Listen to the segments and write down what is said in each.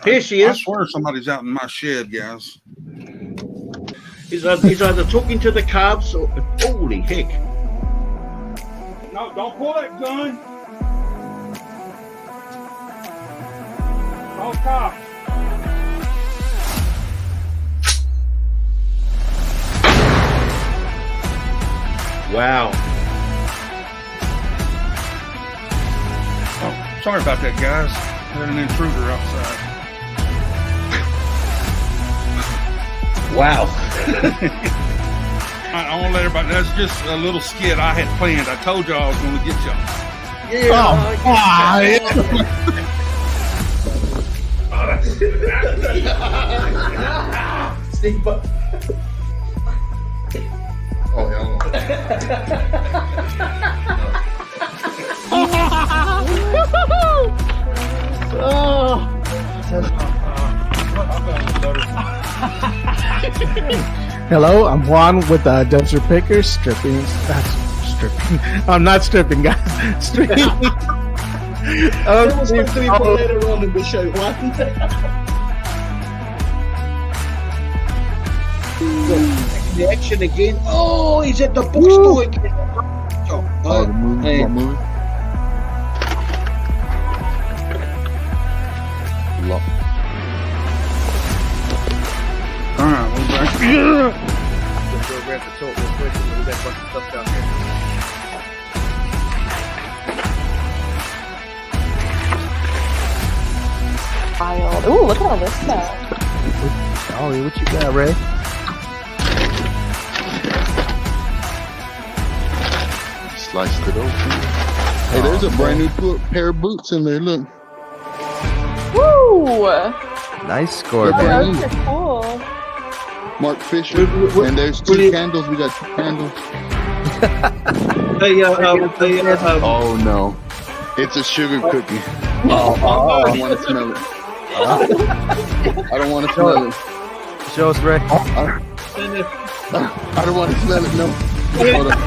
Here she is. I swear somebody's out in my shed, guys. He's either talking to the calves or holy heck. No, don't pull that gun. Don't stop. Wow. Oh, sorry about that, guys. There's an intruder outside. Wow. I want to let everybody. That's just a little skit I had planned. I told y'all I was going to get y'all. Oh, hell no. Hello, I'm Juan with Dumpster Pickers, stripping. I'm not stripping, guys. Stripping. There was some people later on in the show. The action again. Oh, he's at the bookstore again. Oh, the movie. What movie? All right, we're back. Let's go grab the salt real quick and move that bunch of stuff down here. Wild. Ooh, look at all this stuff. Oh, what you got, Ray? Sliced it open. Hey, there's a brand new pair of boots in there. Look. Woo! Nice score, Oh, man. those are cool. Mark Fisher. And there's two candles. We got two candles. Oh no. It's a sugar cookie. I don't want to smell it. I don't want to smell it. Show us, Ray. I don't want to smell it, no. Hold on.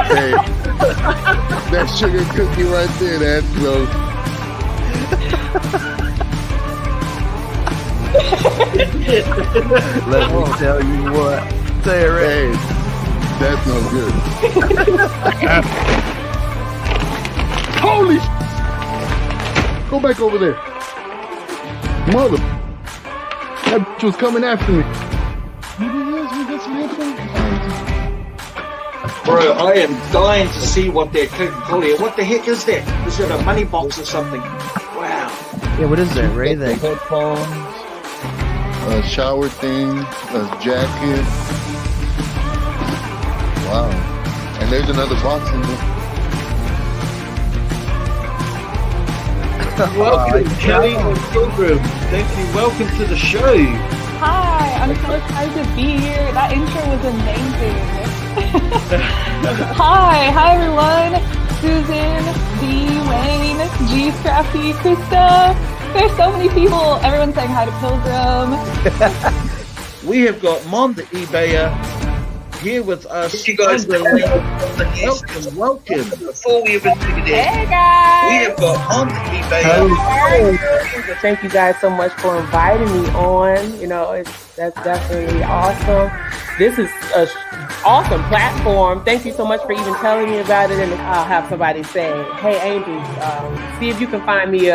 Hey, that sugar cookie right there, that's gross. Let me tell you what. Say it, Ray. Hey, that's no good. Holy Go back over there. Mother. That bitch was coming after me. Bro, I am dying to see what they're cooking here. What the heck is that? Is it a money box or something? Wow. Yeah, what is that, Ray? The headphones, a shower thing, a jacket. Wow. And there's another box in there. Welcome, Kelly and Pilgrim. Thank you. Welcome to the show. Hi, I'm so excited to be here. That intro was amazing. Hi everyone. Susan, D, Wayne, G, Scrappy, Krista. There's so many people. Everyone's saying hi to Pilgrim. We have got Mon the eBayer here with us. You guys welcome. Before we even do this, Hey guys. we have got Mon the eBayer. Thank you guys so much for inviting me on. You know, that's definitely awesome. This is an awesome platform. Thank you so much for even telling me about it. And I'll have somebody say, hey, Angels, see if you can find me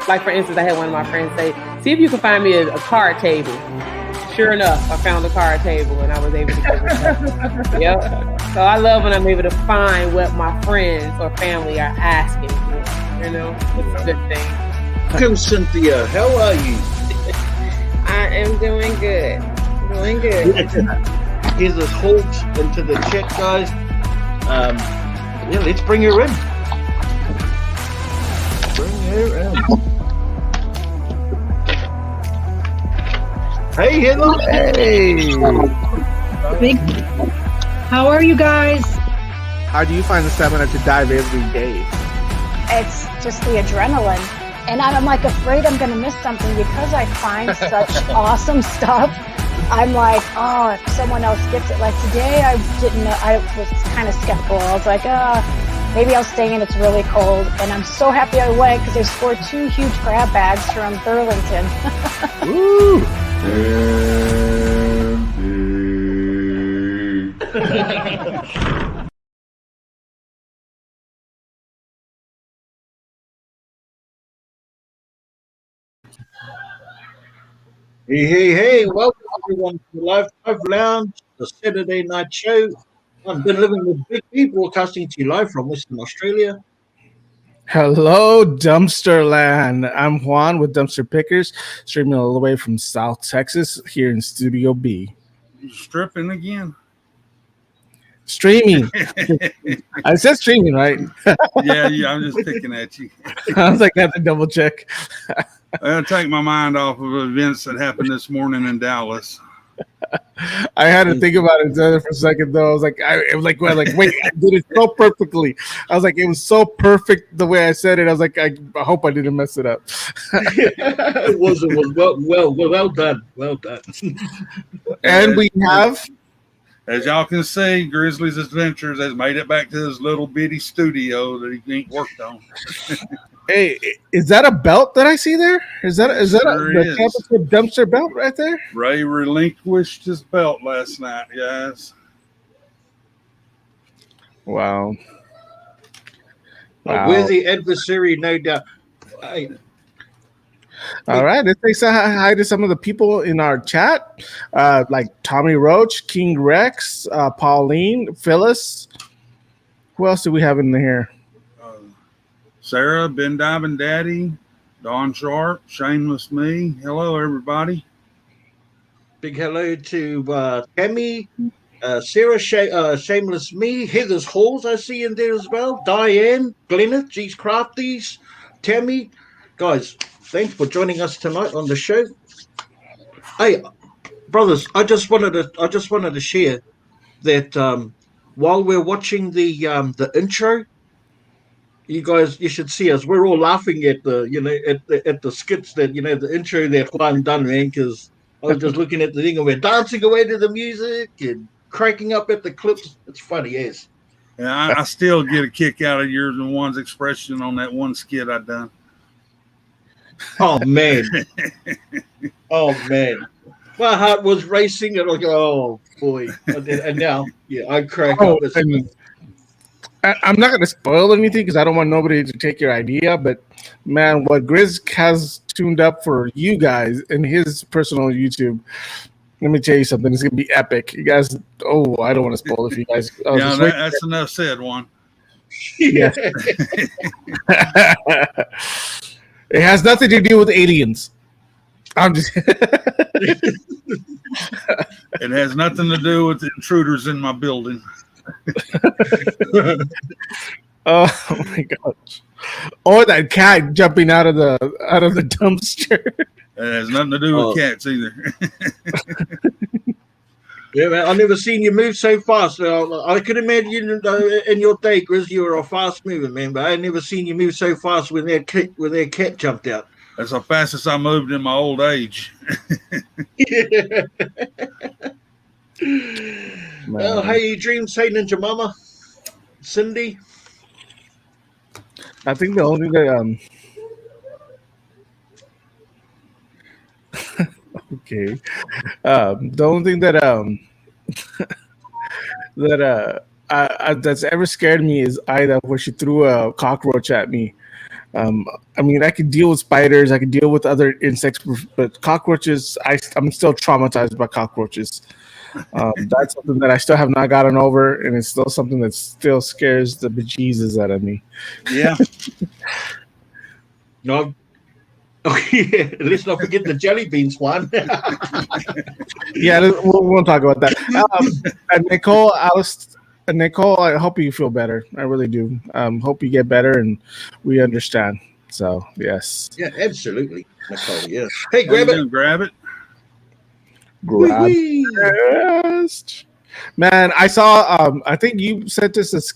like for instance, I had one of my friends say, see if you can find me a card table. Sure enough, I found a card table and I was able to get it. Yep. So I love when I'm able to find what my friends or family are asking for. You know, it's a good thing. Welcome, Cynthia. How are you? I am doing good. Doing good. Here's this halt into the chat, guys. Yeah, let's bring her in. Bring her in. Hey, hello. Hey. How are you guys? How do you find the stamina to dive every day? It's just the adrenaline. And I'm like afraid I'm going to miss something because I find such awesome stuff I'm like, oh, if someone else gets it, like today, I didn't know. I was kind of skeptical. I was like, maybe I'll stay in. It's really cold, and I'm so happy I went because I scored 2 huge grab bags from Burlington. Woo! Hey, welcome everyone to the Live Lounge, the Saturday night show. I've been living with Big B, broadcasting to you live from Western Australia. Hello, Dumpster Land. I'm Juan with Dumpster Pickers, streaming all the way from South Texas here in Studio B. Stripping again. Streaming. I said streaming, right? Yeah, I'm just picking at you. I was like, I have to double check. I'll take my mind off of events that happened this morning in Dallas. I had to think about it for a second, though. I was like, wait, I did it so perfectly. I was like, it was so perfect the way I said it. I was like, I hope I didn't mess it up. It was well done. Well done. And we have, as y'all can see, Grizzly's Adventures has made it back to his little bitty studio that he ain't worked on. hey, is that a belt that I see there? Is that Sure the is. championship dumpster belt right there? Ray relinquished his belt last night, guys. Wow. A worthy adversary, no doubt. Hey, All right, let's say hi to some of the people in our chat, like Tommy Roach, King Rex, Pauline, Phyllis. Who else do we have in here? Sarah, Ben Diving Daddy, Don Sharp, Shameless Me. Hello, everybody. big hello to Tammy, Sarah, Shameless Me, Heather's Halls, I see in there as well. Diane, Glenna, G's Crafties, Tammy. Guys, thanks for joining us tonight on the show. Hey, brothers, I just wanted to share that while we're watching the intro, you guys, you should see us. We're all laughing at the skits that the intro that Juan done, man. Because I was just looking at the thing and we're dancing away to the music and cracking up at the clips. It's funny, yes. Yeah, I still get a kick out of yours and Juan's expression on that one skit I done. Oh man, my heart was racing and I go, oh boy, and now I crack up. I'm not going to spoil anything because I don't want nobody to take your idea, but man, what Grizz has tuned up for you guys in his personal YouTube, let me tell you something. It's going to be epic. You guys, I don't want to spoil it for you guys. That's enough said, Juan. Yeah. It has nothing to do with aliens. I'm just. It has nothing to do with intruders in my building. Oh my gosh! Or that cat jumping out of the dumpster. It has nothing to do with cats either. Yeah, man, I've never seen you move so fast. I could imagine in your day, Grizz, you were a fast mover, man. But I never seen you move so fast when their cat jumped out. That's how fast as I moved in my old age. Well, hey, Dreams, hey, Ninja Mama, Cindy. I think the only thing that okay, the only thing that that's ever scared me is Ida, where she threw a cockroach at me. I mean, I could deal with spiders, I could deal with other insects, but cockroaches, I'm still traumatized by cockroaches. That's something that I still have not gotten over, and it's still something that still scares the bejesus out of me. Yeah. No. Oh, yeah. Let's not forget the jelly beans one. Yeah, we'll talk about that. And Nicole, I hope you feel better. I really do. Hope you get better, and we understand. So, yes. Yeah, absolutely, Nicole. Yes. Hey, grab it. Grab it. Grab it. Man, I saw. I think you sent us this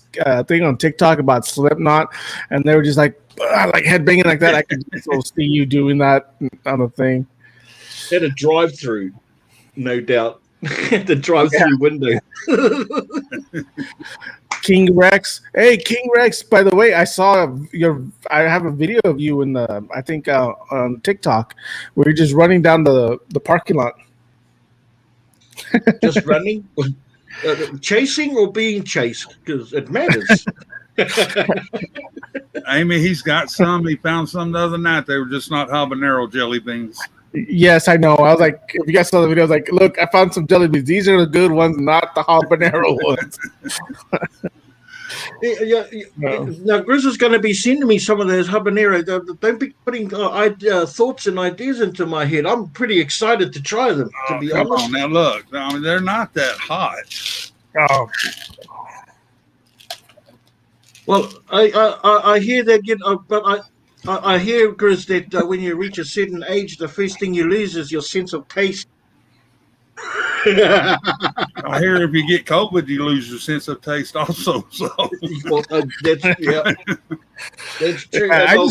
thing on TikTok about Slipknot, and they were just like headbanging like that. I could just see you doing that on a thing. At a drive-through. no doubt. The drive-through window. King Rex. Hey, King Rex. By the way, I saw I have a video of you in the. I think on TikTok, where you're just running down the parking lot. Just running, chasing or being chased, because it matters. Amy, he's got some. He found some the other night. They were just not habanero jelly beans. Yes, I know. I was like, if you guys saw the video, I was like, look, I found some jelly beans. These are the good ones, not the habanero ones. Now, Grizz is going to be sending me some of those habanero. Don't be putting thoughts and ideas into my head. I'm pretty excited to try them, to be Come honest. on, now look. I mean, they're not that hot. Oh, Well, I hear that, but I hear, Grizz, that when you reach a certain age, the first thing you lose is your sense of taste. I hear if you get COVID, you lose your sense of taste also. So Well, that's true. well,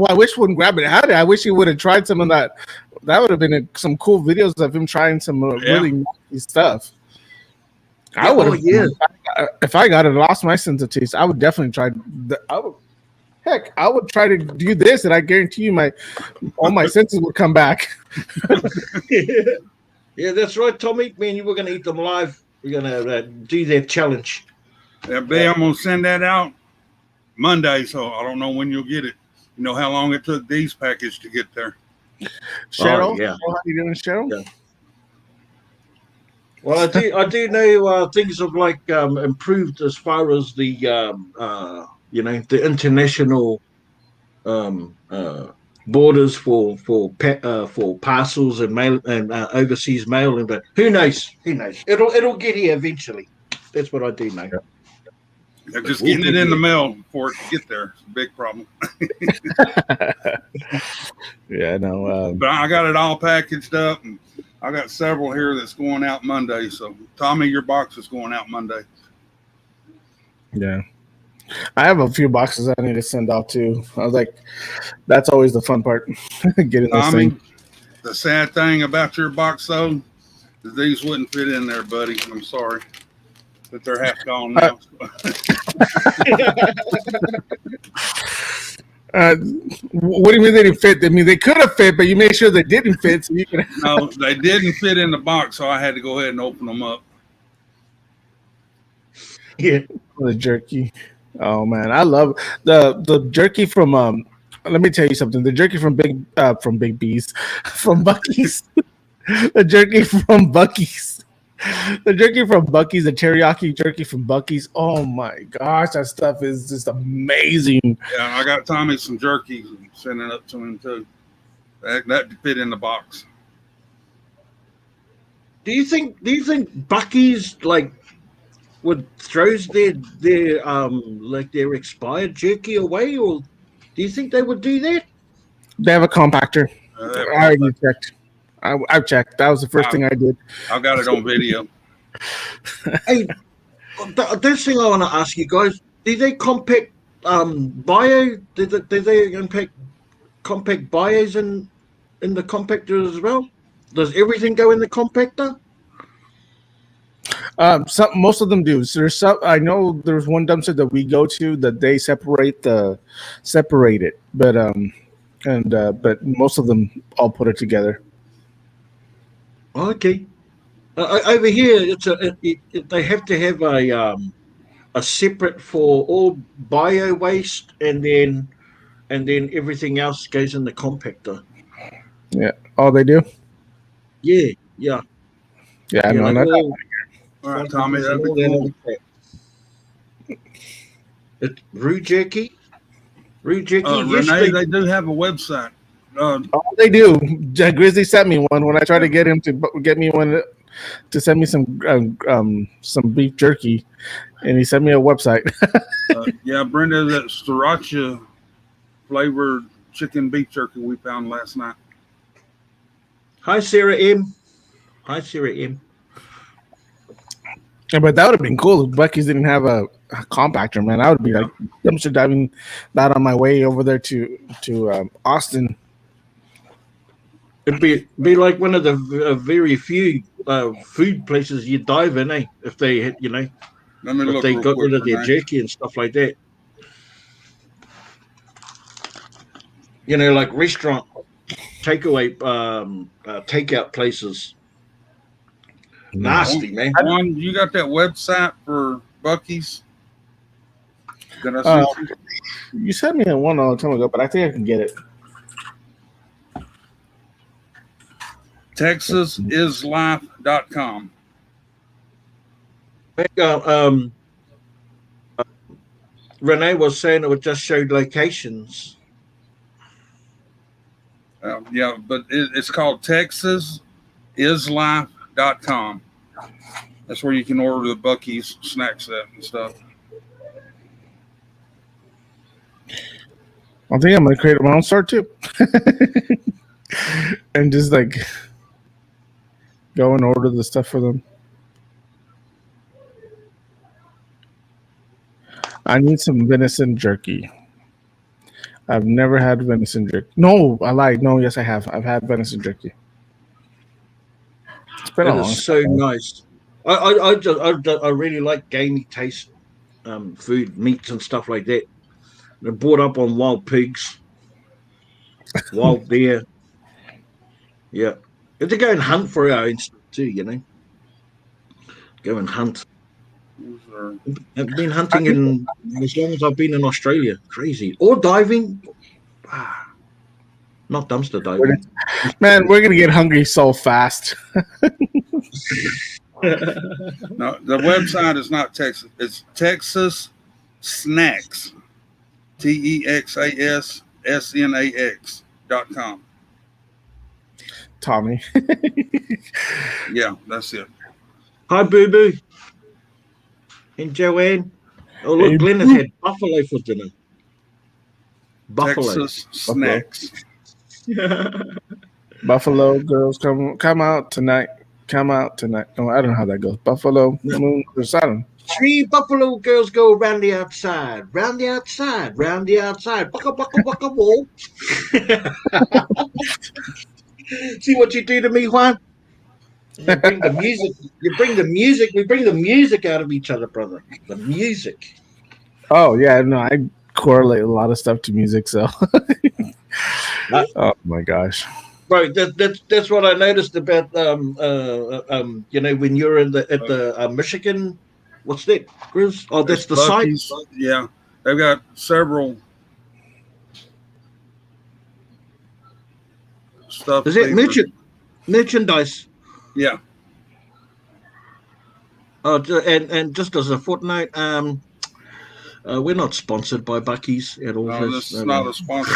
I wish wouldn't grab it. I wish he would have tried some of that. That would have been some cool videos of him trying some really nasty stuff. I would have. If I got it, lost my sense of taste, I would definitely try. I would try to do this, and I guarantee you, all my senses would come back. Yeah, that's right, Tommy. Man, you were going to eat them live. We're going to do that challenge. yeah, B, I'm gonna send that out Monday, so I don't know when you'll get it. You know how long it took these packages to get there. Cheryl, yeah. how you doing, Cheryl? Yeah. Well, I do know things have like improved as far as the the international borders for parcels and mail and overseas mail, but who knows? It'll get here eventually. That's what I do know. They're just getting it in the mail before it can get there. It's a big problem. Yeah, no. But I got it all packaged up, and I got several here that's going out Monday. So, Tommy, your box is going out Monday. Yeah. I have a few boxes I need to send off too. I was like, that's always the fun part. Getting this Tommy, thing. the sad thing about your box, though, is these wouldn't fit in there, buddy. I'm sorry. But they're half gone now. What do you mean they didn't fit? I mean, they could have fit, but you made sure they didn't fit. So you can... No, they didn't fit in the box, so I had to go ahead and open them up. Yeah. The jerky. Oh man, I love the jerky from let me tell you something. The jerky from Big B's, from Bucky's. The jerky from Bucky's. The jerky from Bucky's, the teriyaki jerky from Bucky's. Oh my gosh, that stuff is just amazing. Yeah, I got Tommy some jerky and sending it up to him too. That fit in the box. Do you think Bucky's would throws their their expired jerky away, or do you think they would do that? They have a compactor. I already checked. I've checked. That was the first thing I did. I got it on video. Hey, this thing I want to ask you guys: do they compact bio? Do they compact bios in the compactor as well? Does everything go in the compactor? Most of them do. So there's some. I know there's one dumpster that we go to that they separate it, but most of them all put it together. Okay. Over here, they have to have a separate for all bio waste, and then everything else goes in the compactor. Yeah. Oh, they do. Yeah. Yeah. Yeah, No, All right, Tommy, that'd be cool. Rue Jerky. Renee, they do have a website. Oh, they do. Grizzly sent me one when I tried to get him to get me one to send me some beef jerky, and he sent me a website. Yeah, Brenda, that sriracha flavored chicken beef jerky we found last night. Hi, Sarah M. Yeah, but that would have been cool if Bucky's didn't have a compactor, man. I would be like dumpster diving that on my way over there to Austin. It'd be like one of the very few food places you dive in, eh? If they had, Let me if look they real got quick, rid of their Renee. jerky and stuff like that. Like restaurant takeaway, takeout places. Nasty, man. Juan, you got that website for Buc-ee's? Did I Uh, send you? You sent me one a long time ago, but I think I can get it. TexasIsLife.com. Renee was saying it would just show locations. Yeah, but it's called TexasIsLife.com. That's where you can order the Buc-ee's snack set and stuff. I think I'm gonna create my own store too, and just like go and order the stuff for them. I need some venison jerky. I've never had venison jerky. No, I lied. No, yes, I have. I've had venison jerky. It's been a It long is so time. nice. I really like gamey taste food, meats and stuff like that. They're brought up on wild pigs, wild deer. Yeah. You have to go and hunt for our own stuff too, Go and hunt. I've been hunting in as long as I've been in Australia. Crazy. Or diving. Not dumpster diving. Man, we're gonna get hungry so fast. No, the website is not Texas. It's Texas Snacks. TexasSnacks.com. Tommy. Yeah, that's it. Hi, Boo Boo. And Joanne. Oh, look, Hey, Glenn has Boo. had buffalo for dinner. Buffalo. Texas Snacks. Buffalo girls come out tonight. Come out tonight. Oh, I don't know how that goes. Buffalo moon or Saturn. 3 buffalo girls go round the outside, round the outside, round the outside. Bucka, bucka, bucka, wall. See what you do to me, Juan? You bring the music. You bring the music. We bring the music out of each other, brother. The music. Oh yeah, no, I correlate a lot of stuff to music. So, oh my gosh. Right, that's what I noticed about when you're at the Michigan, what's that, Chris? Oh, that's the site. Buc-ee's. Yeah, they've got several stuff. Is it merchandise? Yeah. Oh, and just as a footnote, we're not sponsored by Buc-ee's at all. No, this is not a sponsor.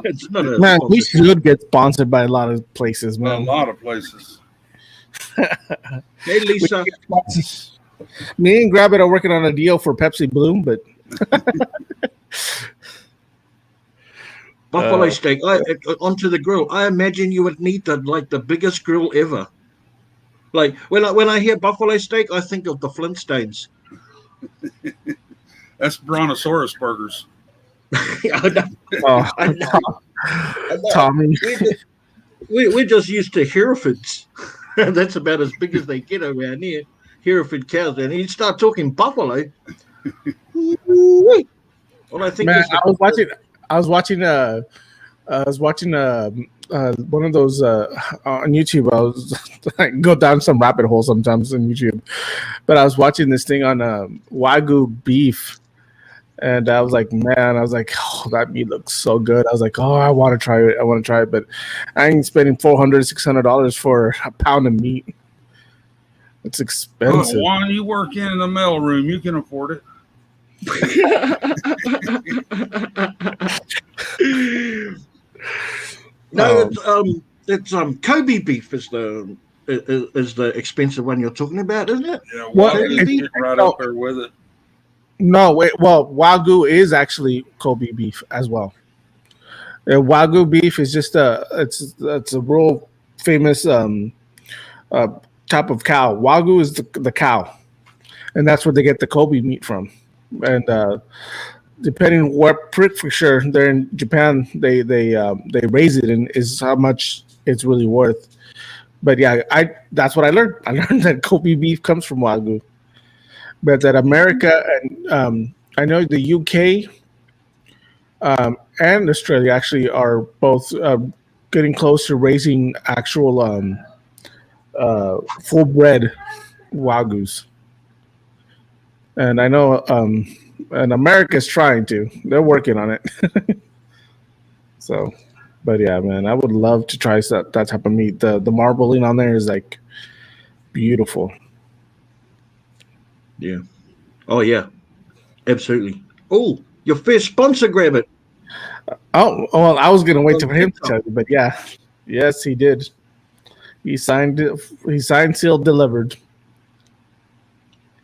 It's not a Man, we sponsor. should get sponsored by a lot of places, A man. lot of places. Hey, Lisa. Me and Grabbit are working on a deal for Pepsi Bloom, but Buffalo steak onto the grill. I imagine you would need the biggest grill ever. Like when I hear buffalo steak, I think of the Flintstones. That's Brontosaurus burgers. I know. oh, I know. Tommy. We're just used to Herefords. That's about as big as they get around here. Hereford cows, and you start talking buffalo. Well, I think Man, this- I was watching one of those on YouTube. I was I go down some rabbit hole sometimes on YouTube, but I was watching this thing on Wagyu beef, and I was like, oh, that meat looks so good. I was like, oh, I want to try it, but I ain't spending $400-$600 for a pound of meat. It's expensive. Oh, Juan, you work in the mail room. You can afford it. No, it's Kobe beef is the expensive one you're talking about, isn't it? Yeah, Well, Juan it's- is right up there with it. No, wait. Well, Wagyu is actually Kobe beef as well. Wagyu beef is just it's a real famous type of cow. Wagyu is the cow, and that's where they get the Kobe meat from. And depending what prefecture they're in Japan, they raise it, and is how much it's really worth. But yeah, that's what I learned. I learned that Kobe beef comes from Wagyu, but that America and I know the UK and Australia actually are both getting close to raising actual full bred Wagyus. And I know and America's trying to. They're working on it. So, but yeah, man, I would love to try that type of meat. The marbling on there is like beautiful. Yeah. Oh yeah. Absolutely. Oh, your first sponsor, grab it. Oh, well, I was gonna wait for him to tell you, but yeah, yes, he did. He signed it. He signed, sealed, delivered.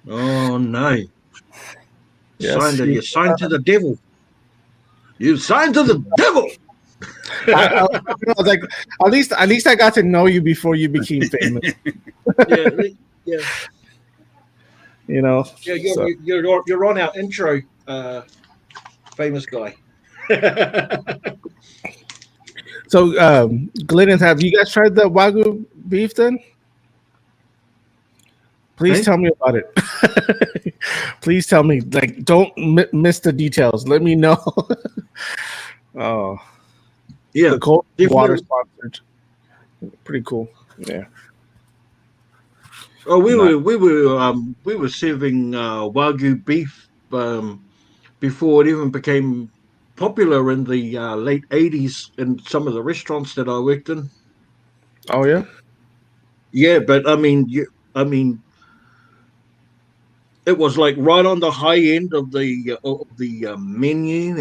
Oh no. Yes, You signed to the devil. You signed to the devil. I was like, at least I got to know you before you became famous. Yeah. You know. Yeah, So. you're on our intro, famous guy. So, Glenn, have you guys tried the Wagyu beef then? Please tell me about it. Please tell me. Like, don't miss the details. Let me know. Oh, yeah. The cold water sponsored. Pretty cool. Yeah. Oh, we were serving Wagyu beef before it even became popular in the late '80s in some of the restaurants that I worked in. Oh yeah. Yeah, but I mean, it was like right on the high end of the menu,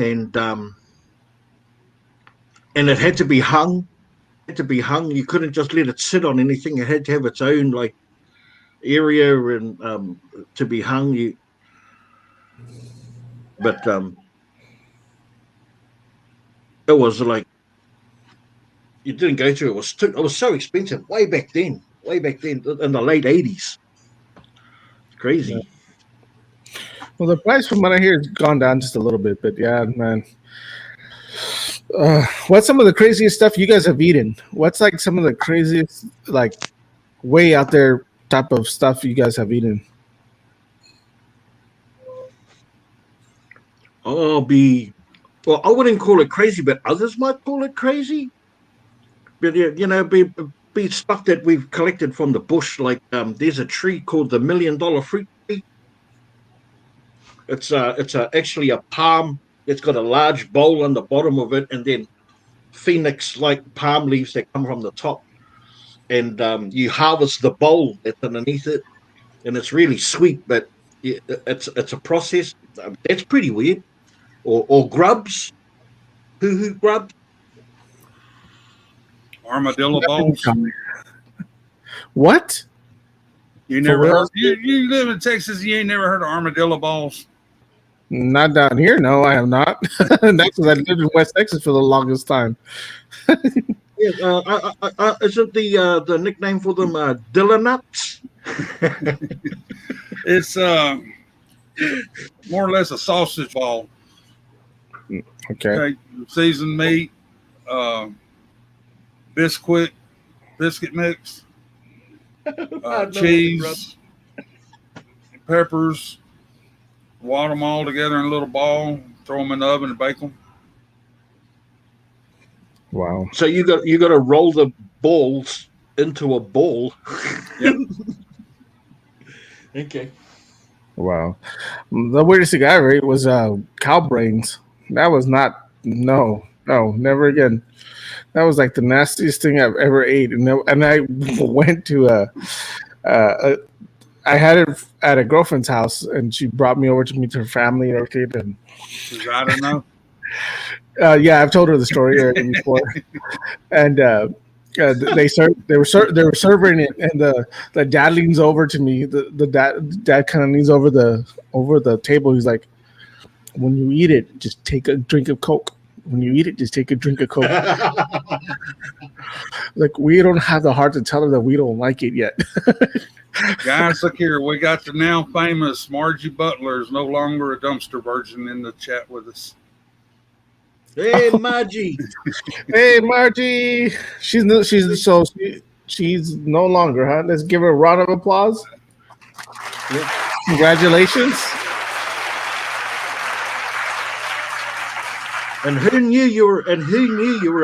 and it had to be hung. It had to be hung. You couldn't just let it sit on anything. It had to have its own like area and to be hung. But it was like you didn't go to. It was so expensive way back then in the late '80s. Crazy. Yeah. Well, the price from what I hear has gone down just a little bit, but yeah, man. What's some of the craziest stuff you guys have eaten? What's like some of the craziest, like way out there type of stuff you guys have eaten? Well, I wouldn't call it crazy, but others might call it crazy. But you know, be stuff that we've collected from the bush. Like there's a tree called the $1 million fruit tree. It's actually a palm. It's got a large bowl on the bottom of it, and then phoenix-like palm leaves that come from the top. And you harvest the bowl that's underneath it, and it's really sweet. But it's a process. That's pretty weird. Or grubs. Hoo grubs. Armadillo balls. What? You never heard? You live in Texas. You ain't never heard of armadillo balls? Not down here. No, I have not. That's because I lived in West Texas for the longest time. Yes, isn't the nickname for them Dilla nuts? It's more or less a sausage ball. Okay. Seasoned meat, biscuit mix, cheese, peppers. Wad them all together in a little ball. Throw them in the oven and bake them. Wow. So you got to roll the balls into a ball. Yep. Okay. Wow. The weirdest thing I ever ate was cow brains. That was not no, never again. That was like the nastiest thing I've ever ate. And I went to I had it at a girlfriend's house, and she brought me over to meet her family and everything. And I don't know. Yeah, I've told her the story already before. And they were serving it, and the dad leans over to me. The dad kind of leans over the table. He's like, "When you eat it, just take a drink of Coke. When you eat it, just take a drink of Coke." Like, we don't have the heart to tell her that we don't like it yet. Guys, look here. We got the now famous Margie Butler is no longer a dumpster virgin in the chat with us. Hey, Margie. Hey, Margie. She's no longer, huh? Let's give her a round of applause. Yeah. Congratulations. And who knew you were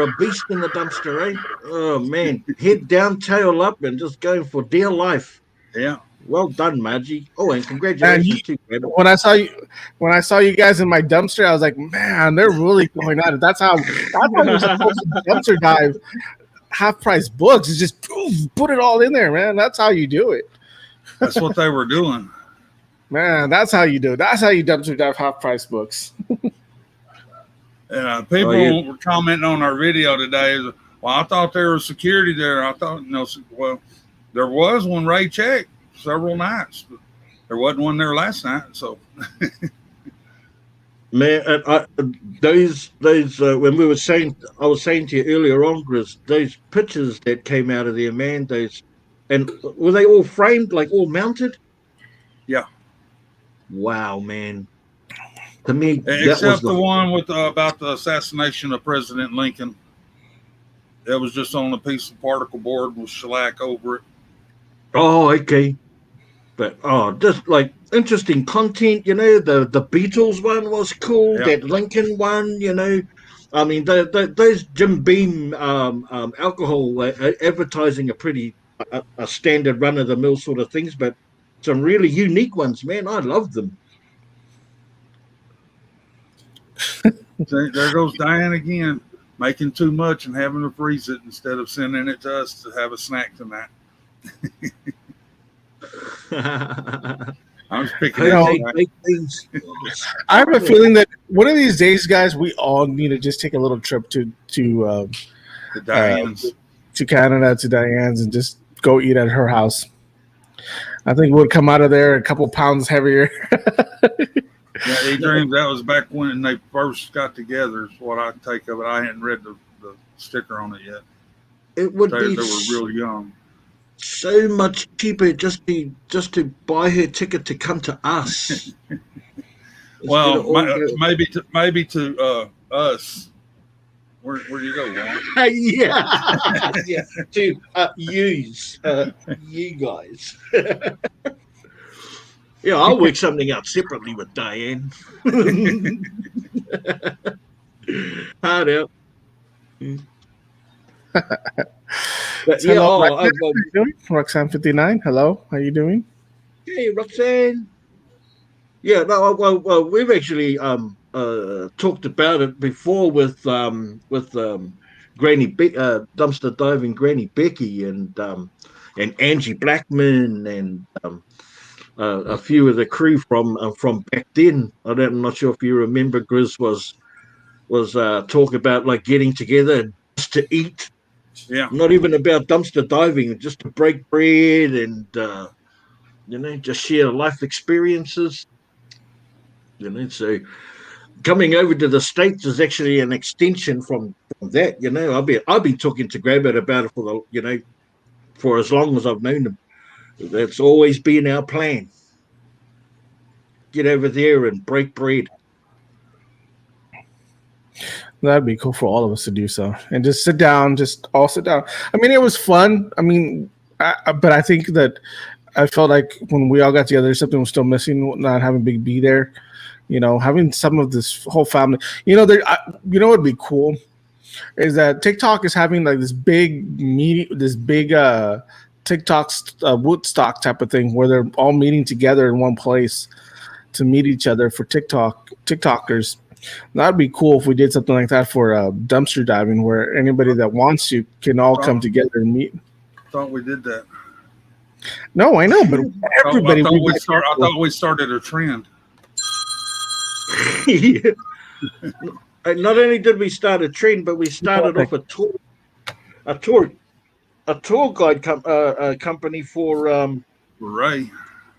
a beast in the dumpster, eh? Oh man, head down, tail up, and just going for dear life. Yeah. Well done, Margie. Oh, and And congratulations too, Grandma. when I saw you guys in my dumpster, I was like, man, they're really going at it. That's how you're supposed to dumpster dive. Half price books is just put it all in there, man. That's how you do it. That's what they were doing. Man, that's how you do it. That's how you dumpster dive half price books. And people were commenting on our video today. Well, I thought there was security there. I thought, well, there was when Ray checked several nights, but there wasn't one there last night. So, Man, those when we were saying, I was saying to you earlier on, Grizz, those pictures that came out of there, man, and were they all framed, like all mounted? yeah. Wow, man. To me, Except the one with about the assassination of President Lincoln. It was just on a piece of particle board with shellac over it. Oh, okay. But just like interesting content, the Beatles one was cool. Yeah. That Lincoln one, I mean, those Jim Beam alcohol advertising are pretty a standard run of the mill sort of things, but some really unique ones, man. I love them. There goes Diane again, making too much and having to freeze it instead of sending it to us to have a snack tonight. I'm just picking things. I have a feeling that one of these days, guys, we all need to just take a little trip to Diane's. To Canada, to Diane's, and just go eat at her house. I think we'll come out of there a couple pounds heavier. Yeah, E-Dreams, that was back when they first got together, is what I take of it. I hadn't read the sticker on it yet. It would They be were real young. so much cheaper just to buy her ticket to come to us. Well, maybe to us. Where do you go, Juan? Yeah, yeah. To use you guys. Yeah, I'll work something out separately with Diane. Hard out. But, yeah, hello, Roxanne 59. Hello, how you doing? Hey, Roxanne. Yeah, no, well, we've actually talked about it before with Granny dumpster diving Granny Becky and Angie Blackman and a few of the crew from back then. I'm not sure if you remember. Grizz was talk about like getting together just to eat. Yeah. Not even about dumpster diving, just to break bread and just share life experiences. So coming over to the States is actually an extension from that. I've been talking to Grabber about it for as long as I've known him. That's always been our plan. Get over there and break bread. That'd be cool for all of us to do so, and just sit down, just all sit down. I mean, it was fun. I mean, but I think that I felt like when we all got together, something was still missing. Not having Big B there, having some of this whole family. What'd be cool is that TikTok is having like this big TikTok Woodstock type of thing where they're all meeting together in one place to meet each other for TikTokers. That'd be cool if we did something like that for dumpster diving, where anybody that wants to can all come together and meet. I thought we did that. No, I know, but everybody. I thought we started a trend. Yeah. Not only did we start a trend, but we started off a tour guide company for Ray.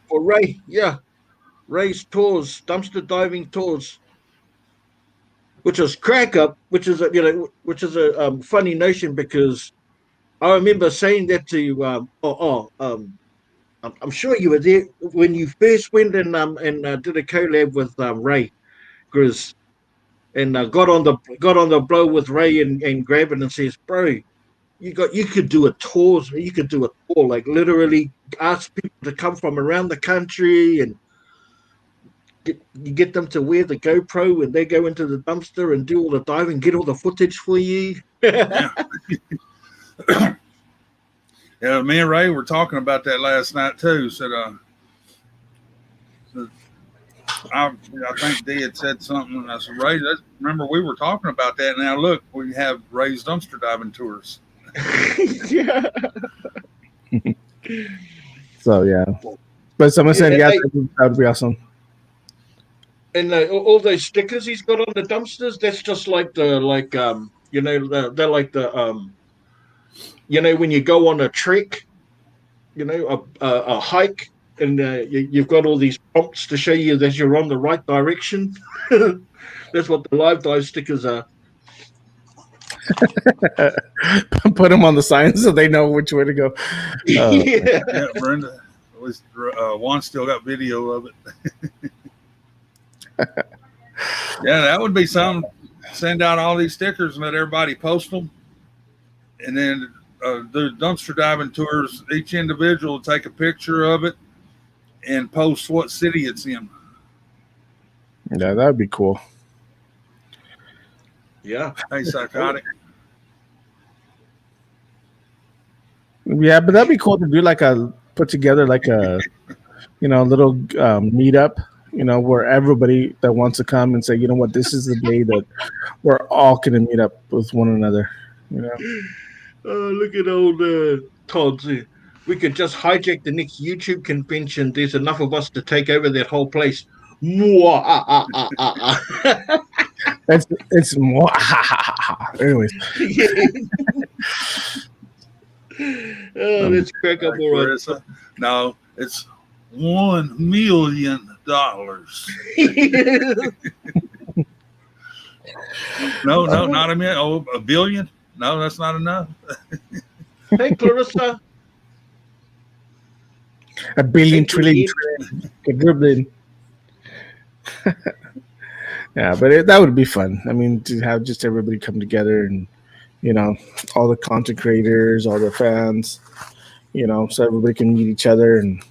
For Ray, yeah, Ray's tours, dumpster diving tours. Which is crack up, which is a funny notion, because I remember saying that to I'm sure you were there when you first went and did a collab with Ray, Grizz, and got on the blow with Ray and grabbed it and says, "Bro, you could do a tour. You could do a tour, like literally ask people to come from around the country and you get them to wear the GoPro and they go into the dumpster and do all the diving, get all the footage for you." Yeah. Yeah, me and Ray were talking about that last night too. Said, I think Dee had said something, and I said, Ray, remember we were talking about that. Now look, we have Ray's dumpster diving tours. Yeah. So yeah, but someone said that would be awesome. And all those stickers he's got on the dumpsters, that's just like they're like the when you go on a trek, a hike, and you've got all these prompts to show you that you're on the right direction. That's what the live dive stickers are. Put them on the sign so they know which way to go. Yeah, Brenda, at least Juan still got video of it. Yeah, that would be something. Send out all these stickers and let everybody post them, and then the dumpster diving tours. Each individual will take a picture of it and post what city it's in. Yeah, that'd be cool. Yeah. Hey, psychotic. Yeah, but that'd be cool to do put together like a little meetup, where everybody that wants to come and say, you know what, this is the day that we're all gonna meet up with one another. Look at old Todd's. We could just hijack the next YouTube convention. There's enough of us to take over that whole place. It's more. Anyways. Let's crack up more. Marissa, no, it's $1 million. No, not a million. Oh, $1 billion. No, that's not enough. Hey, Clarissa. $1 billion, trillion, quadrillion. Yeah, but that would be fun. I mean, to have just everybody come together and, all the content creators, all the fans, so everybody can meet each other. And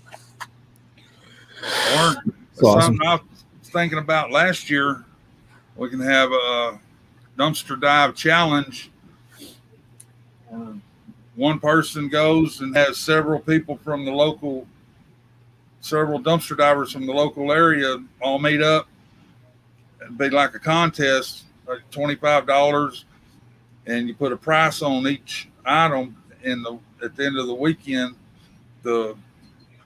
or something I was thinking about last year, we can have a dumpster dive challenge. One person goes and has several dumpster divers from the local area all meet up. It'd be like a contest, like $25, and you put a price on each item. At the end of the weekend, the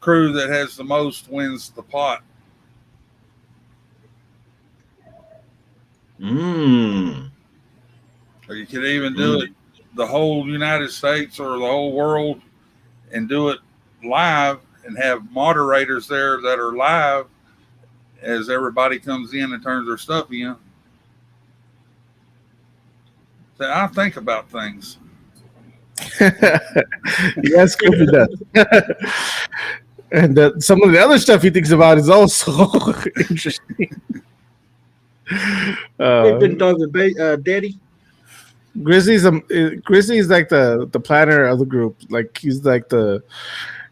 crew that has the most wins the pot. Or you could even do it the whole United States or the whole world and do it live and have moderators there that are live as everybody comes in and turns their stuff in. So I think about things. Yes, Scooby does. And some of the other stuff he thinks about is also interesting. Been diving, Daddy. Grizzly's like the planner of the group. Like he's like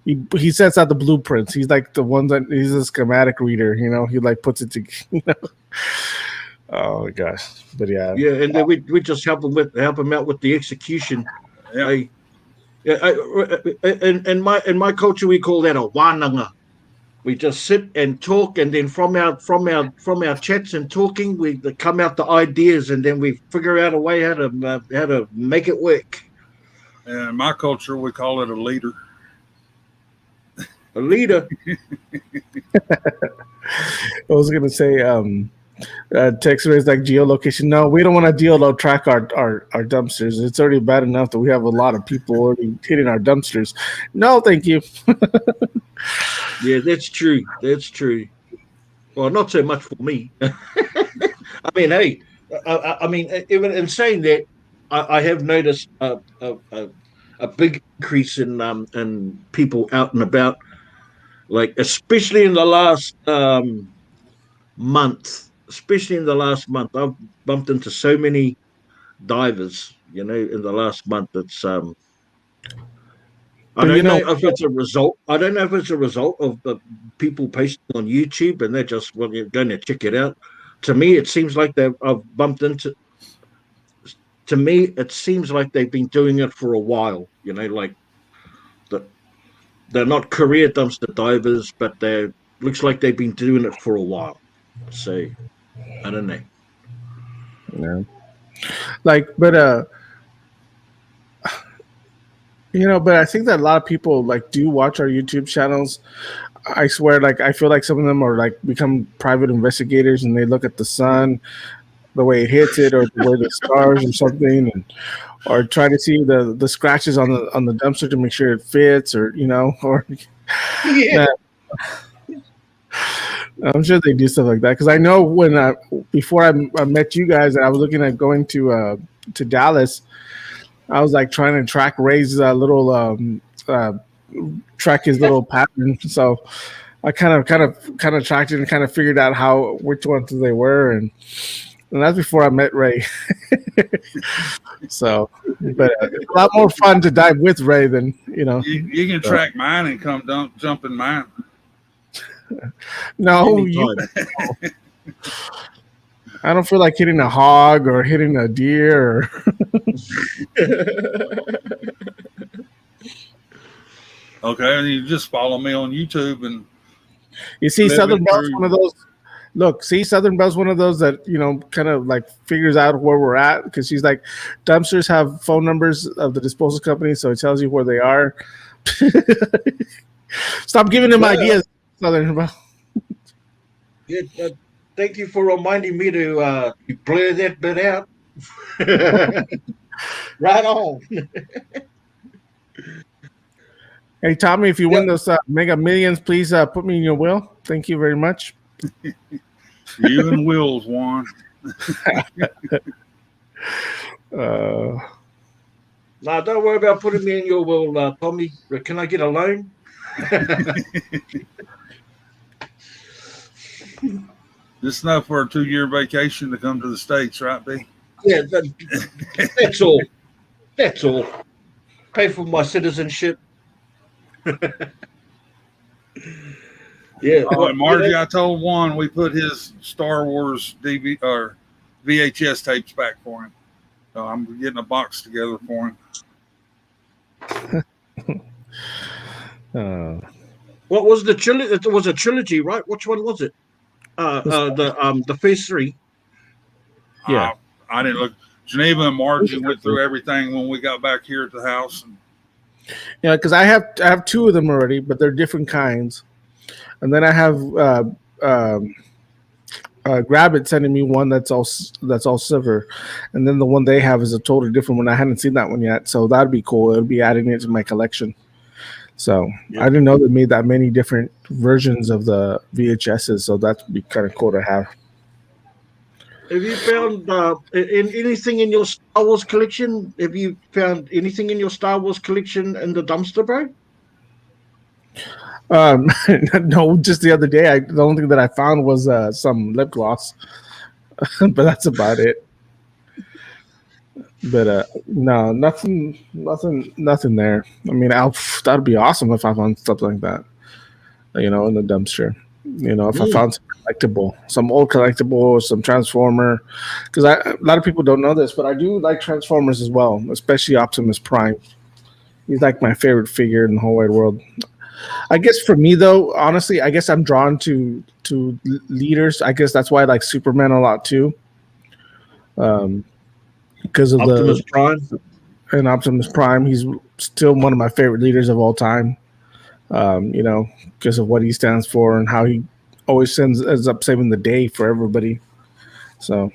he sets out the blueprints. He's like the one that he's a schematic reader. He like puts it together. Oh my gosh! But yeah, and then we just help him out with the execution. Yeah. In my culture, we call that a wānanga. We just sit and talk, and then from our chats and talking, we come out the ideas, and then we figure out a way how to make it work. And in my culture, we call it a leader. A leader. I was gonna say, Texas is like geolocation. No, we don't want to track our dumpsters. It's already bad enough that we have a lot of people already hitting our dumpsters. No, thank you. Yeah, that's true. That's true. Well, not so much for me. I mean, hey, I mean, even in saying that, I have noticed a big increase in people out and about, like especially in the last month. especially in the last month, I've bumped into so many divers. You know, in the last month, it's I But you don't know know, if it's a result. I don't know if it's a result of the people posting on YouTube and they're just well, you're going to check it out. To me, it seems like I've bumped into. To me, it seems like they've been doing it for a while. You know, like the, they're not career dumpster divers, but they looks like they've been doing it for a while. So I don't know. yeah. Like, but but I think that a lot of people like do watch our YouTube channels. I swear, like I feel like some of them are like become private investigators and they look at the sun, the way it hits it, or the way the stars or something, and or try to see the scratches on the dumpster to make sure it fits, or or Yeah. man, I'm sure they do stuff like that. Because I know before I met you guys, and I was looking at going to Dallas. I was like trying to track Ray's little track his little pattern. So I kind of tracked it and kind of figured out which ones they were, and that's before I met Ray. So, but it's a lot more fun to dive with Ray than You can track mine and come jump in mine. No, I don't feel like hitting a hog or hitting a deer. Okay, and you just follow me on YouTube and you see, Southern Bell's one of those. Look, see, Southern Bell's one of those that kind of like figures out where we're at, because she's like, dumpsters have phone numbers of the disposal company, so it tells you where they are. Stop giving them ideas, Southern Bell. Yeah, thank you for reminding me to blur that bit out. Right on. Hey, Tommy, if you win those Mega Millions, please put me in your will. Thank you very much. You and Will's Juan. No, don't worry about putting me in your will, Tommy. Can I get a loan? Just enough for a 2-year vacation to come to the States, right, B? Yeah, that's all. That's all. Pay for my citizenship. Yeah. Oh, Margie, I told Juan we put his Star Wars DVD or VHS tapes back for him. So I'm getting a box together for him. What was the trilogy? It was a trilogy, right? Which one was it? The phase 3. Yeah. I didn't look. Geneva and Margie went through everything when we got back here at the house. Yeah, because I have 2 of them already, but they're different kinds. And then I have Grabbit sending me one that's all silver, and then the one they have is a totally different one. I hadn't seen that one yet, so that'd be cool. It'll be adding it to my collection. So I didn't know they made that many different versions of the VHSs, so that'd be kind of cool to have. Have you found anything in your Star Wars collection? Have you found anything in your Star Wars collection in the dumpster, bro? No, just the other day, the only thing that I found was some lip gloss, but that's about it. But no, nothing there. I mean, that'd be awesome if I found stuff like that, in the dumpster. If I found some old collectible, some Transformer, because a lot of people don't know this, but I do like Transformers as well, especially Optimus Prime. He's like my favorite figure in the whole wide world. I guess for me, though, honestly, I guess I'm drawn to leaders. I guess that's why I like Superman a lot too, because of Optimus Prime. And Optimus Prime, he's still one of my favorite leaders of all time. Because of what he stands for and how he always ends up saving the day for everybody. So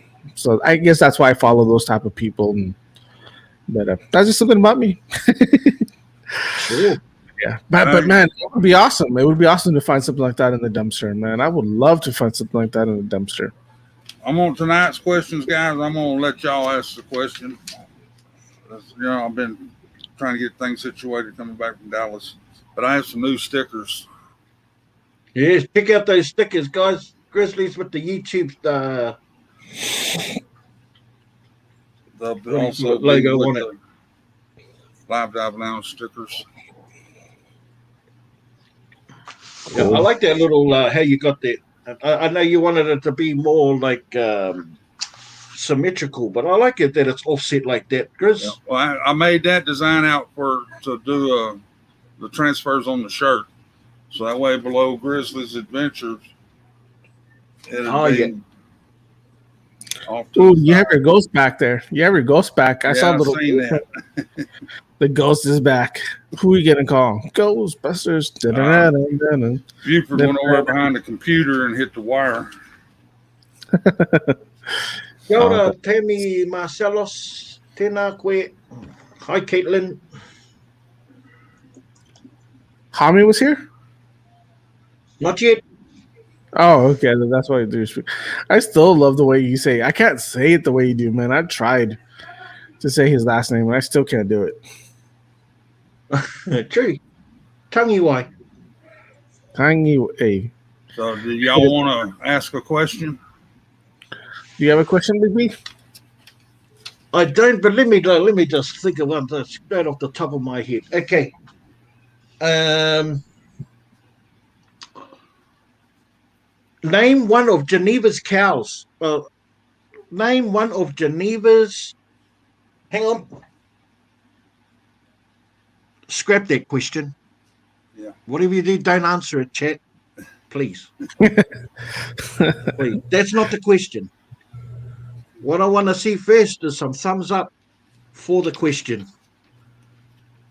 I guess that's why I follow those type of people. But that's just something about me. Sure. Yeah, but man, it would be awesome. It would be awesome to find something like that in the dumpster, man. I would love to find something like that in the dumpster. I'm on tonight's questions, guys. I'm gonna let y'all ask the question. I've been trying to get things situated coming back from Dallas, but I have some new stickers. Yes, pick out those stickers, guys. Grizzlies with the YouTube The What do you also call it? Logo with on it. the Live Dive Lounge stickers. Yeah, I like that little how you got that. I know you wanted it to be more like symmetrical, but I like it that it's offset like that, Grizz. Yeah. Well, I made that design out to do the transfers on the shirt, so that way below Grizzlies Adventures, it'll be off to Ooh, the you have side. your ghost back there. You have your ghost back. I saw a I've little. seen that. The ghost is back. Who are you gonna call? Ghostbusters. Buford went over behind the computer and hit the wire. Yoda, Tammy, Marcelos, Tenakwe. Hi, Caitlin. Hami was here. Not yet. Oh, okay. That's why you do. I still love the way you say. I can't say it the way you do, man. I tried to say his last name, and I still can't do it. True. Tangi wai. Tangy A. So, do y'all want to ask a question? Do you have a question, Big B? I don't, but let me just think of one that's straight off the top of my head. Okay. Name one of Geneva's cows. Name one of Geneva's. Hang on. Scrap that question. Yeah. Whatever you do, don't answer it, chat. Please. Please. That's not the question. What I want to see first is some thumbs up for the question.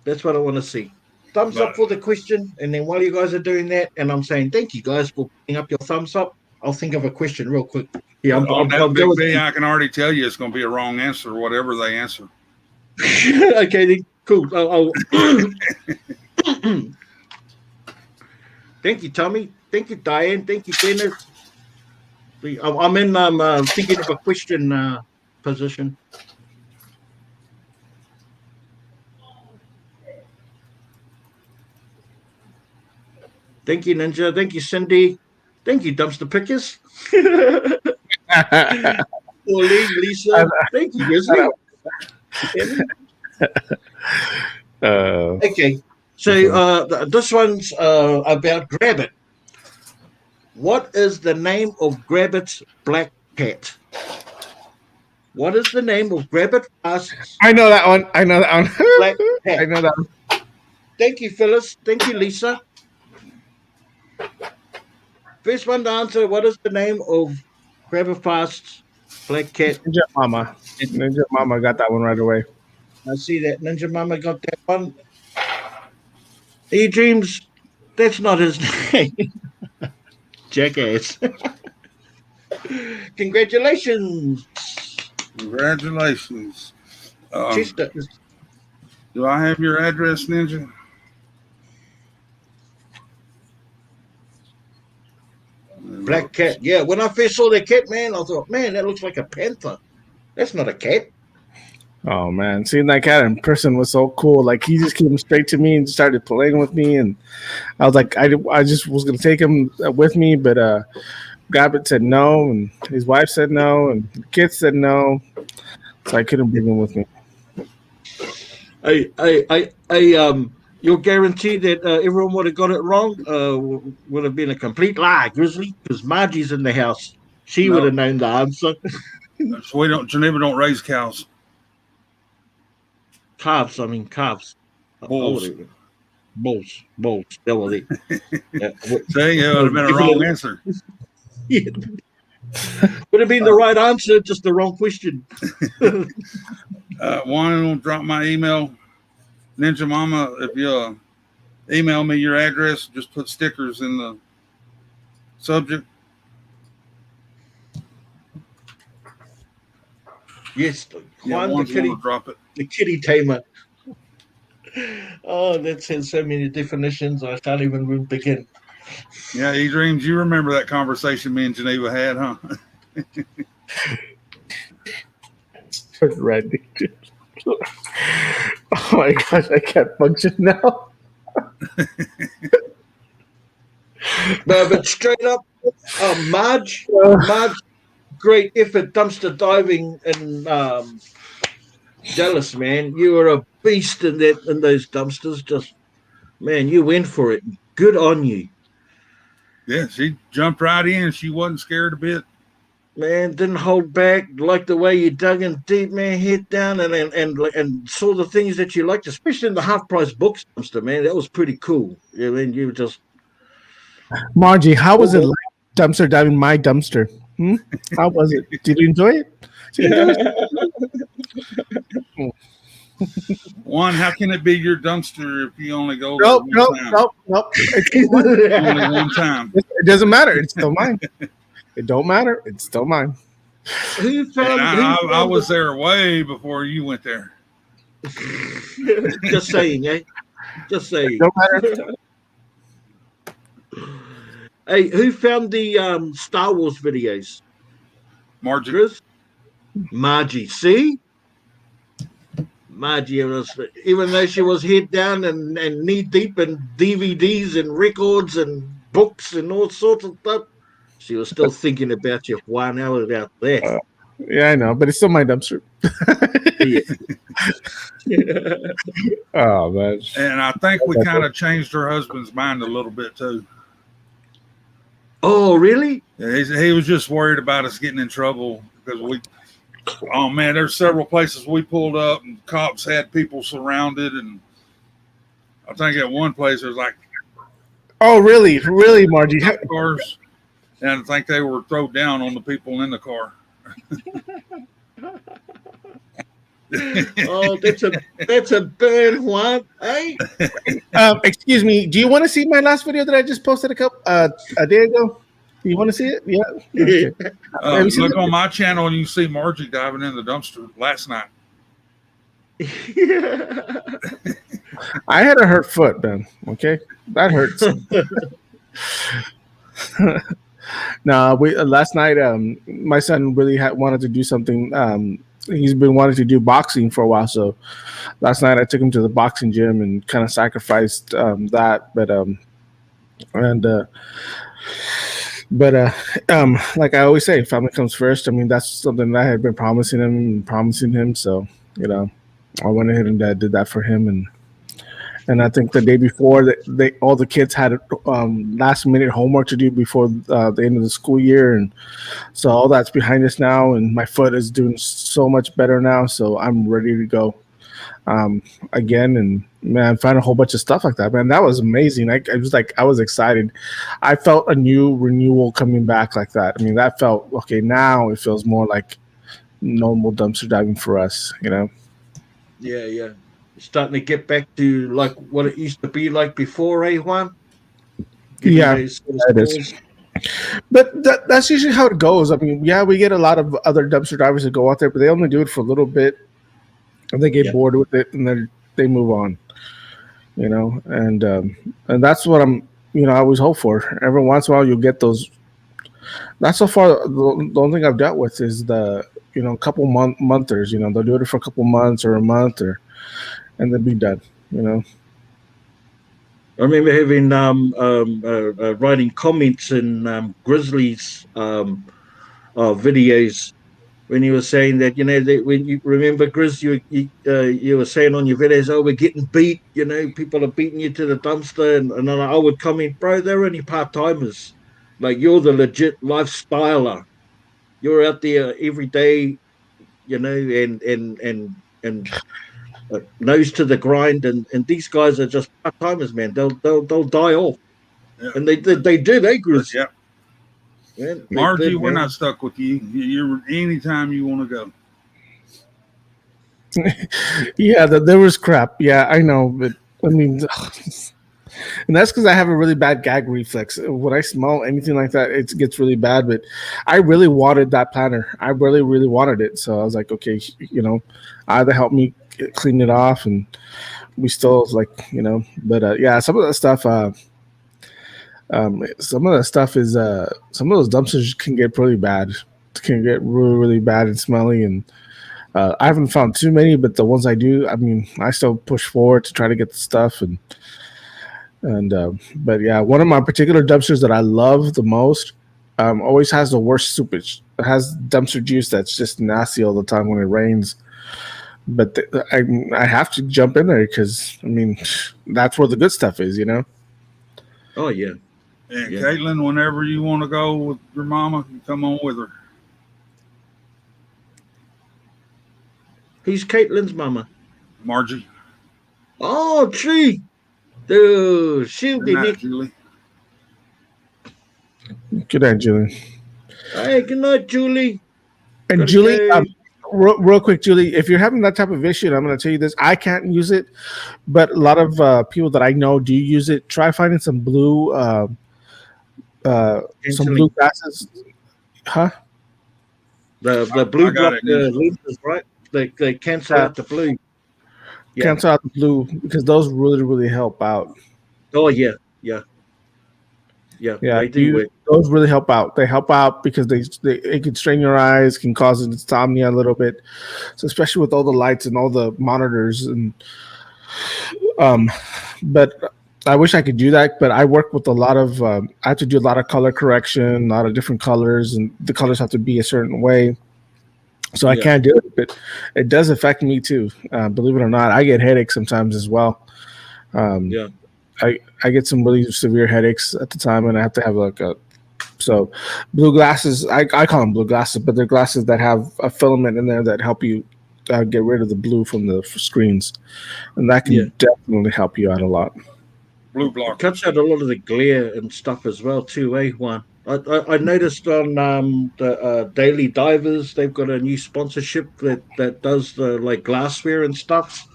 That's what I want to see. Thumbs up for the question, and then while you guys are doing that, and I'm saying thank you guys for putting up your thumbs up, I'll think of a question real quick. Yeah, On that Big B, I can already tell you it's going to be a wrong answer, whatever they answer. Okay, then cool. I'll Thank you, Tommy. Thank you, Diane. Thank you, Dennis. I'm in thinking of a question position. Thank you, Ninja. Thank you, Cindy. Thank you, Dumpster Pickers. Pauline, Lisa. Thank you, Grizzly. Okay, so this one's about Grabbit. What is the name of Grabbit's black cat? What is the name of Grabbit? I know that one. I know that one. Black cat. I know that one. Thank you, Phyllis. Thank you, Lisa. First one to answer, what is the name of Grabbit Fast's black cat? Ninja Mama. Ninja Mama got that one right away. I see that. Ninja Mama got that one. E-Dreams, that's not his name. Jackass. Congratulations. Congratulations. Chester. Do I have your address, Ninja? Black cat. Yeah, when I first saw that cat, man, I thought, man, that looks like a panther. That's not a cat. Oh man, seeing that cat in person was so cool. Like he just came straight to me and started playing with me, and I was like, I just was gonna take him with me, but Gabbett said no, and his wife said no, and the kids said no, so I couldn't bring him with me. You'll guarantee that everyone would have got it wrong. Would have been a complete lie, Grizzly, because Margie's in the house. She would have known the answer. So Geneva don't raise cows. Calves. Bulls. Bulls. That was it. See, it would have been a wrong answer. Yeah. Would have been the right answer, just the wrong question. One will drop my email. Ninja Mama, if you email me your address, just put stickers in the subject. Yes, Juan, drop it. The kitty tamer. Oh, that has so many definitions. I can't even begin. Yeah, E-Dreams, you remember that conversation me and Geneva had, huh? Right. Oh my gosh, I can't function now. But straight up, Marge, great effort dumpster diving and Dallas, man. You were a beast in those dumpsters. Just man, you went for it. Good on you. Yeah, she jumped right in. She wasn't scared a bit. Man, didn't hold back. Like the way you dug in deep, man, head down and saw the things that you liked, especially in the half price books dumpster, man. That was pretty cool. I mean, you just Margie, how was it like dumpster diving my dumpster? How was it? Did you enjoy it? One, how can it be your dumpster if you only go Nope. only one time? It doesn't matter. It's still mine. It don't matter. It's still mine. I was there way before you went there. Just saying, eh? Just saying. Don't matter. Hey, who found the Star Wars videos? Margie. Chris? Margie. See? Margie, even though she was head down and knee deep in DVDs and records and books and all sorts of stuff, she was still thinking about you 1 hour out there. Yeah, I know, but it's still my dumpster. Oh, man. And I think we kind of changed her husband's mind a little bit, too. Oh, really? Yeah, he was just worried about us getting in trouble because oh man, there's several places we pulled up and cops had people surrounded, and I think at one place there's like, oh really, Margie? Cars, and I think they were thrown down on the people in the car. Oh, that's a bad one, eh? Excuse me. Do you want to see my last video that I just posted a day ago? You want to see it? Yeah. Okay. Look on my channel and you see Margie diving in the dumpster last night. I had a hurt foot, man. Okay, that hurts. No, last night. My son really wanted to do something. He's been wanting to do boxing for a while, so last night I took him to the boxing gym and kind of sacrificed that. But like I always say, family comes first. I mean, that's something that I had been promising him. So I went ahead and did that for him, and I think the day before all the kids had last minute homework to do before the end of the school year, and so all that's behind us now, and my foot is doing so much better now, so I'm ready to go again. And man, found a whole bunch of stuff like that, man. That was amazing. I was excited. I felt a new renewal coming back like that. I mean, that felt okay. Now it feels more like normal dumpster diving for us, Yeah. Starting to get back to like what it used to be like before, eh, Juan? Yeah, that is. But that's usually how it goes. I mean, yeah, we get a lot of other dumpster divers that go out there, but they only do it for a little bit, and they get bored with it, and then they move on. And that's what I always hope for. Every once in a while, you'll get those. That's so far the only thing I've dealt with is the couple monthers. They'll do it for a couple months or a month and then be done. I remember having writing comments in Grizzly's videos when you were saying that when you remember Grizz, you were saying on your videos, oh, we're getting beat, people are beating you to the dumpster, and then I would comment, bro, they're only part timers, like you're the legit lifestyler, you're out there every day, and nose to the grind, and these guys are just part timers, man. They'll die off, and they do, they Grizz. Yeah. Man, Margie, we're not stuck with you. You're anytime you want to go. Yeah, there was crap. Yeah, I know, but I mean, and that's because I have a really bad gag reflex. When I smell anything like that, it gets really bad. But I really wanted that planner. I really, really wanted it. So I was like, okay, either help me clean it off, and we still But yeah, some of that stuff. Some of the stuff is some of those dumpsters can get pretty bad. It can get really, really bad and smelly. And I haven't found too many, but the ones I do, I mean, I still push forward to try to get the stuff. But yeah, one of my particular dumpsters that I love the most always has the worst sewage. It has dumpster juice that's just nasty all the time when it rains. But I have to jump in there because I mean that's where the good stuff is, you know. Oh yeah. And Yeah. Caitlin, whenever you want to go with your mama, you come on with her. Who's Caitlin's mama? Margie. Oh, gee. Dude, she'll Good be night, Nick. Julie. Good night, Julie. Hey, good night, Julie. And Gotta Julie, go. real quick, Julie, if you're having that type of issue, and I'm going to tell you this, I can't use it, but a lot of people that I know do use it. Try finding some blue, some blue glasses, huh? The blue I got block it now. lenses, right? They cancel out the blue. Yeah. Cancel out the blue because those really help out. Oh yeah, yeah, yeah. Yeah, They do work. those really help out. They help out because they it can strain your eyes, can cause insomnia a little bit. So especially with all the lights and all the monitors and but I wish I could do that, but I work with a lot of I have to do a lot of color correction, a lot of different colors, and the colors have to be a certain way. So I can't do it, but it does affect me too. Believe it or not, I get headaches sometimes as well. Yeah. I get some really severe headaches at the time, and I have to have like a blue glasses. I call them blue glasses, but they're glasses that have a filament in there that help you get rid of the blue from the screens, and that can definitely help you out a lot. Blue It block. cuts out a lot of the glare and stuff as well too, Juan? I noticed on the Daily Divers they've got a new sponsorship that does the like glassware and stuff,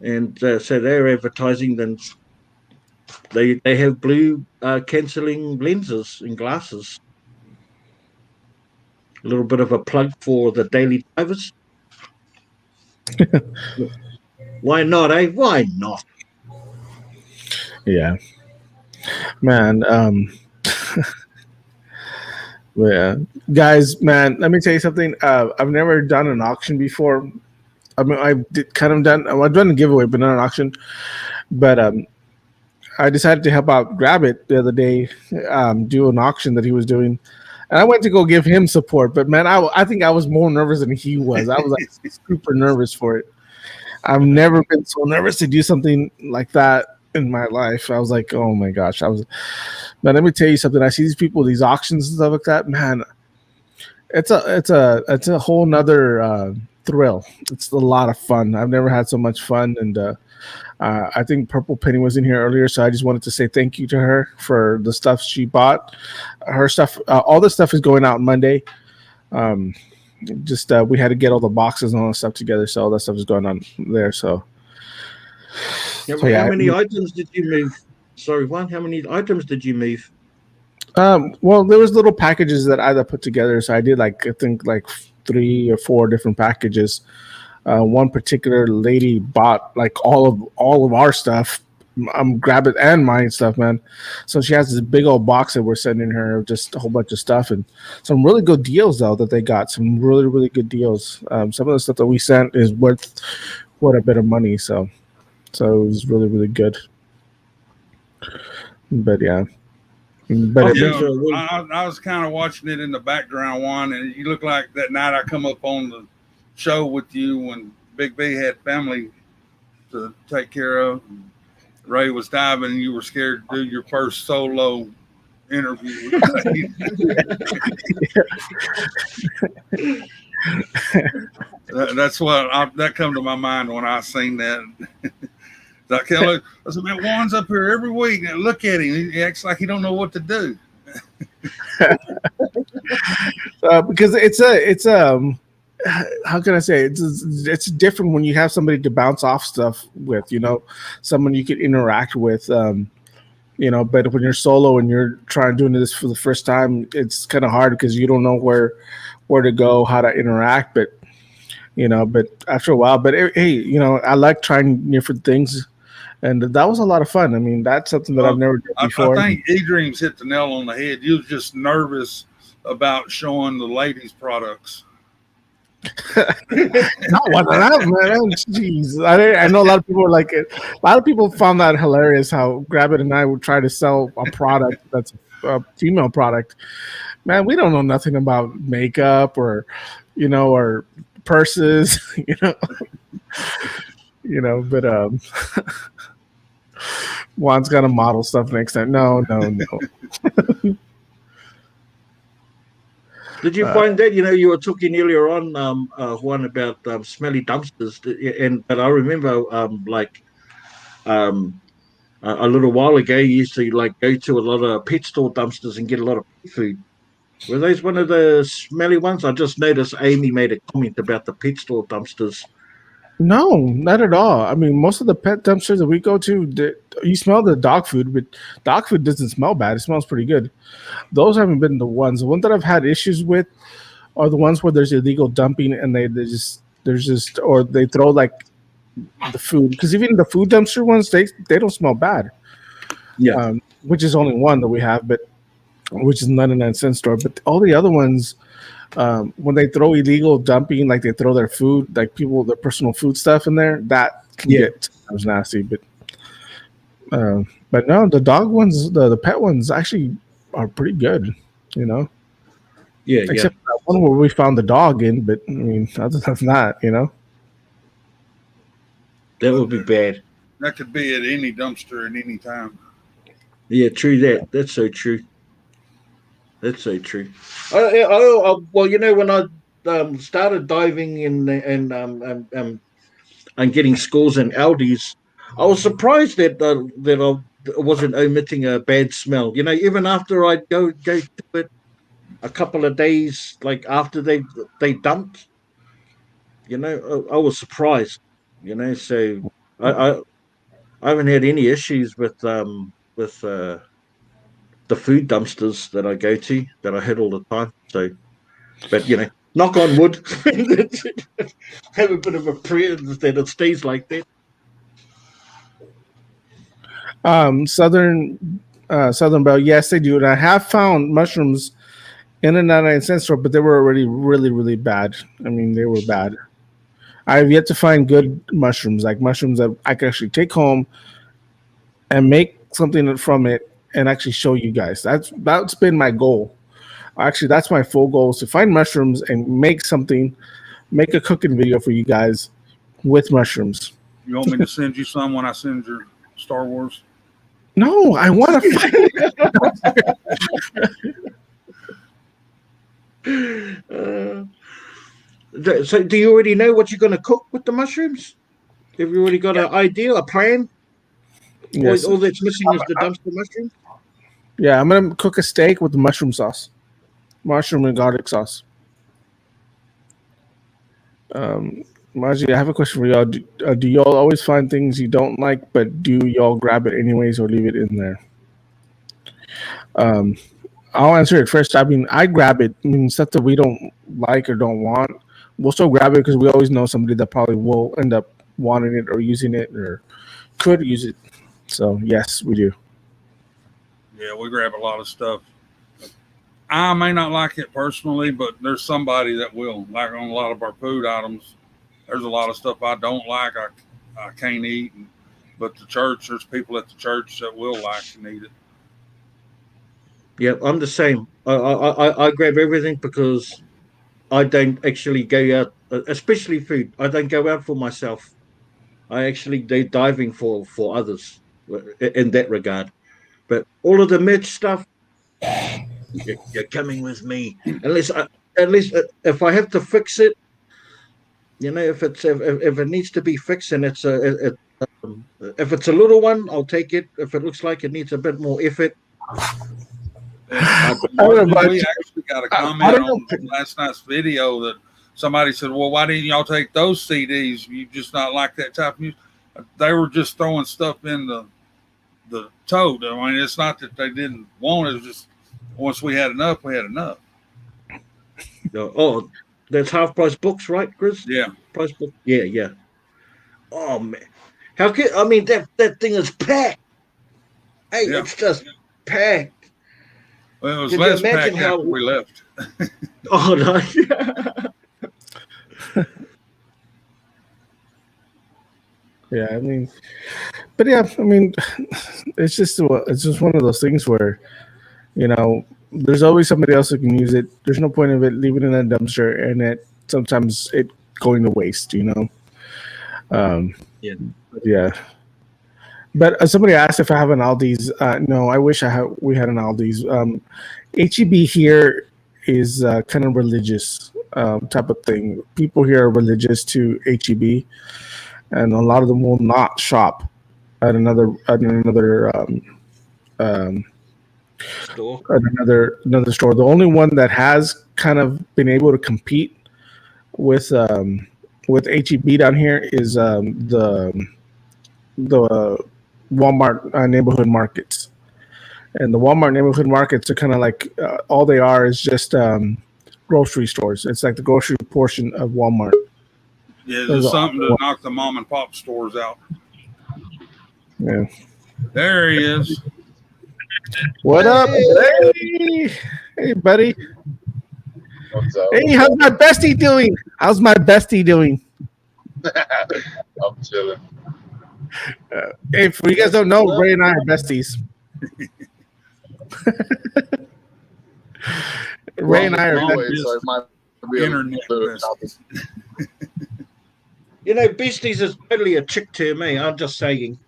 and so they're advertising them. They have blue cancelling lenses and glasses. A little bit of a plug for the Daily Divers. Why not, eh? Why not? Yeah, man. Yeah, guys, man. Let me tell you something. I've never done an auction before. I mean, I've done a giveaway, but not an auction. But I decided to help out Grab It the other day, do an auction that he was doing, and I went to go give him support. But man, I think I was more nervous than he was. I was like super nervous for it. I've never been so nervous to do something like that in my life. I was like, oh my gosh, man, let me tell you something. I see these people, these auctions and stuff like that. Man, it's a whole nother thrill. It's a lot of fun. I've never had so much fun, and I think Purple Penny was in here earlier, so I just wanted to say thank you to her for the stuff she bought. Her stuff, all the stuff is going out Monday. We had to get all the boxes and all the stuff together, so all that stuff is going on there. So. How many items did you move? Sorry, Juan. How many items did you move? Well, there was little packages that I put together. So I did I think 3 or 4 different packages. One particular lady bought like all of our stuff. Grab It and mine stuff, man. So she has this big old box that we're sending her, just a whole bunch of stuff and some really good deals though that they got. Some really good deals. Some of the stuff that we sent is worth quite a bit of money. So it was really good. But yeah. But I was kind of watching it in the background, Juan, and you look like that night I come up on the show with you when Big B had family to take care of. Ray was diving and you were scared to do your first solo interview with Ray. That's what that come to my mind when I seen that. I said, man, Juan's up here every week. And look at him; he acts like he don't know what to do. Because it's how can I say it's different when you have somebody to bounce off stuff with, someone you could interact with, but when you're solo and you're doing this for the first time, it's kind of hard because you don't know where to go, how to interact, but after a while, hey, I like trying different things. And that was a lot of fun. I mean, that's something that I've never done before. I think E-Dreams hit the nail on the head. You was just nervous about showing the ladies' products. Not one of that, man. Jeez. I know a lot of people like it. A lot of people found that hilarious how Grab It and I would try to sell a product that's female product. Man, we don't know nothing about makeup or, or purses, But Juan's got to model stuff next time. No. Did you find that? You were talking earlier on, Juan, about smelly dumpsters, but I remember a little while ago, you used to go to a lot of pet store dumpsters and get a lot of pet food. Were those one of the smelly ones? I just noticed Amy made a comment about the pet store dumpsters. No, not at all. I mean, most of the pet dumpsters that we go to, you smell the dog food, but dog food doesn't smell bad. It smells pretty good. Those haven't been the ones. The ones that I've had issues with are the ones where there's illegal dumping and or they throw like the food, because even the food dumpster ones, they don't smell bad. Yeah, which is only one that we have, but which is 99-cent store. But all the other ones, when they throw illegal dumping, like they throw their food, like their personal food stuff in there, that can get sometimes nasty. But no, the dog ones, the pet ones actually are pretty good, Yeah, except that one where we found the dog in. But I mean, other than that, that would be bad. That could be at any dumpster at any time. Yeah, true that. That's so true. That's so true. Well, when I started diving and getting scores in Aldi's, I was surprised that I wasn't omitting a bad smell. Even after I'd go to it a couple of days, like after they dumped, I was surprised. So I haven't had any issues with the food dumpsters that I go to, that I hit all the time. So, but knock on wood, have a bit of a prayer that it stays like that. Southern Bell, yes, they do, and I have found mushrooms in a 99-cent store, but they were already really, really bad. I mean, they were bad. I have yet to find good mushrooms, like mushrooms that I can actually take home and make something from it and actually show you guys. That's been my goal. Actually, that's my full goal, is to find mushrooms and make a cooking video for you guys with mushrooms. You want me to send you some when I send your Star Wars? No, I want to find it. So do you already know what you're going to cook with the mushrooms? Have you already got an idea, a plan? Yes. All that's missing is the dumpster mushroom? Yeah, I'm going to cook a steak with the mushroom sauce. Mushroom and garlic sauce. Margie, I have a question for y'all. Do y'all always find things you don't like, but do y'all grab it anyways or leave it in there? I'll answer it first. I mean, I grab it. I mean, stuff that we don't like or don't want, we'll still grab it because we always know somebody that probably will end up wanting it or using it or could use it. So, yes, we do. Yeah, we grab a lot of stuff. I may not like it personally, but there's somebody that will. Like on a lot of our food items, there's a lot of stuff I don't like, I can't eat. But there's people at the church that will like and eat it. Yeah, I'm the same. I grab everything because I don't actually go out, especially food. I don't go out for myself. I actually do diving for others in that regard. But all of the merch stuff, you're coming with me. Unless if I have to fix it, if it needs to be fixed and if it's a little one, I'll take it. If it looks like it needs a bit more effort. We actually got a comment on last night's video that somebody said, well, why didn't y'all take those CDs? You just not like that type of music. They were just throwing stuff in the tote. I mean, it's not that they didn't want it. It was just once we had enough, we had enough. Oh, that's half price books, right, Chris? Yeah. Price book. Yeah. Oh man. How could that thing is packed? Hey, yeah. It's just packed. Well, it was less packed after we left. Oh no. Yeah, I mean, it's just one of those things where You know, there's always somebody else who can use it. There's no point of it leaving it in a dumpster and it sometimes it going to waste. You know. Yeah. Yeah. But somebody asked if I have an Aldi's. No, I wish we had an Aldi's. HEB here is kind of religious type of thing. People here are religious to HEB, and a lot of them will not shop at another Store. at another store. The only one that has kind of been able to compete with HEB down here is the Walmart neighborhood markets. And the Walmart neighborhood markets are kind of like all they are is just grocery stores. It's like the grocery portion of Walmart. Yeah, there's something to knock the mom and pop stores out. Yeah. There he is. What up? Hey, buddy. What's up? Hey, how's my bestie doing? How's my bestie doing? I'm chilling. Hey, for you guys don't know, Ray and I are besties. Ray and I are Always, so it might be Internet a little besties. You know, besties is totally a chick to me. I'm just saying.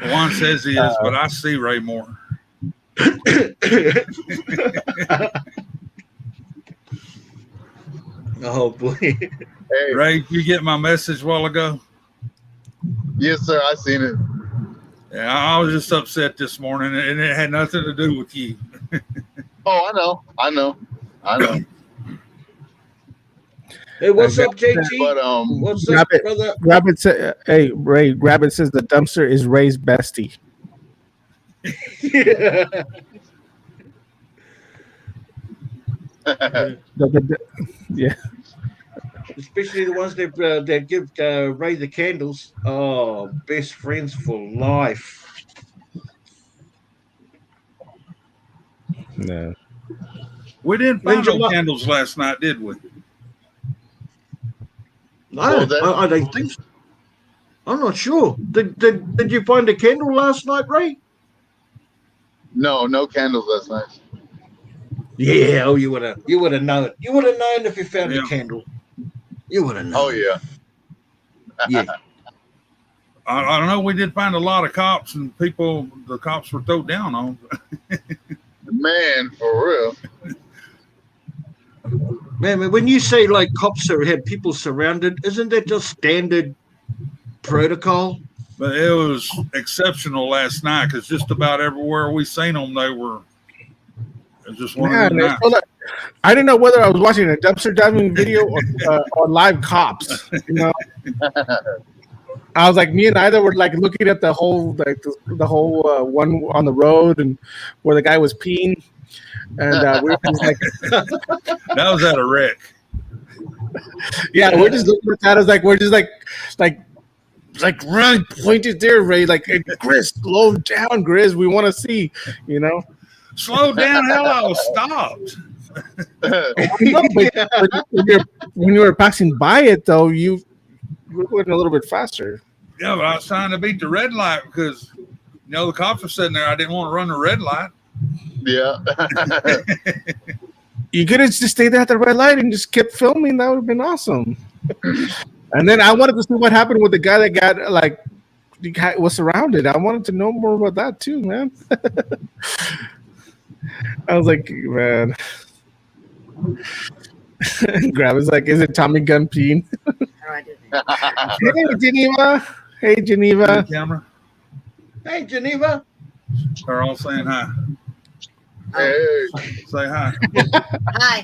Juan says he is, but I see Ray more. Oh boy. Hey, Ray, you get my message a while ago? yes, sir. I seen it. Yeah, I was just upset this morning, and it had nothing to do with you. Oh, I know. Hey, what's up, JT? But What's Grab up, it. brother? Rabbit hey, Ray, Rabbit says the dumpster is Ray's bestie. Yeah. Especially the ones that give Ray the candles. Oh, best friends for life. No. We didn't find Ninja no Lo- candles last night, did we? No, was that? I don't think so. I'm not sure. Did you find a candle last night, Ray? no candles last night. Yeah. Oh, you would have known. You would have known if you found Yeah. a candle. You would have known. Oh yeah. Yeah. I don't know. We did find a lot of cops, and the cops were thrown down on. Man, for real. Man, when you say like cops had people surrounded, isn't that just standard protocol? But it was exceptional last night because just about everywhere we seen them, they were. It was just one of them nights. I didn't know whether I was watching a dumpster diving video or live cops. You know, I was like, me and Ida were like looking at the whole one on the road and where the guy was peeing, and we were just like, That was at a wreck. yeah, we're just looking at that. As like we're just like run, pointed there, Ray. Like, hey, Grizz, slow down, Grizz. We want to see, you know. Slow down, hell! I was stopped. When you were passing by it, though, you were going a little bit faster. Yeah, but I was trying to beat the red light because the cops were sitting there. I didn't want to run the red light. Yeah. You could have just stayed there at the red light and just kept filming. That would have been awesome. And then I wanted to see what happened with the guy that was surrounded. I wanted to know more about that too, man. I was like, man. Grab is like, is it Tommy Gun peeing? Hey, Geneva. Hey, Geneva. Camera. Hey, Geneva. They're all saying hi. Hey. Say hi. Hi.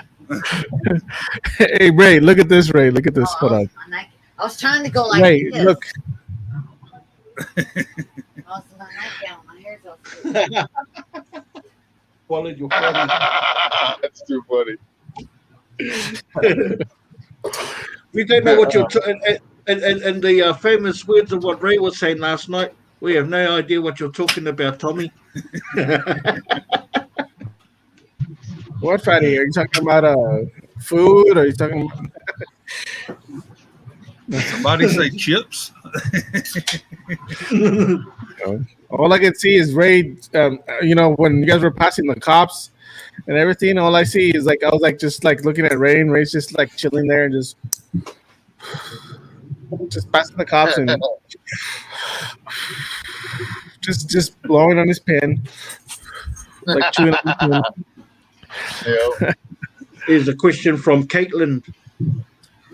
Hey, Ray, look at this, Ray. Look at this. Hold on. I was trying to go like Ray, this. look. My hair's all Quality, you're funny. That's too funny. We don't know what you're and the famous words of what Ray was saying last night. We have no idea what you're talking about, Tommy. What, Fatty? Are you talking about food? Or are you talking? Somebody say chips. All I can see is Ray. When you guys were passing the cops and everything, all I see is I was just looking at Ray, and Ray's just chilling there and just passing the cops and just blowing on his pen, chewing on his pen. Here's a question from Caitlin.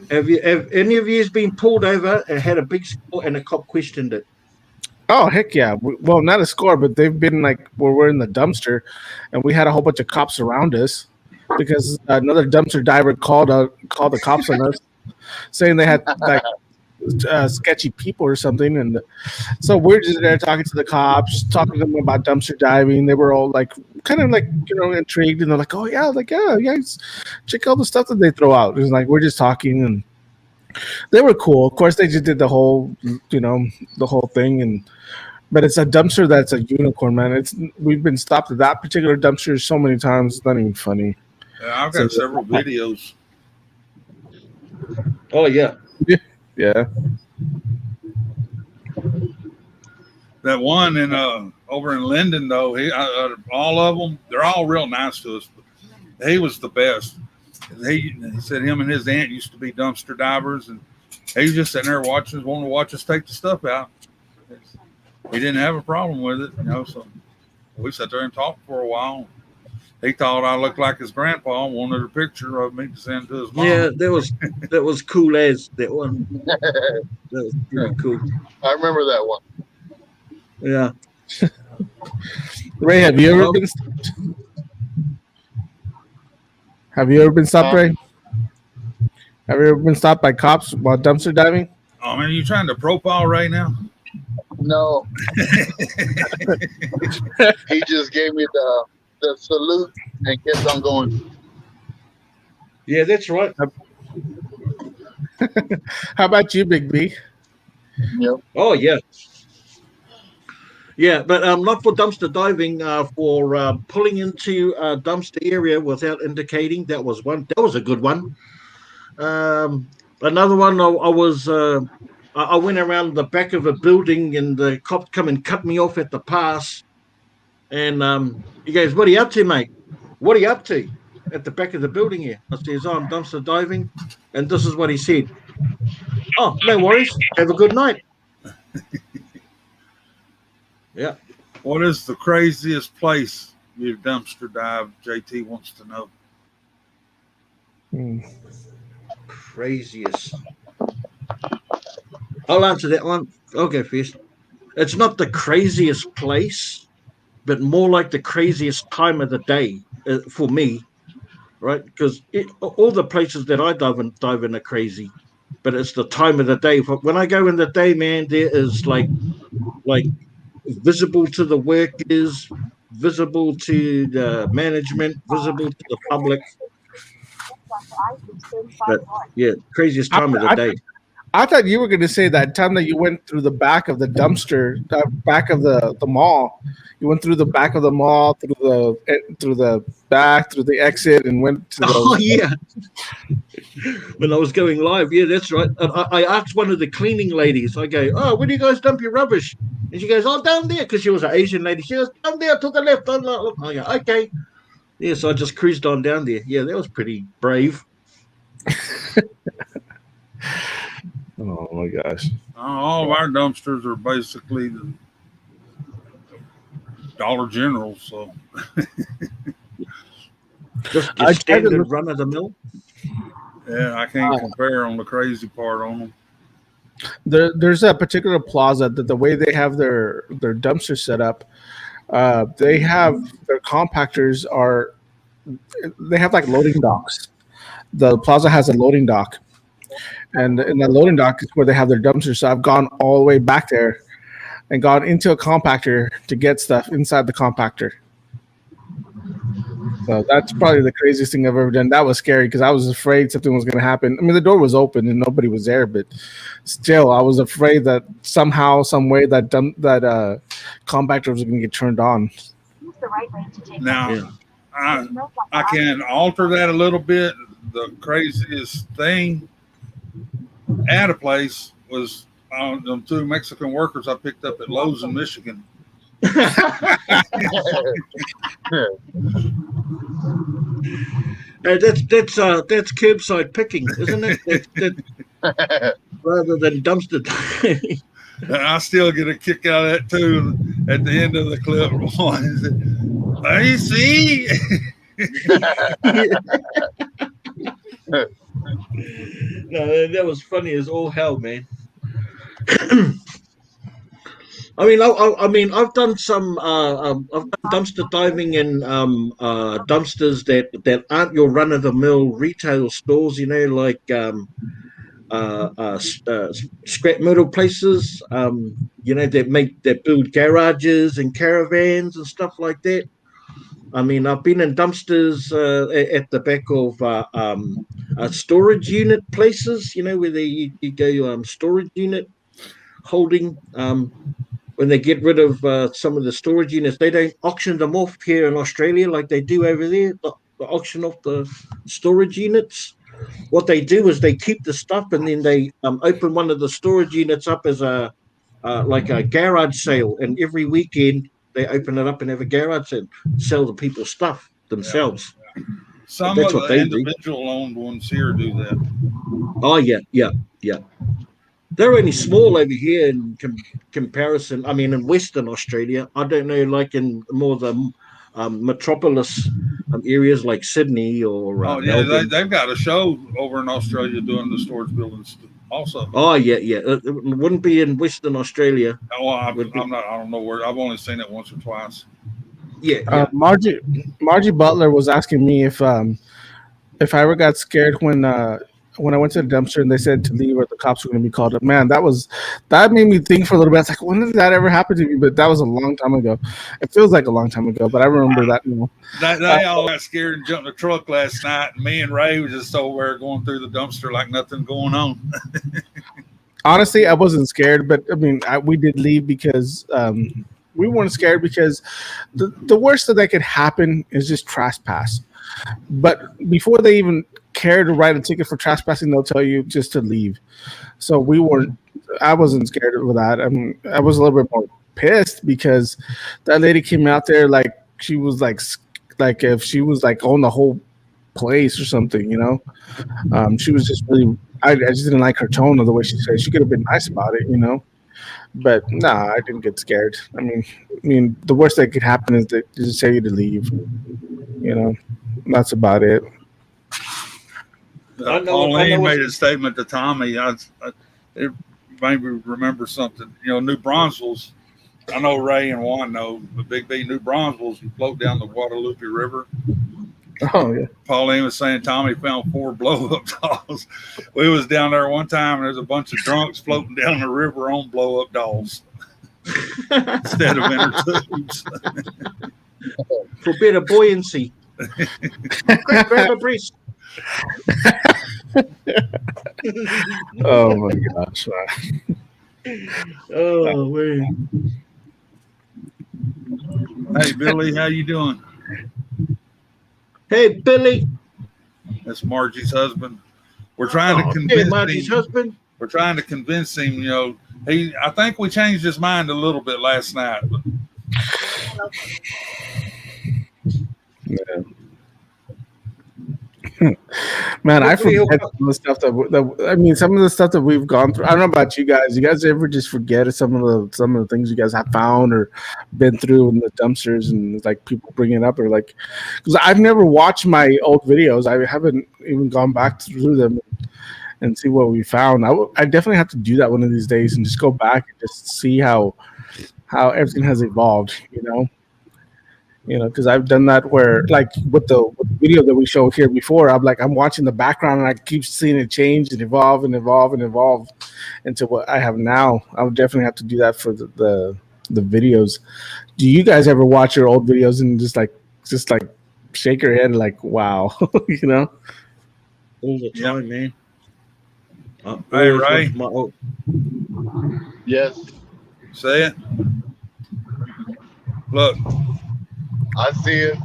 Have any of you been pulled over and had a big score and a cop questioned it? Oh, heck yeah. Well, not a score, but they've been where we're in the dumpster, and we had a whole bunch of cops around us because another dumpster diver called the cops on us, saying they had sketchy people or something. And so we're just there talking to the cops, talking to them about dumpster diving. They were all kind of intrigued, and they're like, oh, yeah, check out the stuff that they throw out. It's we're just talking, and they were cool. Of course, they just did the whole thing, but it's a dumpster that's a unicorn, man. We've been stopped at that particular dumpster so many times. It's not even funny. Yeah, I've got several videos. Oh yeah. Yeah. That one over in Linden, though, all of them, they're all real nice to us. But he was the best. He said him and his aunt used to be dumpster divers, and he was just sitting there wanting to watch us take the stuff out. He didn't have a problem with it, so we sat there and talked for a while. He thought I looked like his grandpa and wanted a picture of me to send to his mom. Yeah, that was cool as that one. That was pretty cool. I remember that one. Yeah. Ray, have you ever been stopped? Have you ever been stopped, Ray? Have you ever been stopped by cops while dumpster diving? Oh, man, you trying to profile right now? No. He just gave me the salute and kept on going. Yeah, that's right. How about you, Big B? Yep. Oh yeah. Yeah, but not for dumpster diving. For pulling into a dumpster area without indicating. That was one. That was a good one. Another one. I went around the back of a building, and the cop come and cut me off at the pass. And he goes, "What are you up to, mate? What are you up to?" At the back of the building here. I says, "Oh, I'm dumpster diving," and this is what he said. "Oh, no worries. Have a good night." Yeah. What is the craziest place you've dumpster dived? JT wants to know. Craziest. I'll answer that one. I'll go first. It's not the craziest place, but more like the craziest time of the day for me, right? Because all the places that I dive in are crazy, but it's the time of the day. When I go in the day, man, there is like visible to the workers, visible to the management, visible to the public. But yeah, craziest time of the day. I thought you were going to say that time that you went through the back of the dumpster, back of the mall. You went through the back of the mall, through the back, through the exit, and went to the. Oh yeah. When I was going live, yeah, that's right. And I asked one of the cleaning ladies. I go, "Oh, where do you guys dump your rubbish?" And she goes, "Oh, down there," because she was an Asian lady. She goes, "Down there to the left." I go, "Okay." Yeah, so I just cruised on down there. Yeah, that was pretty brave. Oh my gosh! All of our dumpsters are basically the Dollar General, so just standard run of the mill. Yeah, I can't compare on the crazy part on them. There's a particular plaza that the way they have their dumpster set up, they have their compactors they have like loading docks. The plaza has a loading dock, and in that loading dock is where they have their dumpsters. So I've gone all the way back there and gone into a compactor to get stuff inside the compactor. So that's probably the craziest thing I've ever done. That was scary because I was afraid something was going to happen. I mean, the door was open and nobody was there, but still, I was afraid that somehow, some way, that compactor was going to get turned on. Now, I can alter that a little bit. The craziest thing at a place was them 2 Mexican workers I picked up at Lowe's in Michigan. That's curbside picking, isn't it? Rather than dumpster diving. And I still get a kick out of that too. At the end of the clip, I see. No, that was funny as all hell, man. I mean, I've done some. I've done dumpster diving in dumpsters that aren't your run of the mill retail stores. You know, like scrap metal places. You know, that build garages and caravans and stuff like that. I mean, I've been in dumpsters at the back of storage unit places. You know, where you go storage unit holding. When they get rid of some of the storage units, they don't auction them off here in Australia like they do over there. The auction off the storage units. What they do is they keep the stuff and then they open one of the storage units up as a like a garage sale, and every weekend they open it up and have a garage sale, sell the people stuff themselves. Yeah. Some That's of what the they individual owned ones here do that. Oh yeah. They're only small over here in comparison. I mean, in Western Australia, I don't know, like in more the metropolis areas like Sydney or Melbourne. They've got a show over in Australia doing the storage buildings also. Oh yeah. It wouldn't be in Western Australia. Oh, I don't know where. I've only seen it once or twice. Yeah. Margie Butler was asking me if I ever got scared when I went to the dumpster and they said to leave or the cops were going to be called up. Man, that made me think for a little bit. It's like, when did that ever happen to me? But that was a long time ago. It feels like a long time ago, but I remember that. They all got scared and jumped in the truck last night. And me and Ray was just over there going through the dumpster like nothing going on. Honestly, I wasn't scared, but I mean, we did leave because we weren't scared because the worst that could happen is just trespass. But before they even care to write a ticket for trespassing, they'll tell you just to leave. So I wasn't scared of that. I mean, I was a little bit more pissed because that lady came out there like she was like if she was like on the whole place or something, she was just really, I just didn't like her tone of the way she said. She could have been nice about it, but nah, I didn't get scared. I mean, the worst that could happen is that they just tell you to leave, that's about it. Pauline made a statement to Tommy. It made me remember something. New Braunfels. I know Ray and Juan know, but Big B, New Braunfels, you float down the Guadalupe River. Oh, yeah. Pauline was saying Tommy found 4 blow-up dolls. We was down there one time, and there's a bunch of drunks floating down the river on blow-up dolls instead of inner tubes. For a bit of buoyancy. Quick, grab a breast. Oh my gosh! Oh man! Hey Billy, how you doing? Hey Billy, that's Margie's husband. We're trying to convince Margie's husband. We're trying to convince him. I think we changed his mind a little bit last night. But... Yeah. Man, I forget some of the stuff some of the stuff that we've gone through. I don't know about you guys. You guys ever just forget some of the things you guys have found or been through in the dumpsters, and like people bring it up, or like, because I've never watched my old videos. I haven't even gone back through them and see what we found. I definitely have to do that one of these days and just go back and just see how everything has evolved. Because I've done that where, like, with the video that we showed here before, I'm watching the background and I keep seeing it change and evolve and evolve and evolve into what I have now. I would definitely have to do that for the videos. Do you guys ever watch your old videos and just shake your head like, wow, All the time, man. Hey, Ray. Yes. Say it. Look. I see it.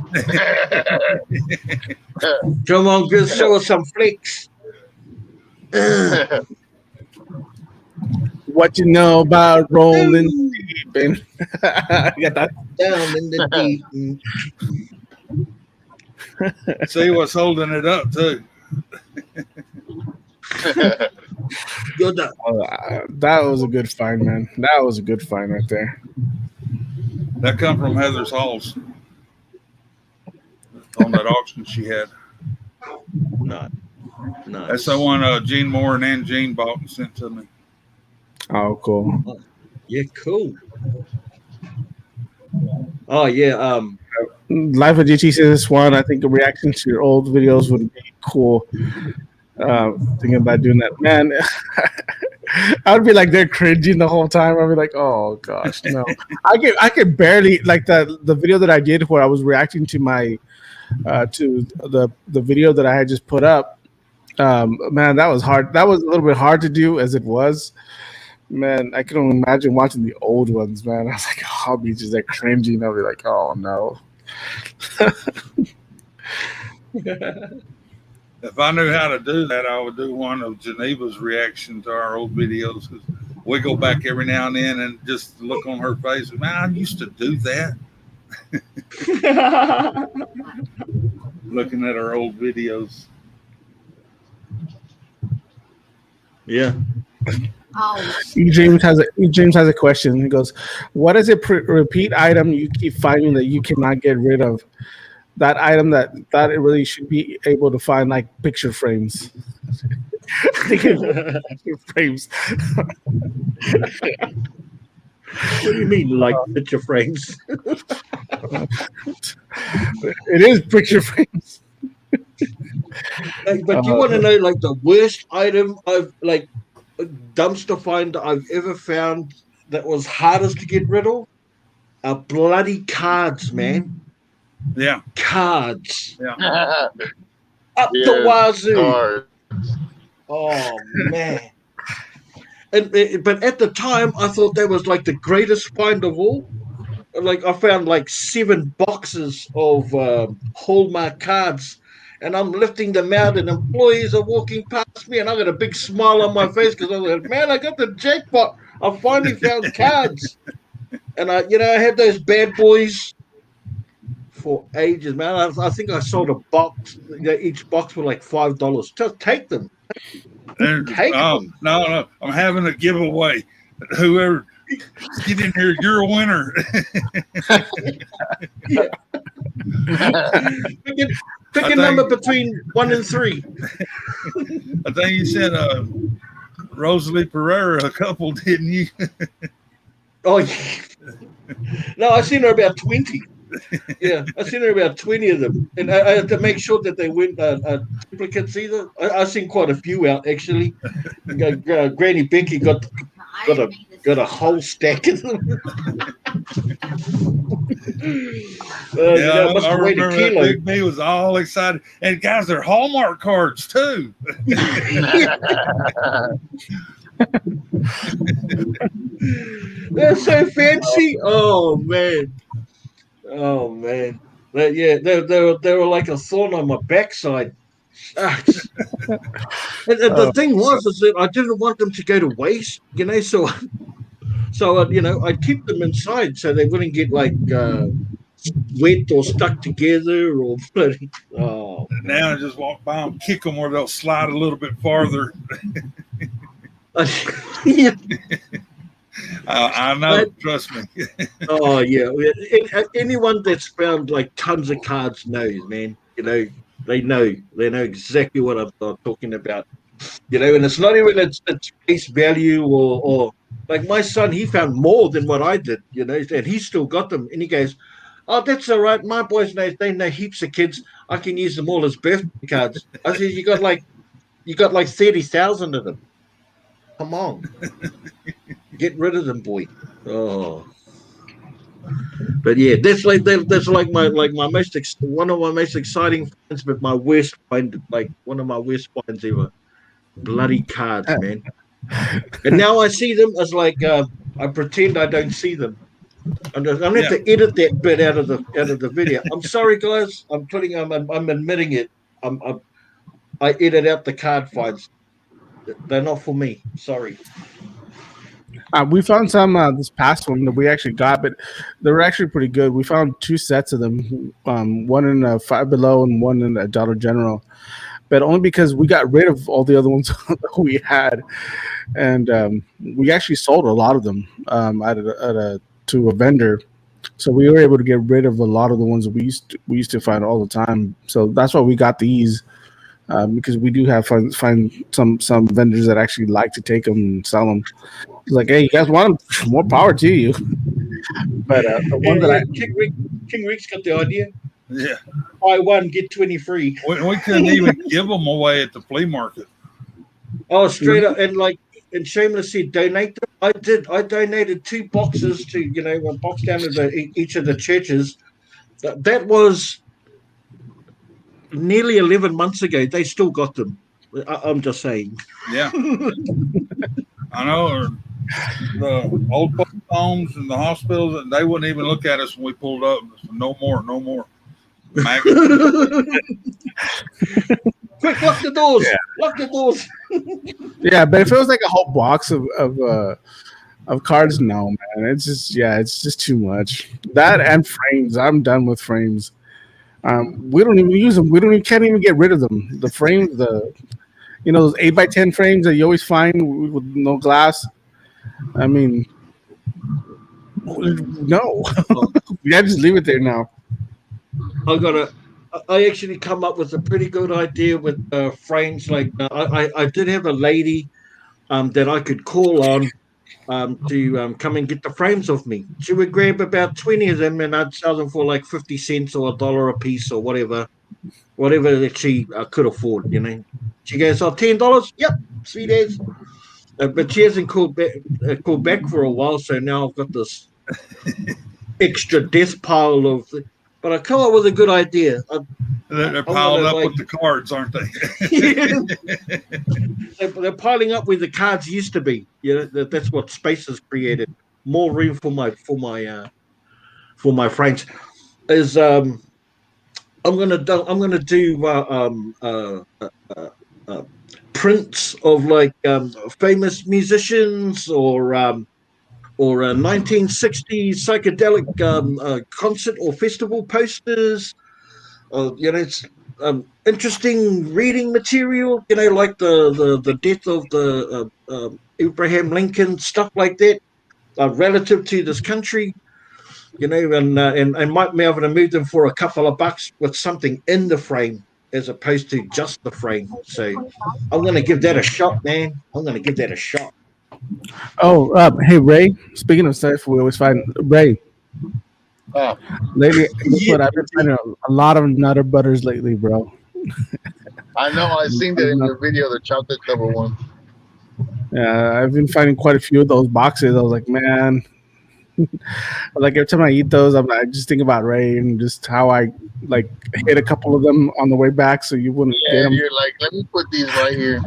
Come on, just show us some flicks. What you know about rolling deep? And you got that? Down in the deep. See what's holding it up too. You're the That was a good find, man. That was a good find right there. That come from Heather's Halls on that auction she had. Nice. That's the one Gene Moore and Ann Jean bought and sent to me. Oh, cool. Yeah, cool. Oh yeah. Life of GT says this one. I think a reaction to your old videos would be cool. Thinking about doing that, man. I would be like they're cringing the whole time. I'd be like, oh gosh, no. I could barely like the video that I did where I was reacting to my to the video that I had just put up. Man, that was hard. That was a little bit hard to do as it was. Man, I can only imagine watching the old ones, man. I was like, oh, I'll be just like cringing. I'll be like, oh no. If I knew how to do that, I would do one of Geneva's reaction to our old videos. We go back every now and then and just look on her face. Man, I used to do that. Looking at our old videos. Yeah. Oh, James has a question. He goes, "What is a repeat item you keep finding that you cannot get rid of? That item that it really should be able to find, like picture frames." Picture frames. What do you mean, like picture frames? It is picture frames. But you want to know, like, the worst item I've like dumpster find that I've ever found that was hardest to get rid of? Are bloody cards, man. Yeah. Cards. Yeah. Up the wazoo. Cards. Oh man. But at the time, I thought that was like the greatest find of all. Like, I found like 7 boxes of Hallmark cards, and I'm lifting them out, and employees are walking past me, and I got a big smile on my face because I was like, man, I got the jackpot. I finally found cards. And I had those bad boys for ages, man. I think I sold a box. Each box for like $5. Just take them. Take them. No. I'm having a giveaway. Whoever get in here, you're a winner. Pick a number between 1 and 3. I think you said Rosalie Pereira a couple, didn't you? Oh, yeah. No, I've seen her about 20. Yeah, I've seen her about 20 of them. And I had to make sure that they weren't duplicates either. I've seen quite a few out, actually. Granny Becky got a whole stack of them. I remember that Big B was all excited. And guys, they're Hallmark cards too. They're so fancy. Oh man. They were like a thorn on my backside. And the thing was is that I didn't want them to go to waste, so I'd keep them inside so they wouldn't get like wet or stuck together or bloody. Oh, now I just walk by them, kick them where they'll slide a little bit farther. Yeah. I know, trust me. Oh yeah, anyone that's found like tons of cards knows, man. They know exactly what I'm talking about. And it's not even its face value or like my son, he found more than what I did, and he still got them. And he goes, "Oh, that's all right. My boys they know heaps of kids. I can use them all as birthday cards." I said, "You got like 30,000 of them. Come on, get rid of them, boy." Oh. But yeah, that's like my one of my most exciting finds, but my worst find, like one of my worst finds ever. Bloody cards, man. And now I see them as like I pretend I don't see them. I'm gonna have to edit that bit out of the video. I'm sorry, guys. I'm admitting it. I edit out the card finds. They're not for me. Sorry. We found some this past one that we actually got, but they were actually pretty good. We found 2 sets of them, one in Five Below and one in Dollar General, but only because we got rid of all the other ones that we had, and we actually sold a lot of them to a vendor. So we were able to get rid of a lot of the ones that we used to find all the time. So that's why we got these. Because we do find some vendors that actually like to take them and sell them. It's like, hey, you guys want them? More power to you. But the one that King Rick's got the idea. Yeah. Buy one, get 20 free. We couldn't even give them away at the flea market. Oh, straight up, and Shameless said donate them. I donated 2 boxes to a box down to each of the churches. That was nearly 11 months ago. They still got them. I'm just saying. Yeah. I know. The old folks' homes and the hospitals, they wouldn't even look at us when we pulled up. No more. Quick, lock the doors. Yeah. Lock the doors. Yeah, but if it was like a whole box of cards, no, man. It's just too much. That and frames. I'm done with frames. We don't even use them. Can't even get rid of them. The frames, those 8x10 frames that you always find with no glass. I mean, no. Yeah, just leave it there now. I actually come up with a pretty good idea with frames. Like I did have a lady that I could call on to come and get the frames off me. She would grab about 20 of them, and I'd sell them for like 50 cents or $1 a piece or whatever that she could afford. She goes, "Oh, $10? Yep, sweet as." But she hasn't called back for a while, so now I've got this extra desk pile of. But I come up with a good idea. They're piled up with the cards, aren't they? They're piling up where the cards used to be. That's what space has created. More room for my frames. Is I'm gonna do prints of like famous musicians or 1960s psychedelic concert or festival posters. It's interesting reading material. Like the death of the Abraham Lincoln, stuff like that, relative to this country. And might be able to move them for a couple of bucks with something in the frame as opposed to just the frame. So I'm going to give that a shot, man. I'm going to give that a shot. Oh, hey Ray. Speaking of stuff, we always find Ray. Lately, I've been finding a lot of Nutter Butters lately, bro. I know. I seen that in your video, the chocolate cover one. Yeah, I've been finding quite a few of those boxes. I was like, man. Like every time I eat those, I just think about Ray and just how I like hit a couple of them on the way back, so you wouldn't get them. You're like, let me put these right here.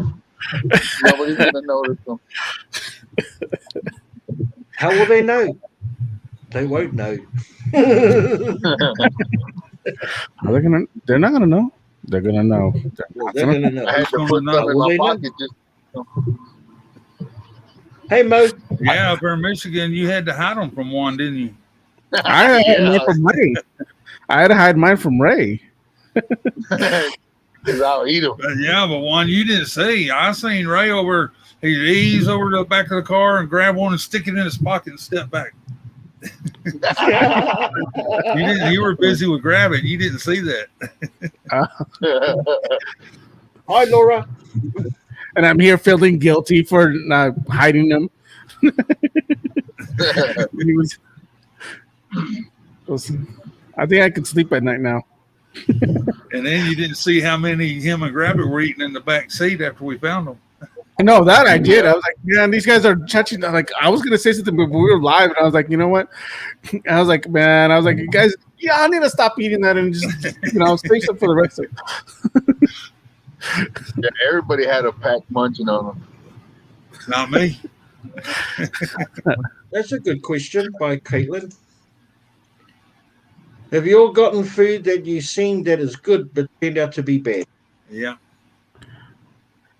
Nobody's gonna notice them. How will they know? They won't know. They're not gonna know. They're gonna know. They're gonna know. I had to put them in my pocket. Hey Mo. Yeah, up here in Michigan, you had to hide them from one, didn't you? I had mine from Ray. I had to hide mine from Ray. Because I'll eat them. Yeah, but one you didn't see. I seen Ray he'd ease over to the back of the car and grab one and stick it in his pocket and step back. You were busy with grabbing. You didn't see that. Hi, Laura. And I'm here feeling guilty for not hiding them. I think I could sleep at night now. And then you didn't see how many him and Grabbit were eating in the back seat after we found them. No, that I did. I was like, man, these guys are touching. Like, I was gonna say something, but we were live, and I was like, you know what? I was like, you guys, yeah, I need to stop eating that and just, save some for the rest of it. Yeah, everybody had a pack munching on them. Not me. That's a good question by Caitlin. Have you all gotten food that you've seen that is good but turned out to be bad? Yeah.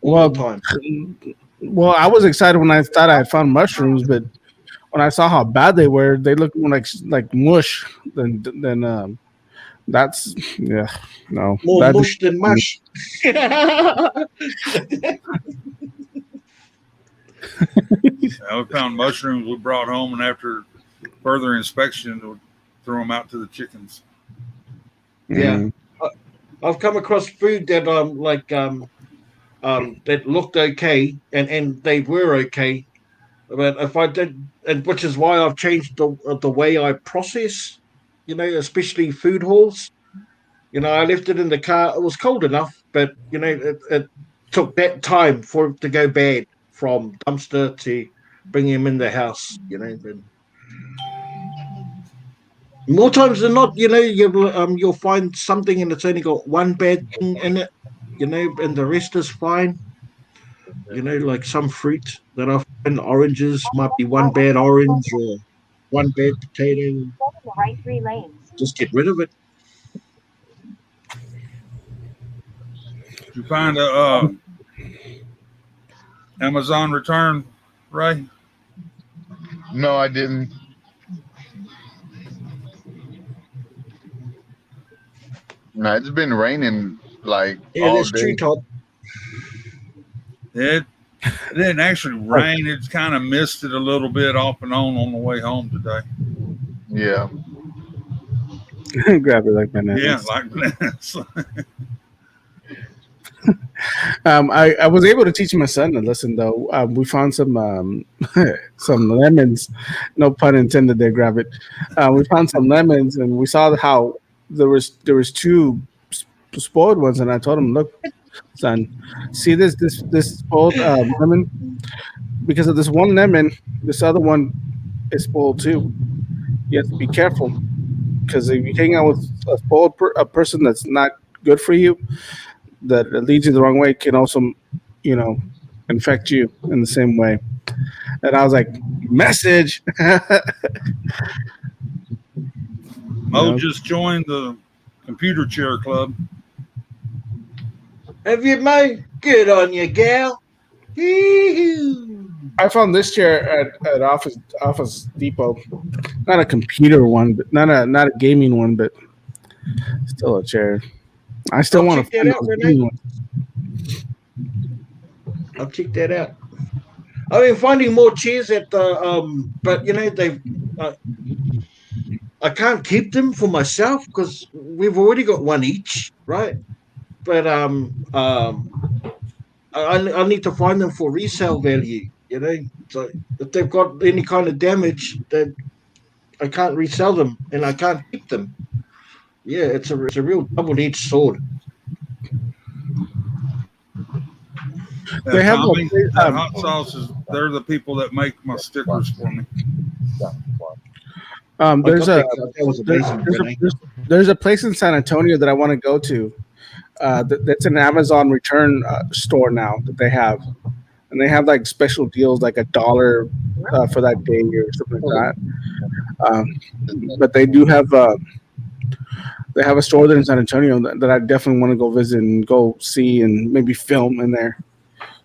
All the time. Well, I was excited when I thought I had found mushrooms, but when I saw how bad they were, they looked more like mush than. That's yeah, no. More That mush than mush. We found mushrooms we brought home, and after further inspection, we threw them out to the chickens. Yeah. I've come across food that that looked okay and they were okay, but if I did, and which is why I've changed the way I process, especially food hauls. I left it in the car. It was cold enough, but it took that time for it to go bad from dumpster to bring him in the house. But more times than not, you'll find something and it's only got one bad thing in it, and the rest is fine. Like some fruit that I find, oranges might be one bad orange or one bad potato. Right 3 lanes. Just get rid of it. You find a Amazon return, Ray? No, I didn't. No, it's been raining like all There's day. treetop. It didn't actually rain. It's kind of misted a little bit off and on the way home today. Yeah. grab it like bananas. Yeah, like bananas. I was able to teach my son to listen though. We found some some lemons, no pun intended there. Grab it. We found some lemons, and we saw how there was two spoiled ones, and I told him, "Look, son, see this spoiled lemon? Because of this one lemon, this other one is spoiled too. You have to be careful because if you hang out with a spoiled a person that's not good for you, that leads you the wrong way, can also, infect you in the same way." And I was like, "Message." Mo just joined the computer chair club. Have you, Mo? Good on you, gal. Yee-hoo. I found this chair at Office Depot. Not a computer one, but not a gaming one, but still a chair. I still want to find a gaming one. I'll check that out. I've been finding more chairs at the but they've. I can't keep them for myself because we've already got one each, right? But I need to find them for resale value. So if they've got any kind of damage, then I can't resell them and I can't keep them. Yeah, it's a real double-edged sword. They have that hot sauce is. They're the people that make my stickers for me. There's a place in San Antonio that I want to go to. That's an Amazon return store now that they have, and they have like special deals, like $1 for that day or something like that. But they do have they have a store there in San Antonio that I definitely want to go visit and go see and maybe film in there.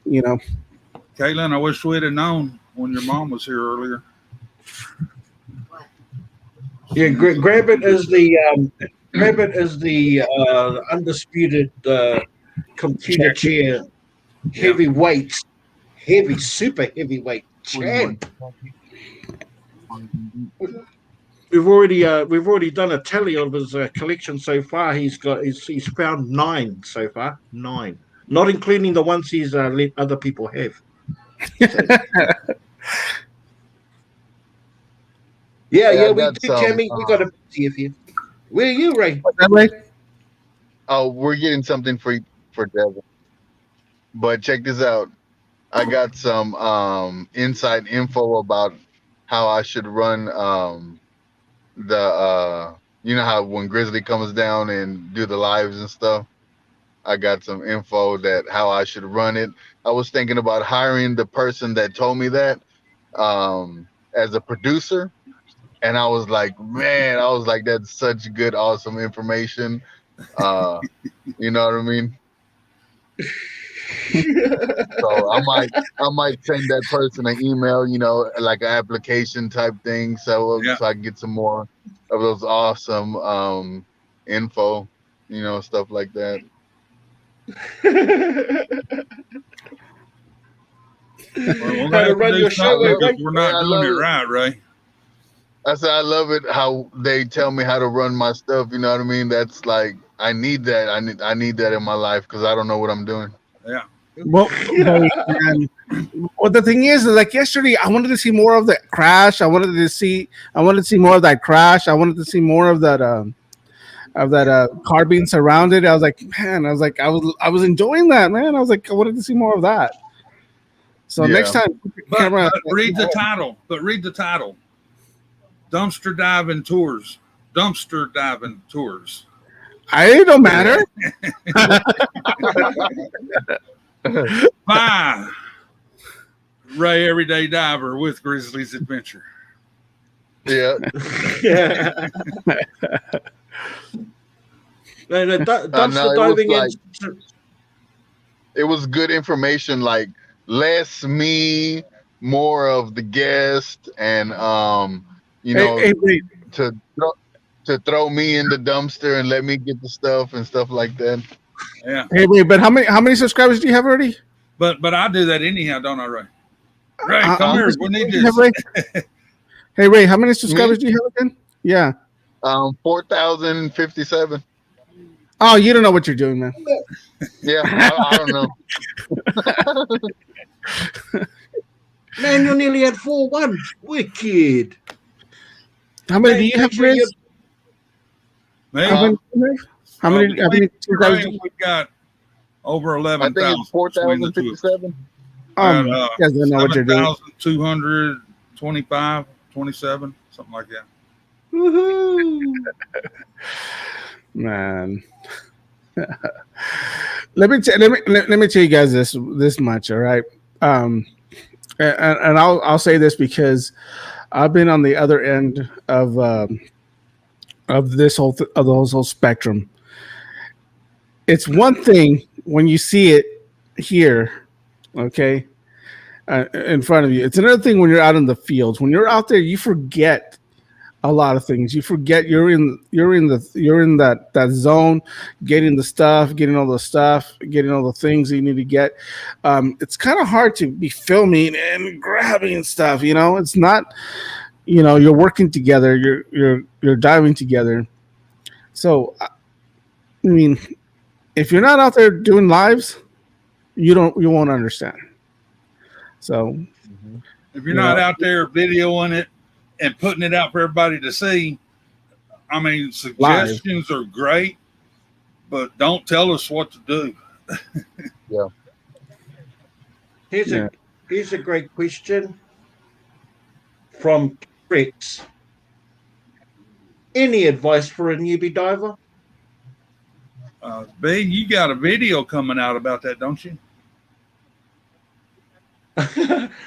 Caitlin, I wish we'd have known when your mom was here earlier. Yeah, grab it as the undisputed computer chair heavyweight, super heavyweight champ. We've already done a tally of his collection so far. He's found 9 so far, 9, not including the ones he's let other people have. So. Yeah, we did, Jamie. We got a see if you. Where are you, Ray? That way? Oh, we're getting something for Devin. But check this out. I got some inside info about how I should run the how when Grizzly comes down and do the lives and stuff. I got some info that how I should run it. I was thinking about hiring the person that told me that as a producer. And I was like, that's such good, awesome information. You know what I mean? So I might send that person an email, like an application type thing, so I can get some more of those awesome info, stuff like that. Well, we're gonna run do your show, something Ray. because we're not doing it right, Ray. I said I love it how they tell me how to run my stuff. You know what I mean? That's like I need that. I need that in my life because I don't know what I'm doing. Yeah. Well, the thing is, like yesterday, I wanted to see more of that crash. I wanted to see more of that crash. I wanted to see more of that car being surrounded. I was like, man, I was enjoying that, man. I was like, I wanted to see more of that. So next time, but read the title. But read the title. Dumpster diving tours. Dumpster diving tours. I don't matter. Bye. Ray Everyday Diver with Grizzly's Adventure. Yeah. Dumpster diving it was good information, like less me, more of the guest, and to throw me in the dumpster and let me get the stuff and stuff like that. Yeah. Hey, wait, but how many subscribers do you have already? But I do that anyhow, don't I, Ray? Ray, come here. We need this. Hey, Ray, how many subscribers do you have again? Yeah. 4,057. Oh, you don't know what you're doing, man. Yeah, I don't know. Man, you nearly had 4-1. Wicked. How many do you have, Riz? How many subscribers? We've got over 11,000. I think it's 4,057. You guys don't know what you're doing. 7,225, 27, something like that. Woohoo! Man. let me tell you guys this much, all right? And I'll say this because I've been on the other end of this whole spectrum. It's one thing when you see it here, okay, in front of you. It's another thing when you're out in the fields. When you're out there, you forget a lot of things. You forget you're in that zone, getting the stuff, getting all the things you need to get. It's kind of hard to be filming and grabbing stuff. It's not. You're working together. You're diving together. So, I mean, if you're not out there doing lives, you won't understand. So, if you're not out there videoing it and putting it out for everybody to see, I mean, suggestions are great, but don't tell us what to do. Yeah. Here's a great question from Rex. Any advice for a newbie diver? B, you got a video coming out about that, don't you?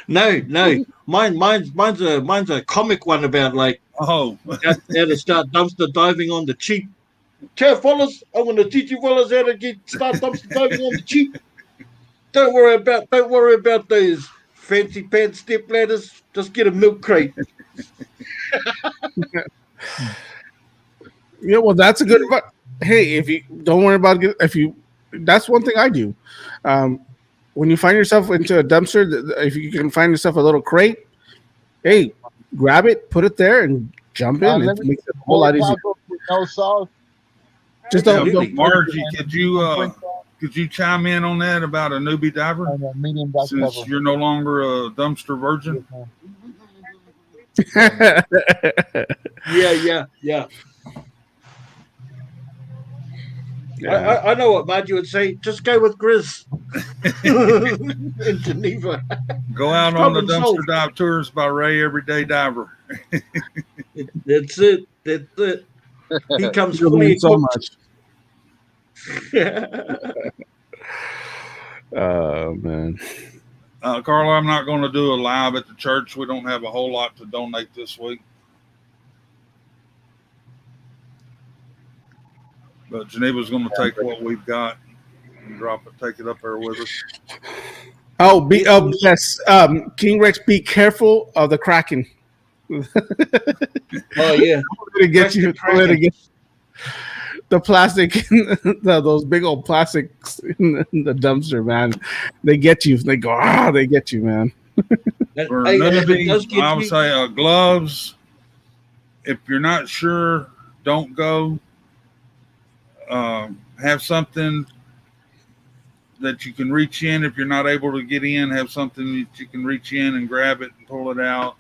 No. Mine's a comic one about how to start dumpster diving on the cheap. Tell fellas, I'm going to teach you fellas how to start dumpster diving on the cheap. Don't worry about those fancy pants step ladders. Just get a milk crate. Well, that's a good. Hey, if you don't worry about it, that's one thing I do. When you find yourself into a dumpster, if you can find yourself a little crate, hey, grab it, put it there, and jump in. It makes it a whole lot easier. No sauce. Just don't. Margie, could you chime in on that about a newbie diver? Since you're no longer a dumpster virgin. Yeah. I know what Margie would say. Just go with Grizz in Geneva. Go out on the dumpster dive tours by Ray Everyday Diver. That's it. He comes fully so much. Oh man. Carla, I'm not going to do a live at the church. We don't have a whole lot to donate this week. But Geneva's going to take what we've got. and drop it, take it up there with us. Oh, yes. King Rex, be careful of the Kraken. Oh yeah, To get you, Kraken. to get the plastic, those big old plastics in the dumpster, man. They get you. They go, they get you, man. For Hey, and if it nudity, does get I would you, say gloves. If you're not sure, don't go. Have something that you can reach in. If you're not able to get in, have something that you can reach in and grab it and pull it out.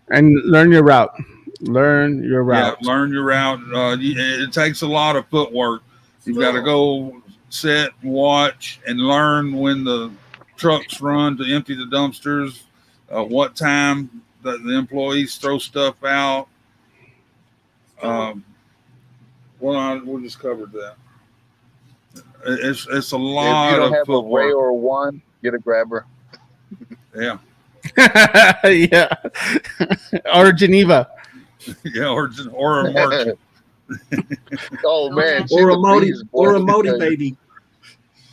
And learn your route. Learn your route. Yeah, learn your route. It takes a lot of footwork. You've got to go sit, watch, and learn when the trucks run to empty the dumpsters, what time the employees throw stuff out. We just covered that. It's a lot. If you don't of have footwork. a Ray or a one, get a grabber. Yeah. Yeah. Or Geneva. Yeah, or a merchant. Oh man, or a Maori, beast, boy, or a let me Maori tell you. baby.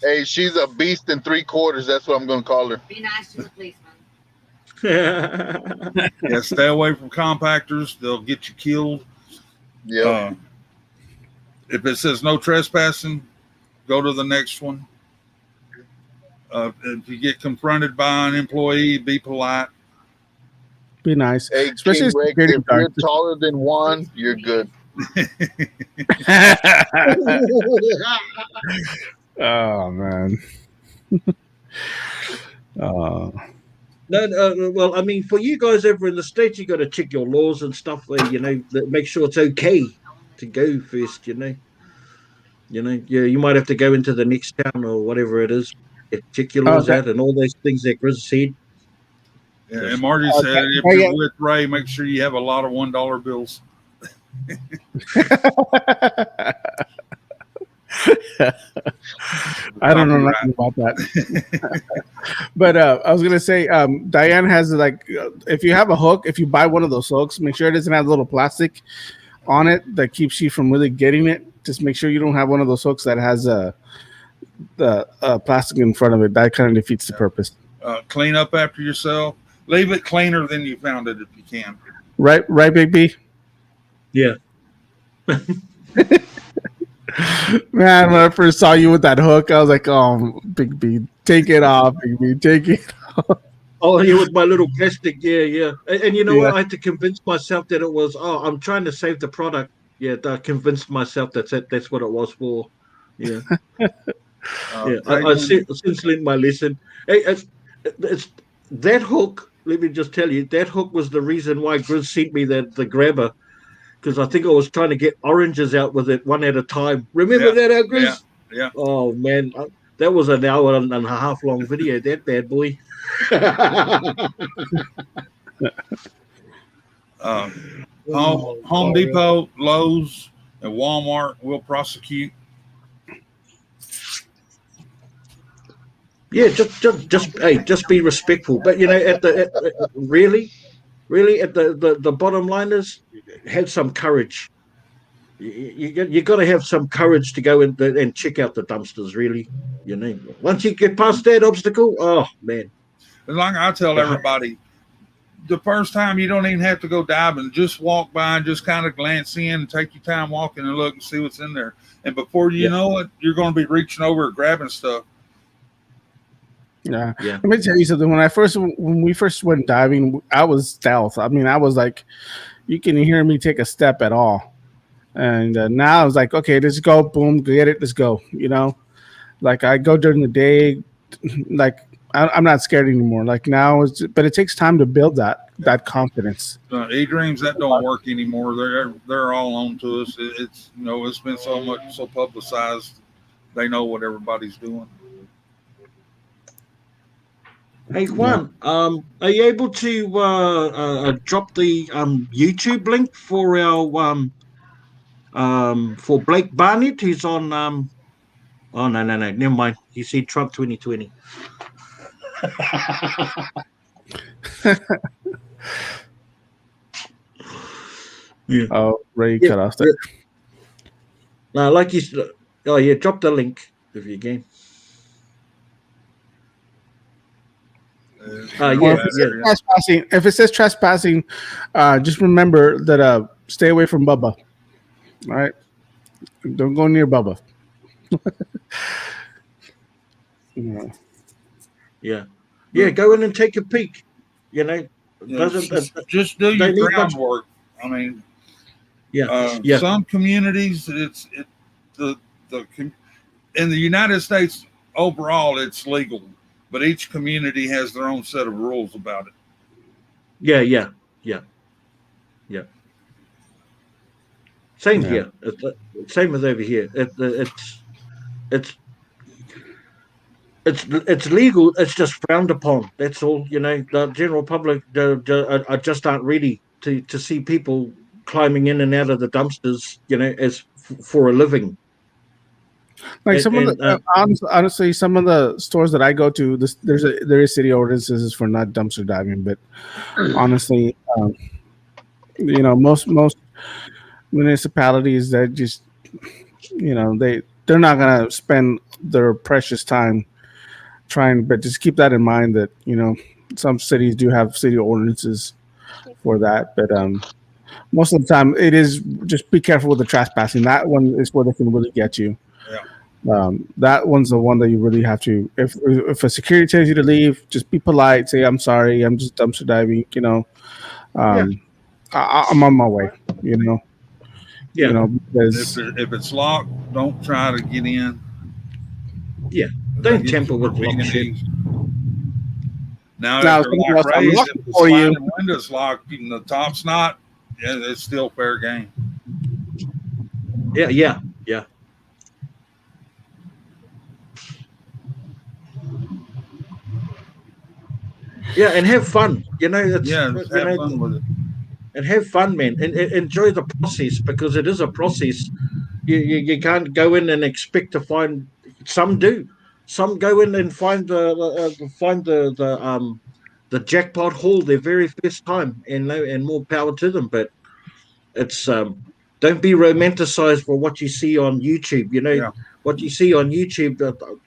Hey, she's a beast in 3/4. That's what I'm gonna call her. Be nice to the policeman. Yeah, stay away from compactors. They'll get you killed. Yeah. If it says no trespassing, go to the next one. If you get confronted by an employee, be polite. Be nice. Hey, Especially King Rex, security if you're guards. taller than one, you're good. Oh man. No, well, I mean, for you guys over in the States, you got to check your laws and stuff where, that make sure it's okay to go first, yeah, you might have to go into the next town or whatever it is, check your laws out and all those things that Grizz said. Yeah, and Margie said, if you're with Ray, make sure you have a lot of $1 bills. I don't know nothing about that. But I was gonna say, Diane has if you have a hook, if you buy one of those hooks, make sure it doesn't have a little plastic on it that keeps you from really getting it. Just make sure you don't have one of those hooks that has the plastic in front of it. That kind of defeats the purpose. Clean up after yourself. Leave it cleaner than you found it if you can. Right, Big B? Yeah. Man, when I first saw you with that hook, I was like, oh, Big B, take it off, Big B, take it off. Oh, yeah, with my little plastic, yeah. And you know what? I had to convince myself that it was, I'm trying to save the product. Yeah, I convinced myself that's what it was for. Yeah. I since learned my lesson. Hey, it's that hook. Let me just tell you, that hook was the reason why Grizz sent me the grabber, because I think I was trying to get oranges out with it one at a time. Remember that, Grizz? Yeah. Oh man, that was an hour and a half long video. That bad boy. Home Depot, Lowe's, and Walmart will prosecute. Yeah, just be respectful. But really at the bottom line is, have some courage. You got to have some courage to go in and check out the dumpsters. Really, once you get past that obstacle, oh man. Like I tell everybody, the first time you don't even have to go diving. Just walk by and just kind of glance in and take your time walking and look and see what's in there. And before you know it, you're going to be reaching over and grabbing stuff. Yeah. Let me tell you something. When we first went diving, I was stealth. I mean, I was like, you can hear me take a step at all. And now I was like, okay, let's go. Boom, get it. Let's go. Like I go during the day. Like I'm not scared anymore. Like now, but it takes time to build that confidence. E-dreams that don't work anymore. They're all on to us. It's it's been so publicized. They know what everybody's doing. Hey Juan, are you able to drop the YouTube link for our for Blake Barnett? He's on oh no, never mind. He said Trump 2020. Yeah. Oh, Ray cut off there. No, like you said. Oh yeah, drop the link. if you can. Well, Yeah, yeah, Trespassing. If it says trespassing, just remember that stay away from Bubba. All right, don't go near Bubba. Yeah. yeah, yeah. Go in and take a peek. You know, doesn't just do your they need much? groundwork. I mean, Yeah, yeah, some communities, the in the United States overall, it's legal, but each community has their own set of rules about it. yeah, yeah, yeah, yeah. Same Yeah. here. Same as over here. It's it's legal. It's just frowned upon. That's all. You know, the general public are just aren't ready to see people climbing in and out of the dumpsters. You know, as for a living. Like And, some of the and honestly, some of the stores that I go to, there is city ordinances for not dumpster diving, but honestly, most municipalities that just they're not gonna spend their precious time trying, but just keep that in mind that some cities do have city ordinances for that, but most of the time it is just be careful with the trespassing. That one is where they can really get you. That one's the one that you really have to. If a security tells you to leave, just be polite. Say, "I'm sorry. I'm just dumpster diving." I'm on my way. yeah, Because If it's locked, don't try to get in. yeah. They'll Don't get tamper you with for lock shit. pennies. Now, Now, if they're something like else I'm raised, looking if the for you. sliding window's locked and the top's not, yeah, it's still fair game. Yeah, yeah, yeah. Yeah, and have fun. Just have fun with it. And have fun, man, and enjoy the process because it is a process. You can't go in and expect to find. Some do. Some go in and find the jackpot haul their very first time, and more power to them. But it's don't be romanticized for what you see on YouTube. Yeah. What you see on YouTube.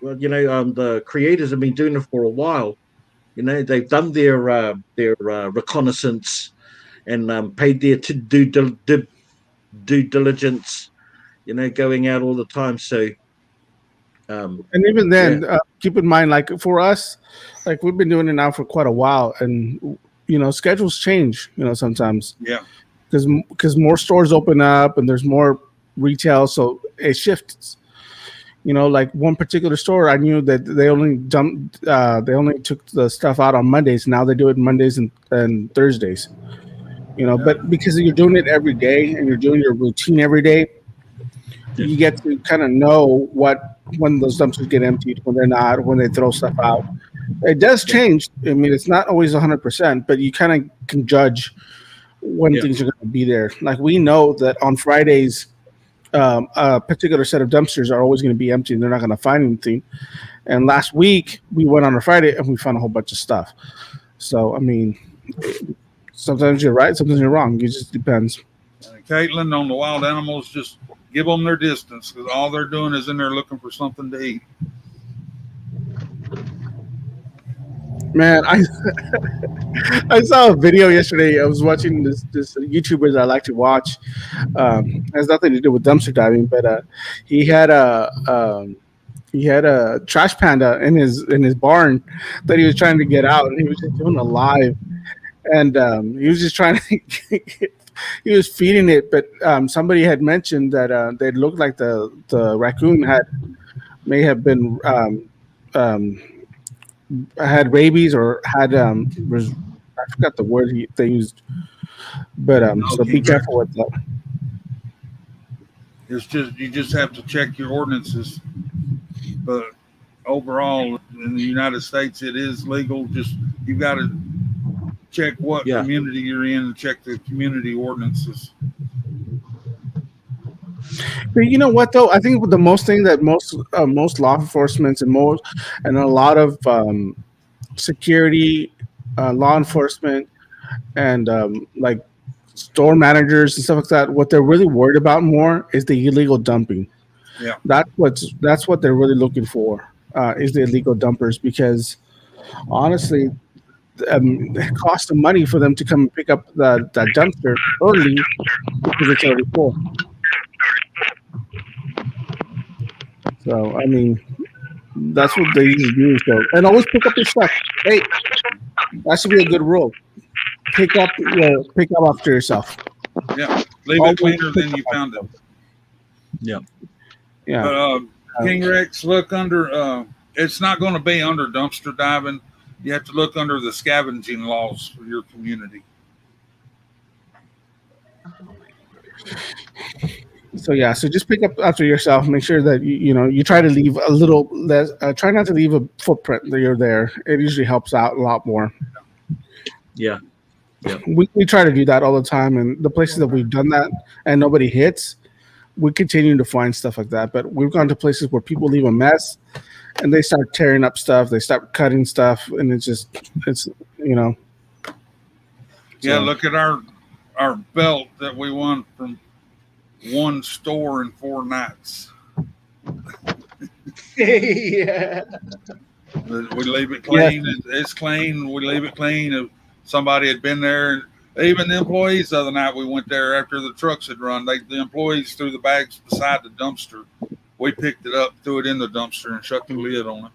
The creators have been doing it for a while. They've done their reconnaissance and paid their due diligence. Going out all the time. So, And even yeah, then, keep in mind, like for us, like we've been doing it now for quite a while, and schedules change. Sometimes Yeah. because more stores open up and there's more retail, so it shifts. Like one particular store, I knew that they only took the stuff out on Mondays. Now they do it Mondays and Thursdays. But because you're doing it every day and you're doing your routine every day, you get to kind of know when those dumpsters get emptied, when they're not, when they throw stuff out. It does change. I mean, it's not always 100%, but you kind of can judge when things are going to be there. Like we know that on Fridays, a particular set of dumpsters are always going to be empty and they're not going to find anything. And last week we went on a Friday and we found a whole bunch of stuff. So, I mean, sometimes you're right, sometimes you're wrong. It just depends. Caitlin, on the wild animals, just give them their distance because all they're doing is in there looking for something to eat. Man, I saw a video yesterday. I was watching this YouTuber that I like to watch. Has nothing to do with dumpster diving, but he had a trash panda in his barn that he was trying to get out, and he was just doing a live, and he was just trying to he was feeding it, but somebody had mentioned that they looked like the raccoon may have been had rabies or had I forgot the word they used, but so be careful with that. You just have to check your ordinances, but overall in the United States it is legal. Just you got to check what community you're in and check the community ordinances. But you know what though? I think the most thing that most law enforcement and a lot of security, law enforcement, and like store managers and stuff like that, what they're really worried about more is the illegal dumping. Yeah. That's what they're really looking for, is the illegal dumpers, because honestly, it costs them money for them to come and pick up that dumpster early because it's already full. So I mean, that's what they usually do. So, and always pick up your stuff. Hey, that should be a good rule. Pick up after yourself. Yeah. Leave Always it cleaner pick than you up found it. Yeah. Yeah. But King Rex, look under. It's not going to be under dumpster diving. You have to look under the scavenging laws for your community. So yeah, so just pick up after yourself. Make sure that you try to leave a little less. Try not to leave a footprint that you're there. It usually helps out a lot more. Yeah. We try to do that all the time, and the places that we've done that and nobody hits, we continue to find stuff like that. But we've gone to places where people leave a mess, and they start tearing up stuff. They start cutting stuff, and it's Yeah, So- look at our belt that we won from one store in 4 nights. Yeah. We leave it clean. It's clean. We leave it clean. If somebody had been there, even the employees the other night, we went there after the trucks had run. The employees threw the bags beside the dumpster. We picked it up, threw it in the dumpster, and shut the lid on it.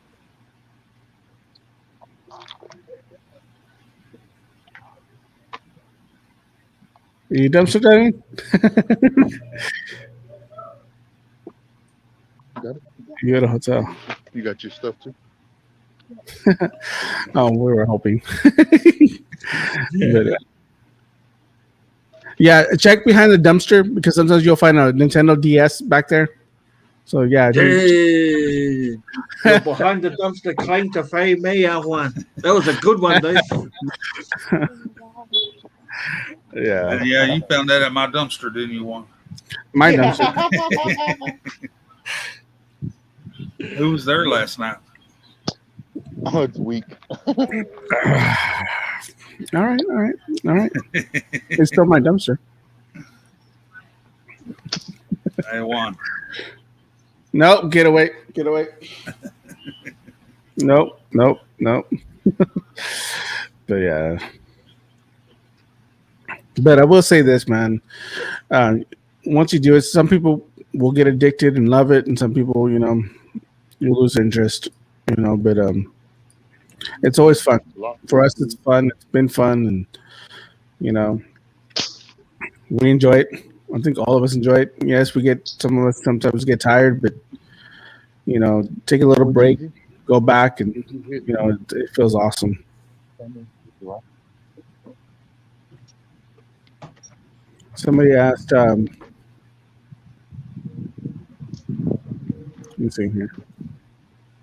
Are you dumpster diving? You at a hotel. You got your stuff too? Oh, we were hoping. But, yeah, check behind the dumpster because sometimes you'll find a Nintendo DS back there. So yeah, Hey, you're behind the dumpster claim to fame me, I won. That was a good one, dude. yeah, Yeah, you found that at my dumpster, didn't you, Juan? my dumpster. Who was there last night? Oh, it's weak. All right. It's still my dumpster. Hey, Juan. Nope, get away. Nope. But yeah. But I will say this, man. Once you do it, some people will get addicted and love it, and some people, you lose interest. But it's always fun. For us, it's fun. It's been fun, and we enjoy it. I think all of us enjoy it. Yes, some of us sometimes get tired, but take a little break, go back, and it feels awesome. Somebody asked, let me see here.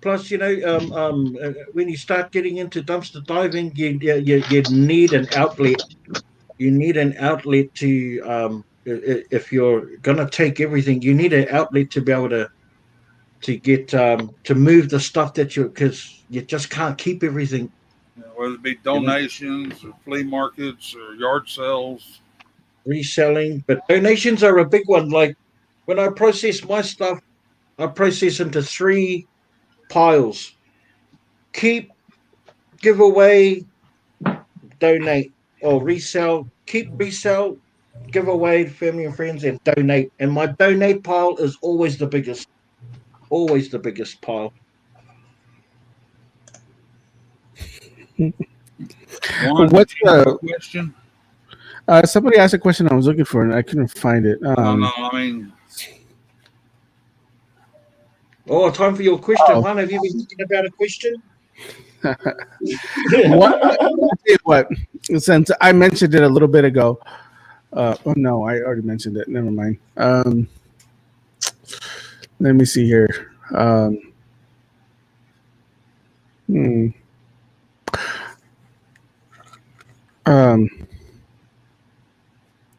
Plus, when you start getting into dumpster diving, you need an outlet. You need an outlet to, if you're gonna take everything, you need an outlet to be able to get to move the stuff because you just can't keep everything. Whether it be donations or flea markets or yard sales. Reselling, but donations are a big one. Like when I process my stuff, I process into 3 piles: keep, give away, donate, or resell. Keep, resell, give away to family and friends, and donate. And my donate pile is always the biggest pile. Juan, What's do you have a question? Somebody asked a question I was looking for and I couldn't find it. No, I mean. Oh, time for your question, Juan. Have you been thinking about a question? What? Since I mentioned it a little bit ago. Oh no, I already mentioned it. Never mind. Let me see here.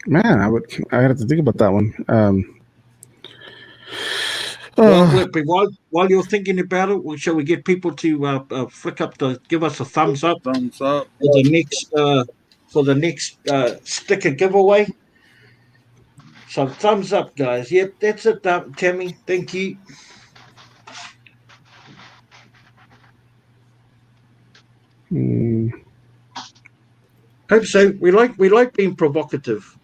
Man, I have to think about that one. While you're thinking about it, shall we get people to give us a thumbs up for the next sticker giveaway? So thumbs up, guys. Yep, that's it, Tammy. Thank you. Hope so. We like being provocative.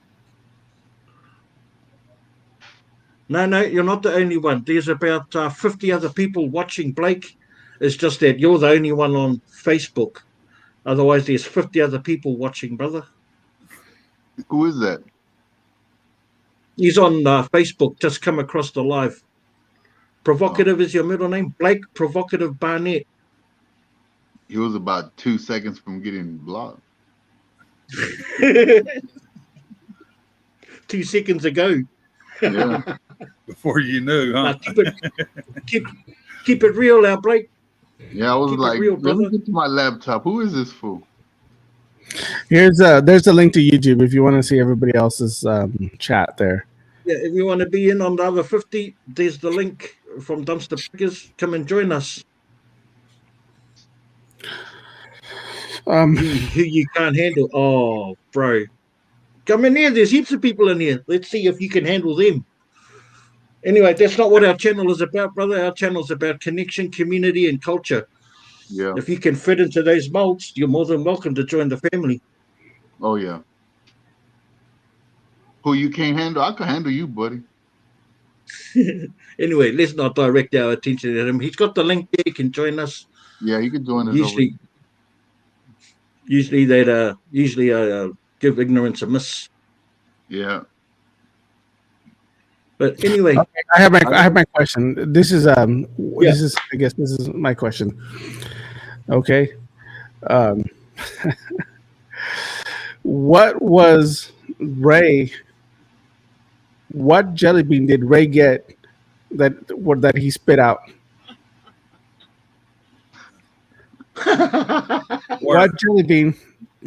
No, you're not the only one. There's about 50 other people watching, Blake. It's just that you're the only one on Facebook. Otherwise, there's 50 other people watching, brother. Who is that? He's on Facebook. Just come across the live. Provocative is your middle name? Blake Provocative Barnett. He was about 2 seconds from getting blocked. 2 seconds ago. Yeah. Before you knew, huh? Keep it real now, Blake. Yeah, I was Keep it like, real, let me brother. get to my laptop. Who is this fool? There's a link to YouTube if you want to see everybody else's chat there. Yeah, if you want to be in on the other 50, there's the link from Dumpster Pickers. Come and join us. Who you can't handle. Oh, bro. Come in here. There's heaps of people in here. Let's see if you can handle them. Anyway, that's not what our channel is about, brother. Our channel is about connection, community, and culture. Yeah. If you can fit into those molds, you're more than welcome to join the family. Oh, yeah. Who you can't handle? I can handle you, buddy. Anyway, let's not direct our attention at him. He's got the link there. He can join us. Yeah, you can join us. Usually I give ignorance a miss. Yeah. But anyway, okay, I have my question. This is I guess this is my question. Okay. What was Ray? What jelly bean did Ray get that he spit out? What jelly bean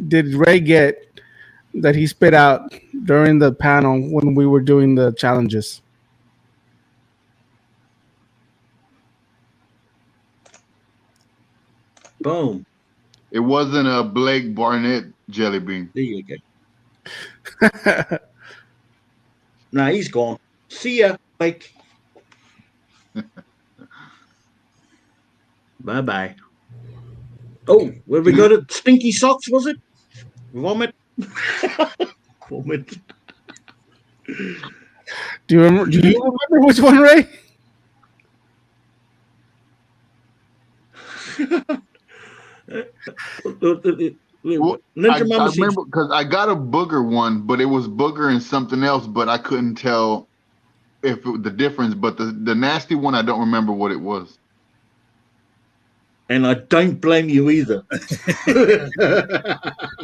did Ray get that he spit out during the panel when we were doing the challenges? Boom. It wasn't a Blake Barnett jelly bean. There you go. Nah, he's gone. See ya, Blake. Bye-bye. Oh, where we got it? Stinky socks, was it? Vomit. Vomit. Do you remember which one, Ray? Well, I remember because I got a booger one, but it was booger and something else, but I couldn't tell if the difference. But the nasty one, I don't remember what it was. And I don't blame you either. I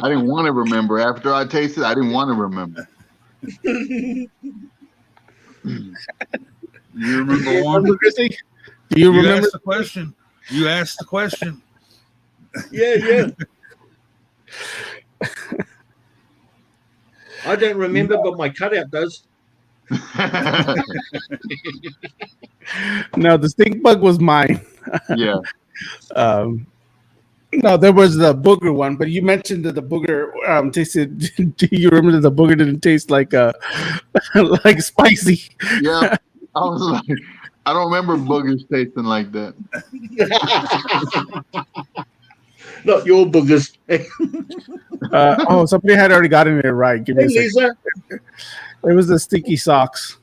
didn't want to remember. After I tasted, I didn't want to remember. You remember one? Do you remember asked the question? You asked the question. Yeah. I don't remember, but my cutout does. No, the stink bug was mine. Yeah. No, there was the booger one, but you mentioned that the booger tasted. Do you remember that the booger didn't taste like like spicy? Yeah, I was like, I don't remember boogers tasting like that. Not your boogers. Somebody had already gotten it right. Give me a second. It was the stinky socks.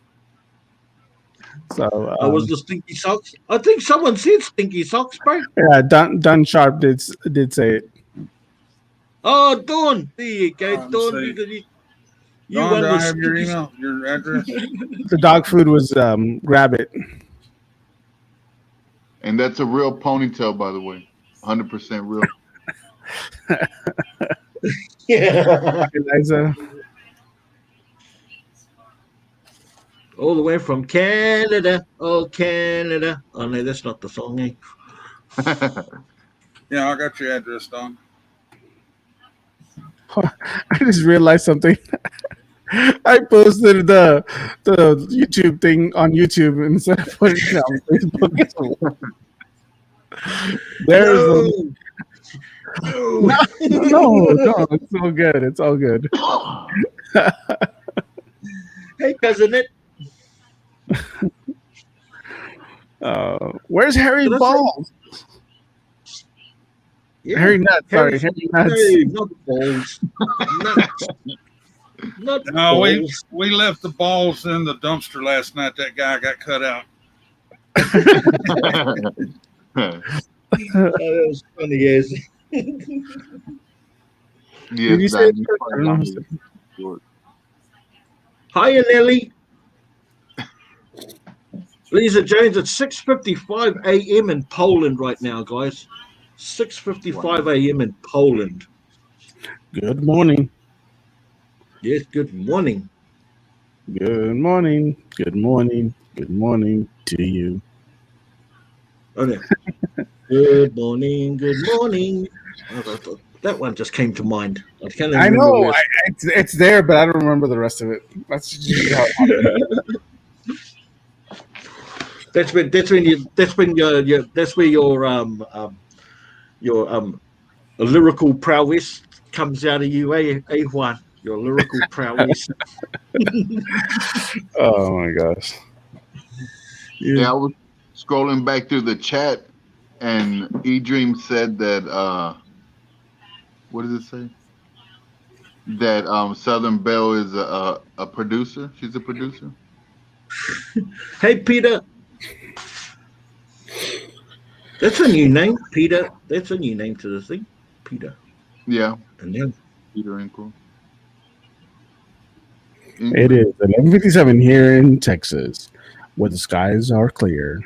So was the stinky socks? I think someone said stinky socks, bro. Yeah, Dun Sharp did say it. Oh, Dawn. There you go, Dawn. Dawn. You Dawn, won do the I have your stinky email, your address? The dog food was rabbit. And that's a real ponytail, by the way. 100% real. Yeah. Eliza. All the way from Canada. Oh, Canada. Oh, no, that's not the song, eh? Yeah, I got your address, Don. I just realized something. I posted the YouTube thing on YouTube instead of putting it on Facebook. There's no, it's all good. It's all good. Hey, cousin, it. Where's Harry Did I say- Balls? Yeah. Harry Nuts. Sorry, Harry Harry Nuts. Hey, not balls. Nuts. Not No, balls. we left the balls in the dumpster last night. That guy got cut out. Oh, that was funny, yes. Did you say? I don't know. Hiya, Nelly. Lisa Jones, it's 6:55 a.m. in Poland right now, guys. 6:55 a.m. in Poland. Good morning. Yes, good morning. Good morning. Good morning. Good morning to you. Oh, yeah. Good morning. Good morning. That one just came to mind. I can't I remember. know it's there, but I don't remember the rest of it. That's just how it happened. That's where your lyrical prowess comes out of you, Juan? Your lyrical prowess. Oh my gosh. Yeah, I was scrolling back through the chat, and eDream said that what does it say? That Southern Belle is a producer. She's a producer. Hey, Peter. That's a new name, Peter. That's a new name to the thing, Peter. Yeah, And then Peter Inkle. It is 11:57 here in Texas, where the skies are clear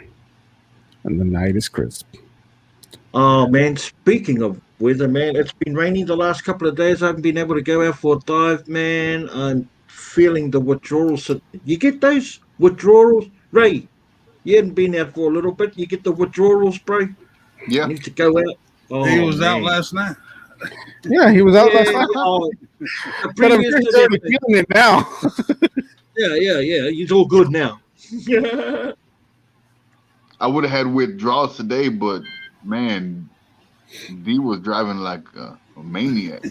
and the night is crisp. Oh man, speaking of weather, man, it's been raining the last couple of days. I haven't been able to go out for a dive, man. I'm feeling the withdrawals. You get those withdrawals, Ray? You hadn't been out for a little bit. You get the withdrawals, bro. Yeah, You need to go out. Oh, He was out man. last night. Yeah, he was out Yeah, last night. oh, the But I'm previous sure he's to already that- feeling it now. yeah. He's all good now. I would have had withdrawals today, but man, D was driving like a maniac.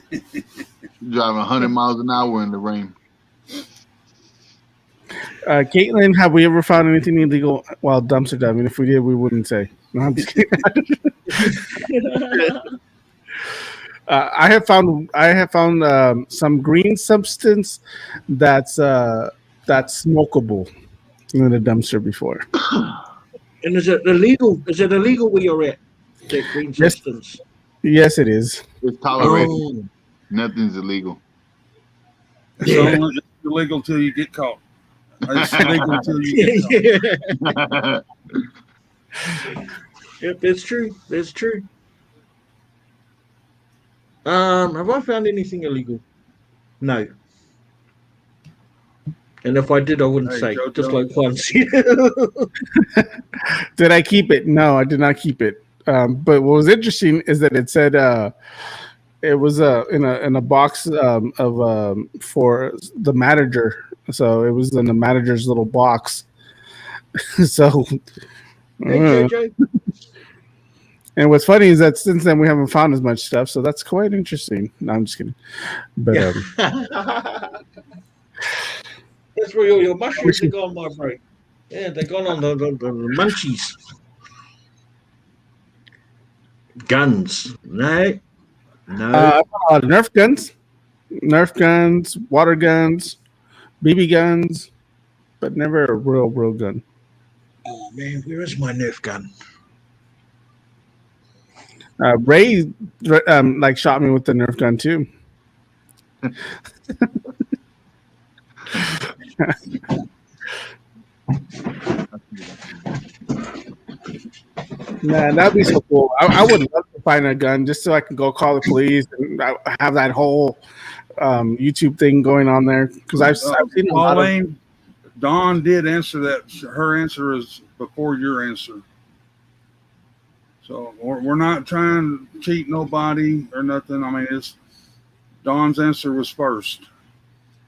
Driving 100 miles an hour in the rain. Caitlin, have we ever found anything illegal while dumpster diving? If we did, we wouldn't say. No, I'm just kidding. I have found some green substance that's smokable in the dumpster before. And is it illegal? Is it illegal where you're at? That green Yes. substance. Yes, it is. It's tolerated. Oh, Nothing's illegal. It's only illegal till you get caught. It's illegal till you get caught. Yep, that's true. That's true. Have I found anything illegal? No. And if I did, I wouldn't Hey, say. Jojo. Just like Juan said. Did I keep it? No, I did not keep it. But what was interesting is that it said it was in a box of for the manager. So it was in the manager's little box. So. Hey, JJ. And what's funny is that since then we haven't found as much stuff, so that's quite interesting. No, I'm just kidding. But That's where your mushrooms are gone, my bro. Yeah, they're gone on the munchies. Guns. No. I found a lot of Nerf guns, water guns, BB guns, but never a real gun. Oh, man, where is my Nerf gun? Ray like shot me with the Nerf gun too. Man, that'd be so cool. I would love to find a gun just so I can go call the police and have that whole YouTube thing going on there because I've seen a lot of. Pauline, Dawn did answer that. Her answer is before your answer. So we're not trying to cheat nobody or nothing. I mean, it's Dawn's answer was first.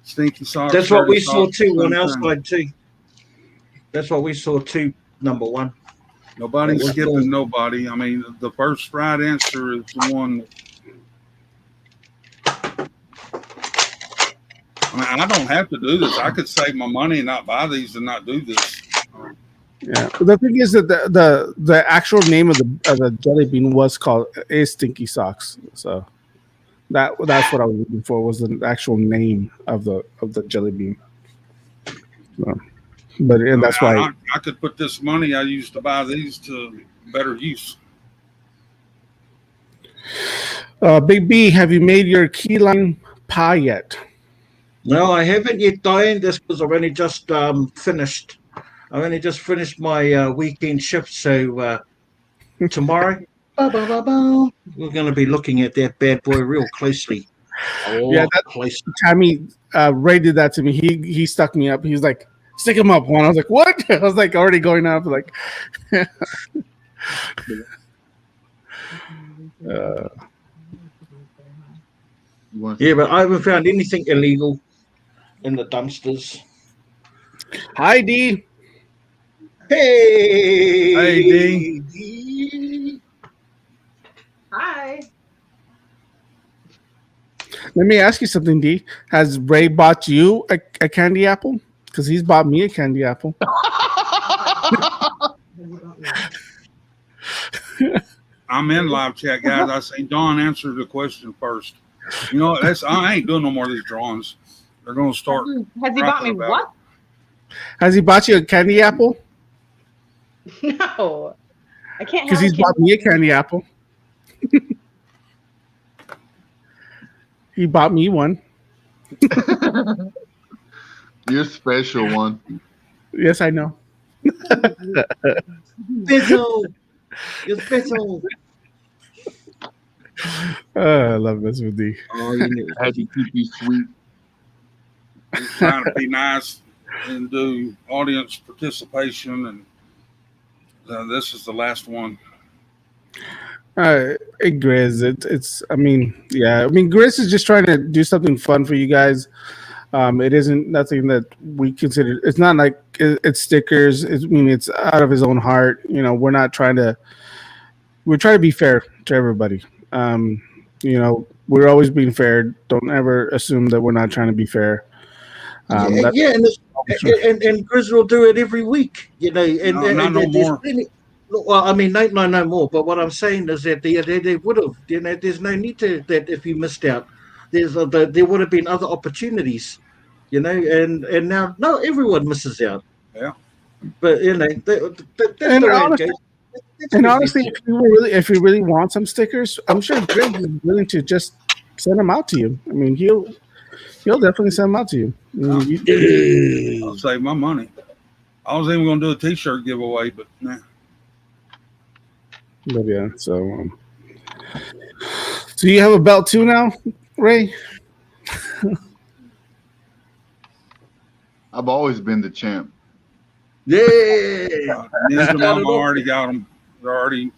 Stinky socks. That's what dirty we saw socks, too on same our thing. side too. That's what we saw too. Number one. Nobody's What's skipping going- nobody. I mean, the first right answer is the one. I mean, I don't have to do this. I could save my money and not buy these and not do this. Yeah. The thing is that the actual name of the jelly bean is Stinky Socks. So that's what I was looking for, was the actual name of the jelly bean. So, and that's why I could put this money I used to buy these to better use. Big B, have you made your key lime pie yet? No, I haven't yet, Diane. That's because I've only just finished. I've only just finished my weekend shift. So tomorrow, we're going to be looking at that bad boy real closely. Tammy Ray did that to me. He stuck me up. He was like, "Stick him up, Juan." I was like, "What?" I was like already going up. Like, yeah, but I haven't found anything illegal in the dumpsters. Hi, D. Hey, D. Hi. Let me ask you something, D. Has Ray bought you a candy apple? Because he's bought me a candy apple. I'm in live chat, guys. I say Don answer the question first. You know, I ain't doing no more of these drawings. They're going to start. Has he bought me what? Has he bought you a candy apple? No, I can't. Because he's bought me a candy apple. He bought me one. Your special one. Yes, I know. Special. You're special. I love this with D. Oh, you had to keep you sweet. Just trying to be nice and do audience participation, and this is the last one. Hey, Grizz, it's. I mean, Grizz is just trying to do something fun for you guys. It isn't nothing that we consider. It's not like it's stickers. It's out of his own heart. You know, we're not trying to. We're trying to be fair to everybody. You know, we're always being fair. Don't ever assume that we're not trying to be fair. and Grizz will do it every week. You know, not no more. Well, I mean, no more. But what I'm saying is that they would have. You know, there's no need to that if you missed out. There would have been other opportunities. You know, and now everyone misses out. Yeah. But you know, honestly, if you really want some stickers, I'm sure Greg is willing to just send them out to you. I mean, he'll definitely send them out to you. I'll save my money. I was even going to do a T-shirt giveaway, but nah. But yeah, so you have a belt too now, Ray? I've always been the champ. Yeah. Ninja Mama already got them. They're already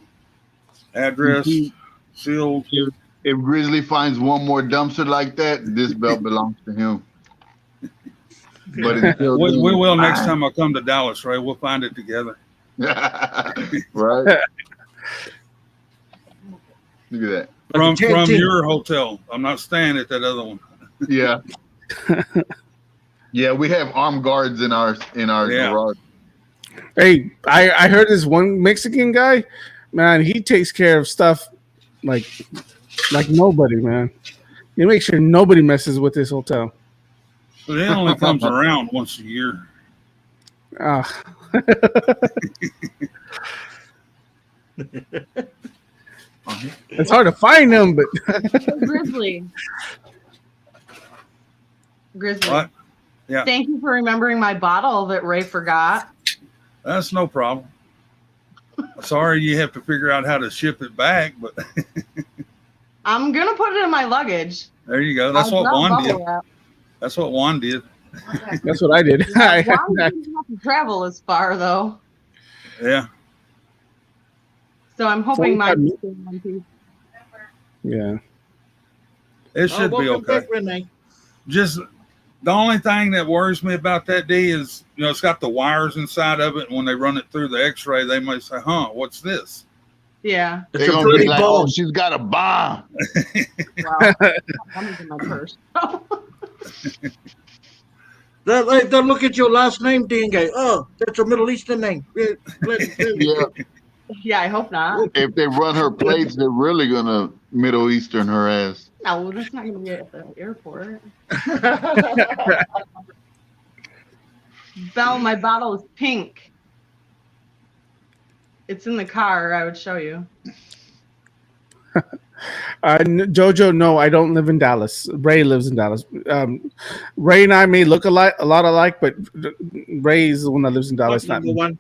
addressed, sealed. If Grizzly finds one more dumpster like that, this belt belongs to him. But we will next time I come to Dallas, Ray. We'll find it together. Right. Look at that. From your hotel. I'm not staying at that other one. Yeah. Yeah, we have armed guards in our garage. Hey, I heard this one Mexican guy, man, he takes care of stuff like nobody, man. He makes sure nobody messes with this hotel. But it only comes around once a year. It's hard to find them, but Grizzly. What? Yeah. Thank you for remembering my bottle that Ray forgot. That's no problem. Sorry you have to figure out how to ship it back, but I'm gonna put it in my luggage. There you go. That's what Juan did. That's what Juan did. That's what I did. Juan didn't have to travel as far though. Yeah. So I'm hoping my one piece. Yeah. It should be okay. Back, just the only thing that worries me about that D is, you know, it's got the wires inside of it, and when they run it through the X-ray, they might say, "Huh, what's this?" Yeah, they're gonna be like, "Oh, she's got a bomb." Wow, I'm in my purse. They'll look at your last name, D, and go, "Oh, that's a Middle Eastern name." Yeah, Yeah. Yeah, I hope not. If they run her plates, they're really gonna Middle Eastern her ass. No, that's not gonna be at the airport. Belle, my bottle is pink. It's in the car. I would show you. Jojo, no, I don't live in Dallas. Ray lives in Dallas. Ray and I may look a lot alike, but Ray is the one that lives in Dallas. Not me. One.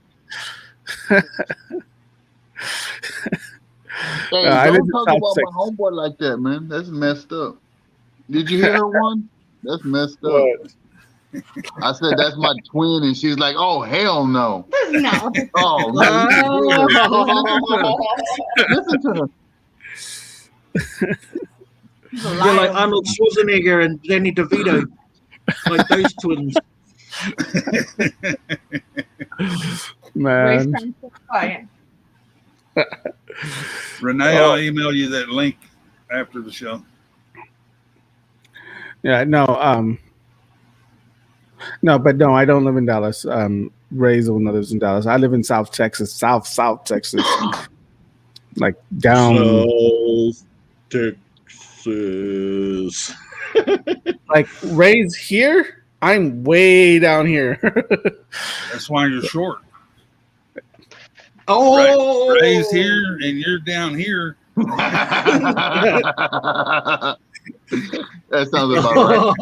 Hey, I live don't in talk South about my Texas. homeboy like that, man. That's messed up. Did you hear her one? That's messed up. What? I said that's my twin, and she's like, "Oh hell no!" No. Oh no! Listen to her. You're like Arnold Schwarzenegger and Danny DeVito, like those twins. Man. Renee, I'll email you that link after the show. Yeah, no, no, I don't live in Dallas. Ray's the one that lives in Dallas. I live in South Texas, South Texas, like down. South Texas. Like Ray's here. I'm way down here. That's why you're short. Oh, Ray's here and you're down here. That sounds about right.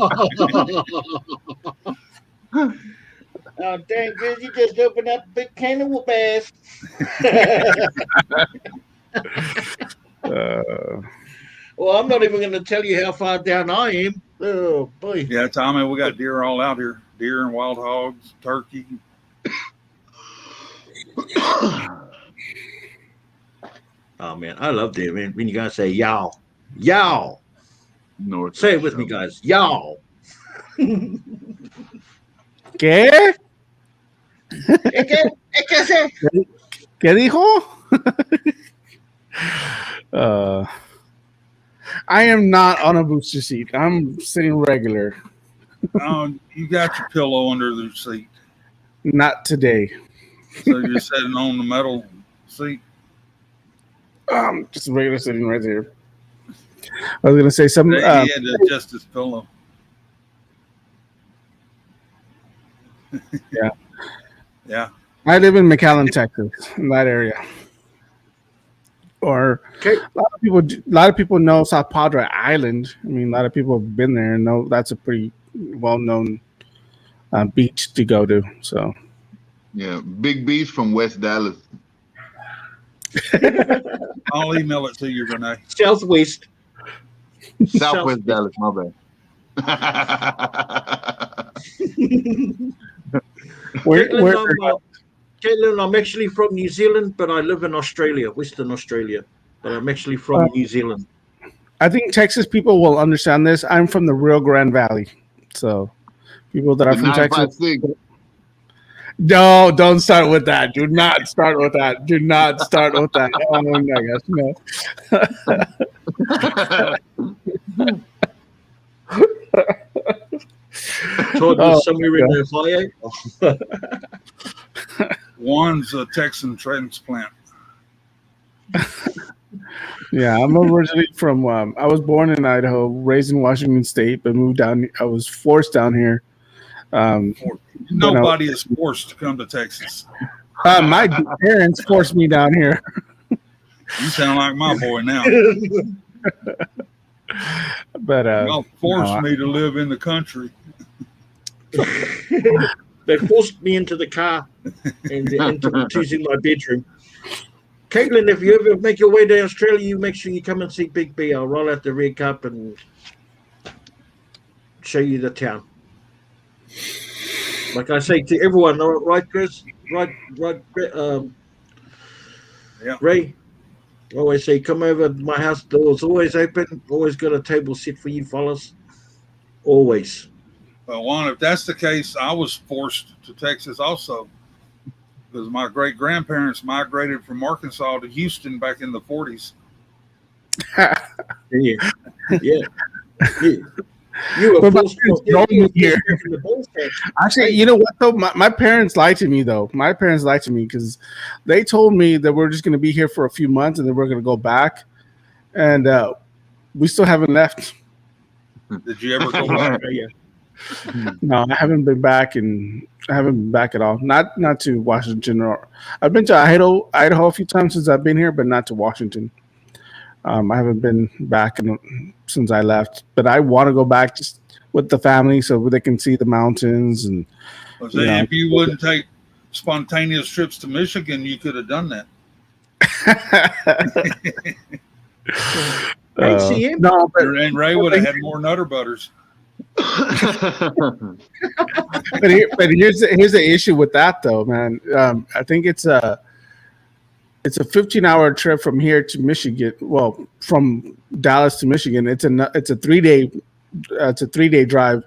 Oh, dang, Grizz, you just opened up a big can of whoop ass. Well, I'm not even going to tell you how far down I am. Oh, boy. Yeah, Tommy, we got deer all out here. Deer and wild hogs, turkey. Oh, man, I love that, man. When you guys say y'all. Y'all. North Say it with me, guys. Y'all. ¿Qué? ¿Qué dijo? I am not on a booster seat. I'm sitting regular. Oh, you got your pillow under the seat. Not today. So you're sitting on the metal seat. Just regular sitting right there. I was gonna say something. He had to adjust his pillow. Yeah. Yeah. I live in McAllen, Texas, in that area. Or a lot of people know South Padre Island. I mean, a lot of people have been there and know that's a pretty well-known beach to go to. So, yeah, big beach from West Dallas. I'll email it to you, Renee. Southwest. Southwest Dallas, my bad. Caitlin, I'm actually from New Zealand, but I live in Australia, Western Australia. But I'm actually from New Zealand. I think Texas people will understand this. I'm from the Rio Grande Valley. So people that are from Texas. No, don't start with that. Do not start with that. Do not start with that. Oh my gosh, no. Todd was somewhere in Ohio. One's a Texan transplant. Yeah, I'm originally from. I was born in Idaho, raised in Washington State, but moved down. I was forced down here. Nobody is forced to come to Texas. My parents forced me down here. You sound like my boy now. But y'all forced me to live in the country. They forced me into the car and into choosing my bedroom. Caitlin, if you ever make your way to Australia, you make sure you come and see Big B. I'll roll out the red cup and show you the town. Like I say to everyone, right, Chris? Right, yeah. Ray? I always say, come over to my house, door's always open, always got a table set for you fellas. Always. Well, Juan, if that's the case, I was forced to Texas also because my great-grandparents migrated from Arkansas to Houston back in the 40s. Yeah. You were But my forced parents you drove were me here. forced making the bullshit. Actually, you know what though? My parents lied to me though. My parents lied to me because they told me that we're just going to be here for a few months and then we're going to go back, and we still haven't left. Did you ever go back? Yeah. No, I haven't been back, and I haven't been back at all. Not to Washington, or I've been to Idaho a few times since I've been here, but not to Washington. I haven't been back since I left, but I want to go back just with the family so they can see the mountains and. I was saying, if you wouldn't take spontaneous trips to Michigan, you could have done that. No, but and Ray would have had more Nutter Butters. but here's the issue with that though, man. I think it's a 15-hour trip from here to Michigan. Well, from Dallas to Michigan, it's a 3-day drive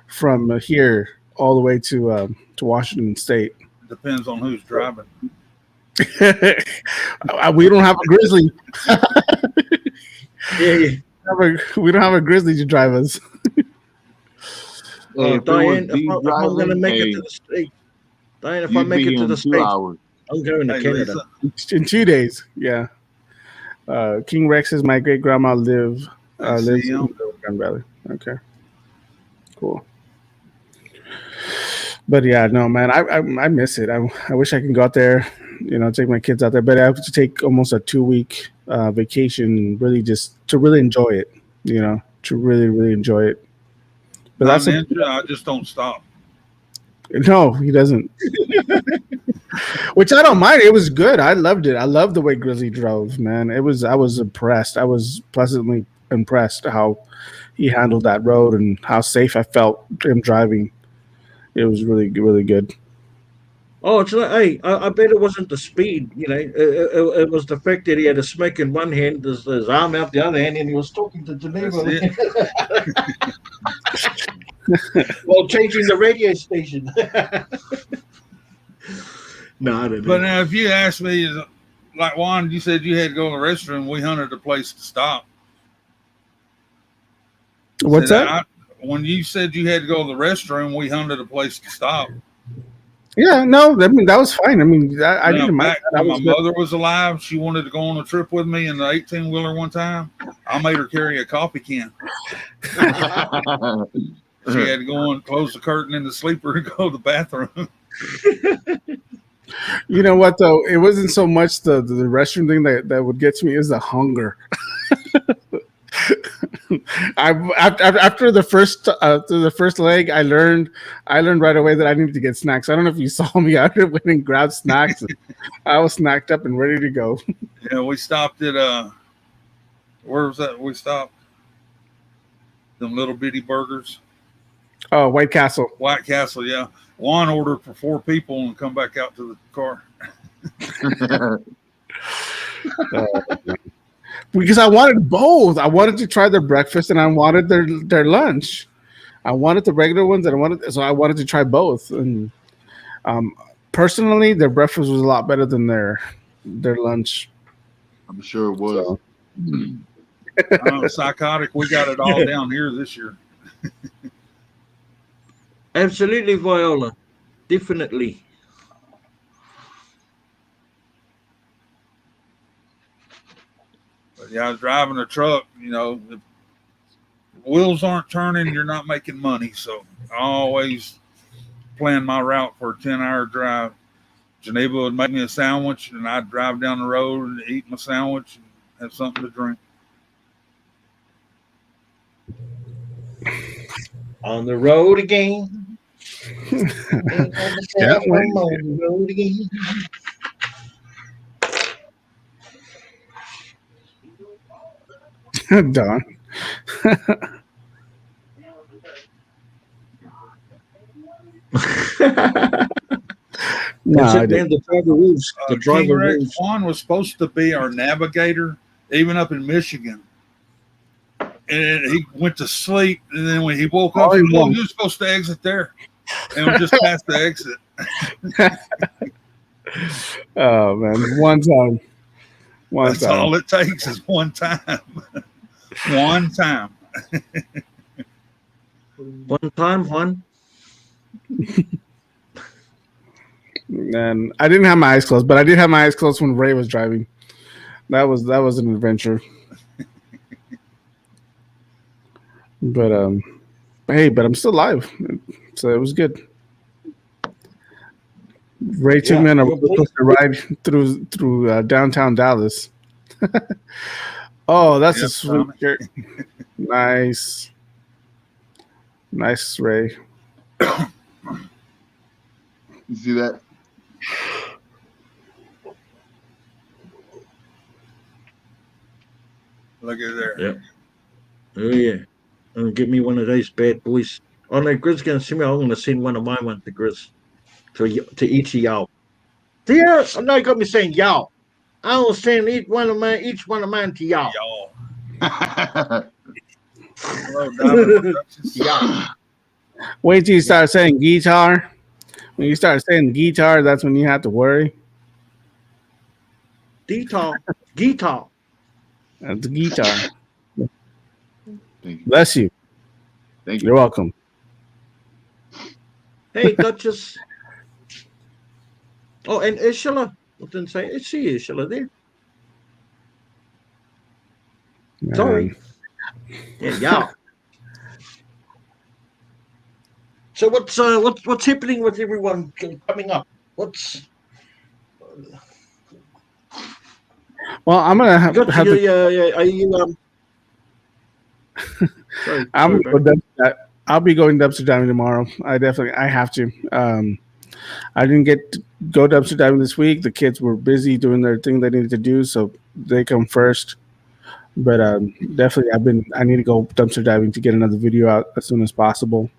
from here all the way to Washington State. Depends on who's driving. We don't have a grizzly. Yeah. We don't have a grizzly to drive us. Diane, if I'm going to make it to the state, Diane, if I make it to the States, I'm going to Canada. In 2 days, yeah. King Rex's my great grandma lives in Grand Valley. Okay, cool. But yeah, no, man, I miss it. I wish I could go out there, take my kids out there. But I have to take almost a 2-week vacation, really just to really enjoy it. To really, really enjoy it. But I just don't stop. No, he doesn't. Which I don't mind. It was good. I loved it. I loved the way Grizzly drove, man. I was impressed. I was pleasantly impressed how he handled that road and how safe I felt him driving. It was really, really good. Oh, it's like, hey, I bet it wasn't the speed, it was the fact that he had a smoke in one hand, his arm out the other hand, and he was talking to Geneva while changing the radio station. No, I don't know. But now, if you ask me, like Juan, you said you had to go to the restroom, we hunted a place to stop. What's that? When you said you had to go to the restroom, we hunted a place to stop. Yeah, no, I mean that was fine. I mean, I didn't mind. When my mother was alive, she wanted to go on a trip with me in the 18-wheeler one time. I made her carry a coffee can. She had to go and close the curtain in the sleeper and go to the bathroom. You know what though? It wasn't so much the restroom thing that would get to me, is the hunger. After the first leg, I learned right away that I needed to get snacks. I don't know if you saw me. I went and grabbed snacks. I was snacked up and ready to go. Yeah, we stopped at where was that? We stopped them little bitty burgers. Oh, White Castle. White Castle, yeah. Juan ordered for 4 people and come back out to the car. Because I wanted both. I wanted to try their breakfast and I wanted their lunch. I wanted the regular ones and I wanted to try both. And personally, their breakfast was a lot better than their lunch. I'm sure it was. Psychotic. We got it all down here this year. Absolutely, Viola. Definitely. Yeah, I was driving a truck, if wheels aren't turning, you're not making money. So I always plan my route for a 10-hour drive. Geneva would make me a sandwich, and I'd drive down the road and eat my sandwich and have something to drink. On the road again. On the road again. Don. No, the driver rules. The driver rules. Juan was supposed to be our navigator, even up in Michigan. And he went to sleep, and then when he woke up, you're supposed to exit there. And we just passed the exit. Oh, man. One time. That's all it takes is one time. One time. One time, one. And I didn't have my eyes closed, but I did have my eyes closed when Ray was driving. That was an adventure. But hey, but I'm still alive, so it was good. Ray took me on a roller coaster ride through downtown Dallas. Oh, that's a sweet shirt. Nice, Ray. You see that? Look at there. Yep. Oh yeah. Give me one of those bad boys. Oh no, Grizz gonna send me. I'm gonna send one of mine one to Grizz. To each of y'all. Yeah, I know you got me saying y'all. I will send each one of mine to y'all. Y'all. Wait till you start saying guitar. When you start saying guitar, that's when you have to worry. Guitar. That's the guitar. Bless you. Thank you. You're welcome. Hey, Duchess. Oh, and Ursula. I didn't say. I see Ursula there. Sorry. Yeah, y'all. So what's happening with everyone coming up? What's Well, I'm gonna have to. Are you sorry, I'll be going dumpster diving tomorrow. I have to. I didn't get to go dumpster diving this week. The kids were busy doing their thing they needed to do, so they come first. But definitely, I need to go dumpster diving to get another video out as soon as possible.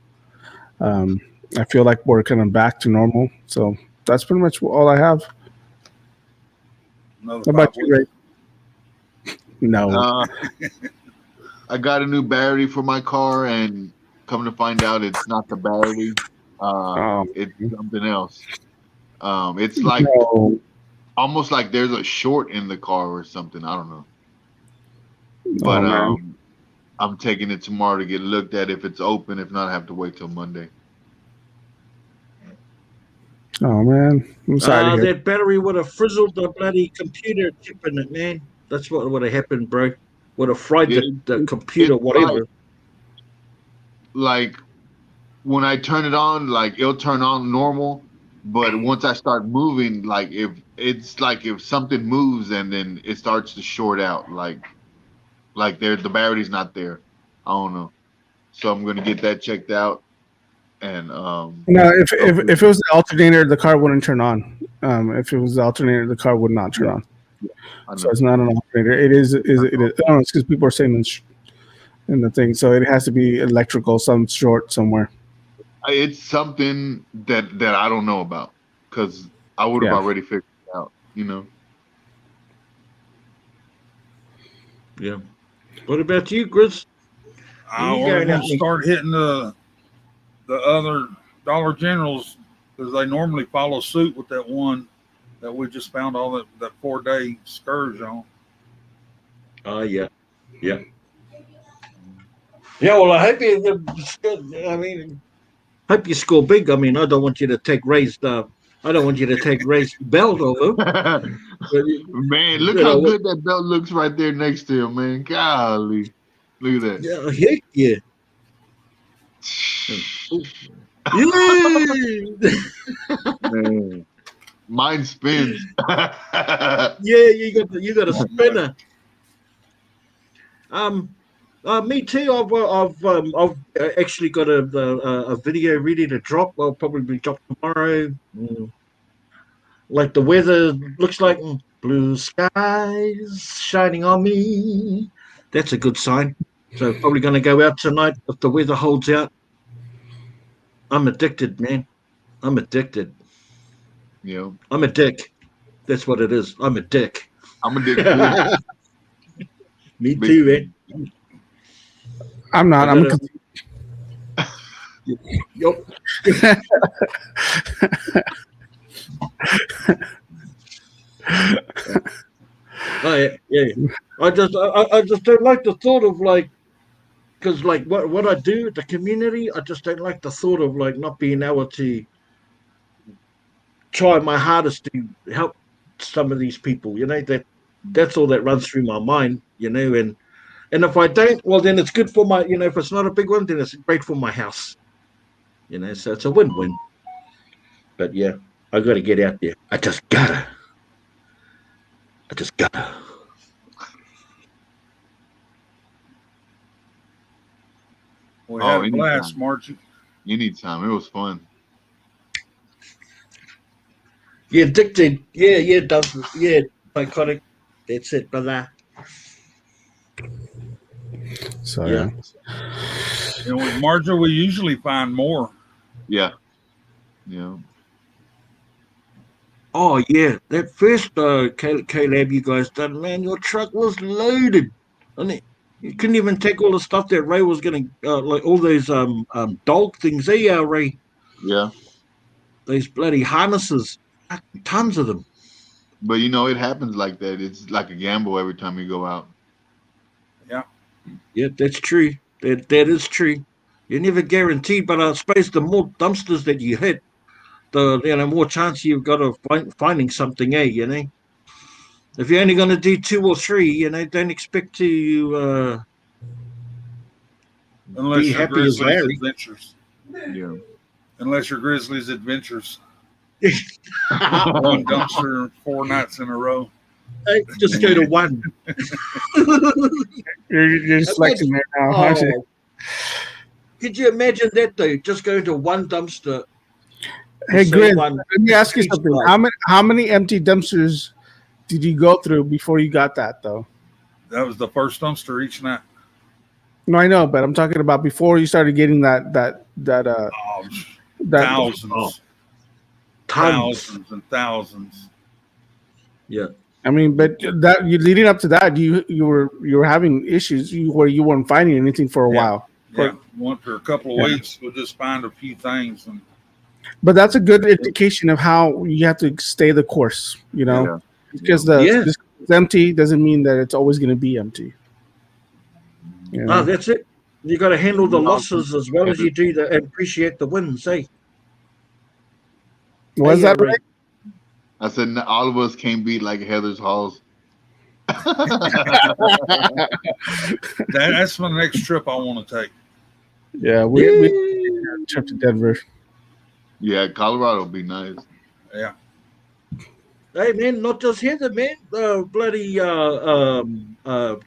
I feel like we're kind of back to normal, so that's pretty much all I have. What about you, Ray? No. I got a new battery for my car, and come to find out, it's not the battery. It's something else. It's like almost like there's a short in the car or something. I don't know. But I'm taking it tomorrow to get looked at if it's open. If not, I have to wait till Monday. Oh man, I'm sorry. That battery would have frizzled the bloody computer chip in it, man. That's what would have happened, bro. Would have fried the computer, whatever. Like when I turn it on, like it'll turn on normal, but once I start moving, like if something moves and then it starts to short out, like the battery's not there. I don't know. So I'm gonna get that checked out. And no, if it was the alternator, the car wouldn't turn on. If it was the alternator, the car would not turn on. So it's not an alternator. It is. It is. Oh, it's because people are saying in the thing. So it has to be electrical, some short somewhere. It's something that I don't know about because I would have already figured it out. You know. Yeah. What about you, Grizz? We're going to start hitting the other Dollar Generals because they normally follow suit with that one that we just found all that 4-day scourge on. Yeah. Well, I hope you. I mean, hope you score big. I mean, I don't want you to take Ray's belt over. Man, look how good that belt looks right there next to him, man. Golly, look at that. Yeah, heck yeah. Man, mine spins. Yeah, you got a spinner. Me too. I've actually got a video ready to drop. I'll probably drop tomorrow. Like the weather looks like blue skies shining on me. That's a good sign. So probably going to go out tonight if the weather holds out. I'm addicted, man. I'm addicted. Yeah. I'm a dick. That's what it is. I'm a dick. I'm a dick too. Me too, man. I'm not. Yup. Oh yeah. I just don't like the thought of like because like what I do at the community, I just don't like the thought of like not being able to try my hardest to help some of these people. That's all that runs through my mind. And if I don't, well, then it's good for my. If it's not a big one, then it's great for my house. So it's a win-win. But yeah, I got to get out there. I just gotta. We had a blast, anytime. Margie. Anytime. It was fun. Yeah, addicted. Yeah, does. Yeah, psychotic. That's it, brother. So Yeah. With Margie, we usually find more. Yeah. Oh yeah, that first K-Lab you guys done, man, your truck was loaded. And you couldn't even take all the stuff that Ray was gonna like all those dog things, Ray. Yeah. Those bloody harnesses. Tons of them. But it happens like that. It's like a gamble every time you go out. Yeah, that's true. That is true. You're never guaranteed, but I suppose the more dumpsters that you hit, the more chance you've got of finding something, If you're only going to do 2 or 3, don't expect to Unless be you're happy as Grizzlies Larry. Adventures. Yeah. Unless you're Grizzlies Adventures. One dumpster 4 nights in a row. Just go to one. You're just flexing right now, aren't you? Could you imagine that though? Just going to one dumpster. Hey, Grizz, let me ask you something. How many empty dumpsters did you go through before you got that, though? That was the first dumpster each night. No, I know, but I'm talking about before you started getting that thousands. Thousands and thousands. Yeah. I mean, but that you leading up to that, you were having issues where you weren't finding anything for a while. Yeah, for a couple of weeks, we'll just find a few things. But that's a good indication of how you have to stay the course, because this is empty doesn't mean that it's always going to be empty. That's it. You got to handle the losses as well as you do and appreciate the wins, eh? Was that right? I said all of us can't beat like Heather's Halls. That's my next trip I want to take. Yeah, we trip to Denver. Yeah, Colorado would be nice. Yeah. Hey man, not just Heather, man. Bloody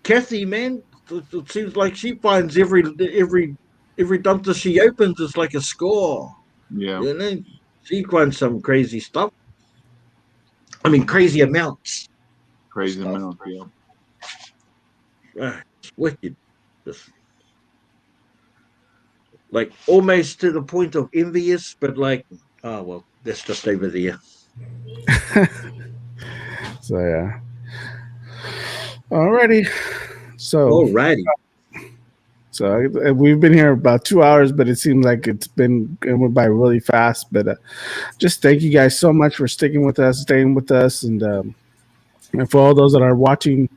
Kathy, man. It seems like she finds every dumpster she opens is like a score. Yeah. She finds some crazy stuff. I mean, crazy amounts. Crazy amounts, yeah. It's wicked. Just, like almost to the point of envious, but like, oh well, that's just over there. So yeah. Alrighty. So we've been here about 2 hours, but it seems like it went by really fast. But just thank you guys so much for sticking with us, staying with us, and for all those that are watching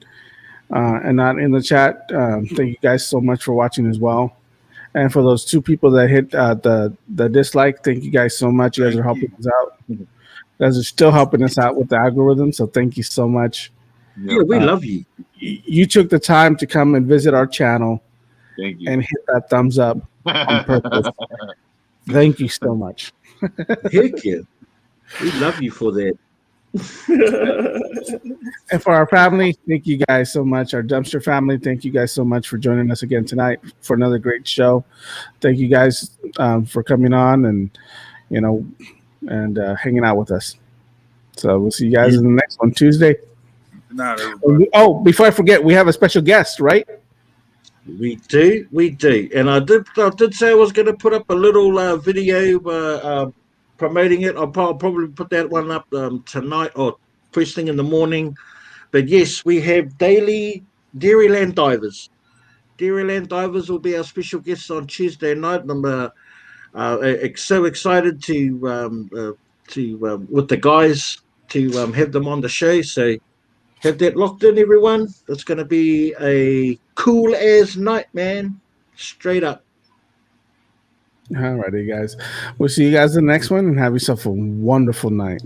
and not in the chat, thank you guys so much for watching as well. And for those 2 people that hit the dislike, thank you guys so much. You guys are helping us out. You guys are still helping us out with the algorithm, so thank you so much. Yeah, we love you. You took the time to come and visit our channel. Thank you. And hit that thumbs up on purpose. Thank you so much. Heck yeah. We love you for that. And for our family, thank you guys so much. Our dumpster family, thank you guys so much for joining us again tonight for another great show. Thank you guys for coming on and hanging out with us. So we'll see you guys in the next one Tuesday. Oh, before I forget, we have a special guest, right? We do, and I did say I was going to put up a little video promoting it. I'll probably put that one up tonight or first thing in the morning. But yes, we have daily Dairyland divers. Dairyland divers will be our special guests on Tuesday night. And I'm so excited to with the guys to have them on the show. So. Have that locked in, everyone. It's going to be a cool as night, man. Straight up. All righty, guys. We'll see you guys in the next one, and have yourself a wonderful night.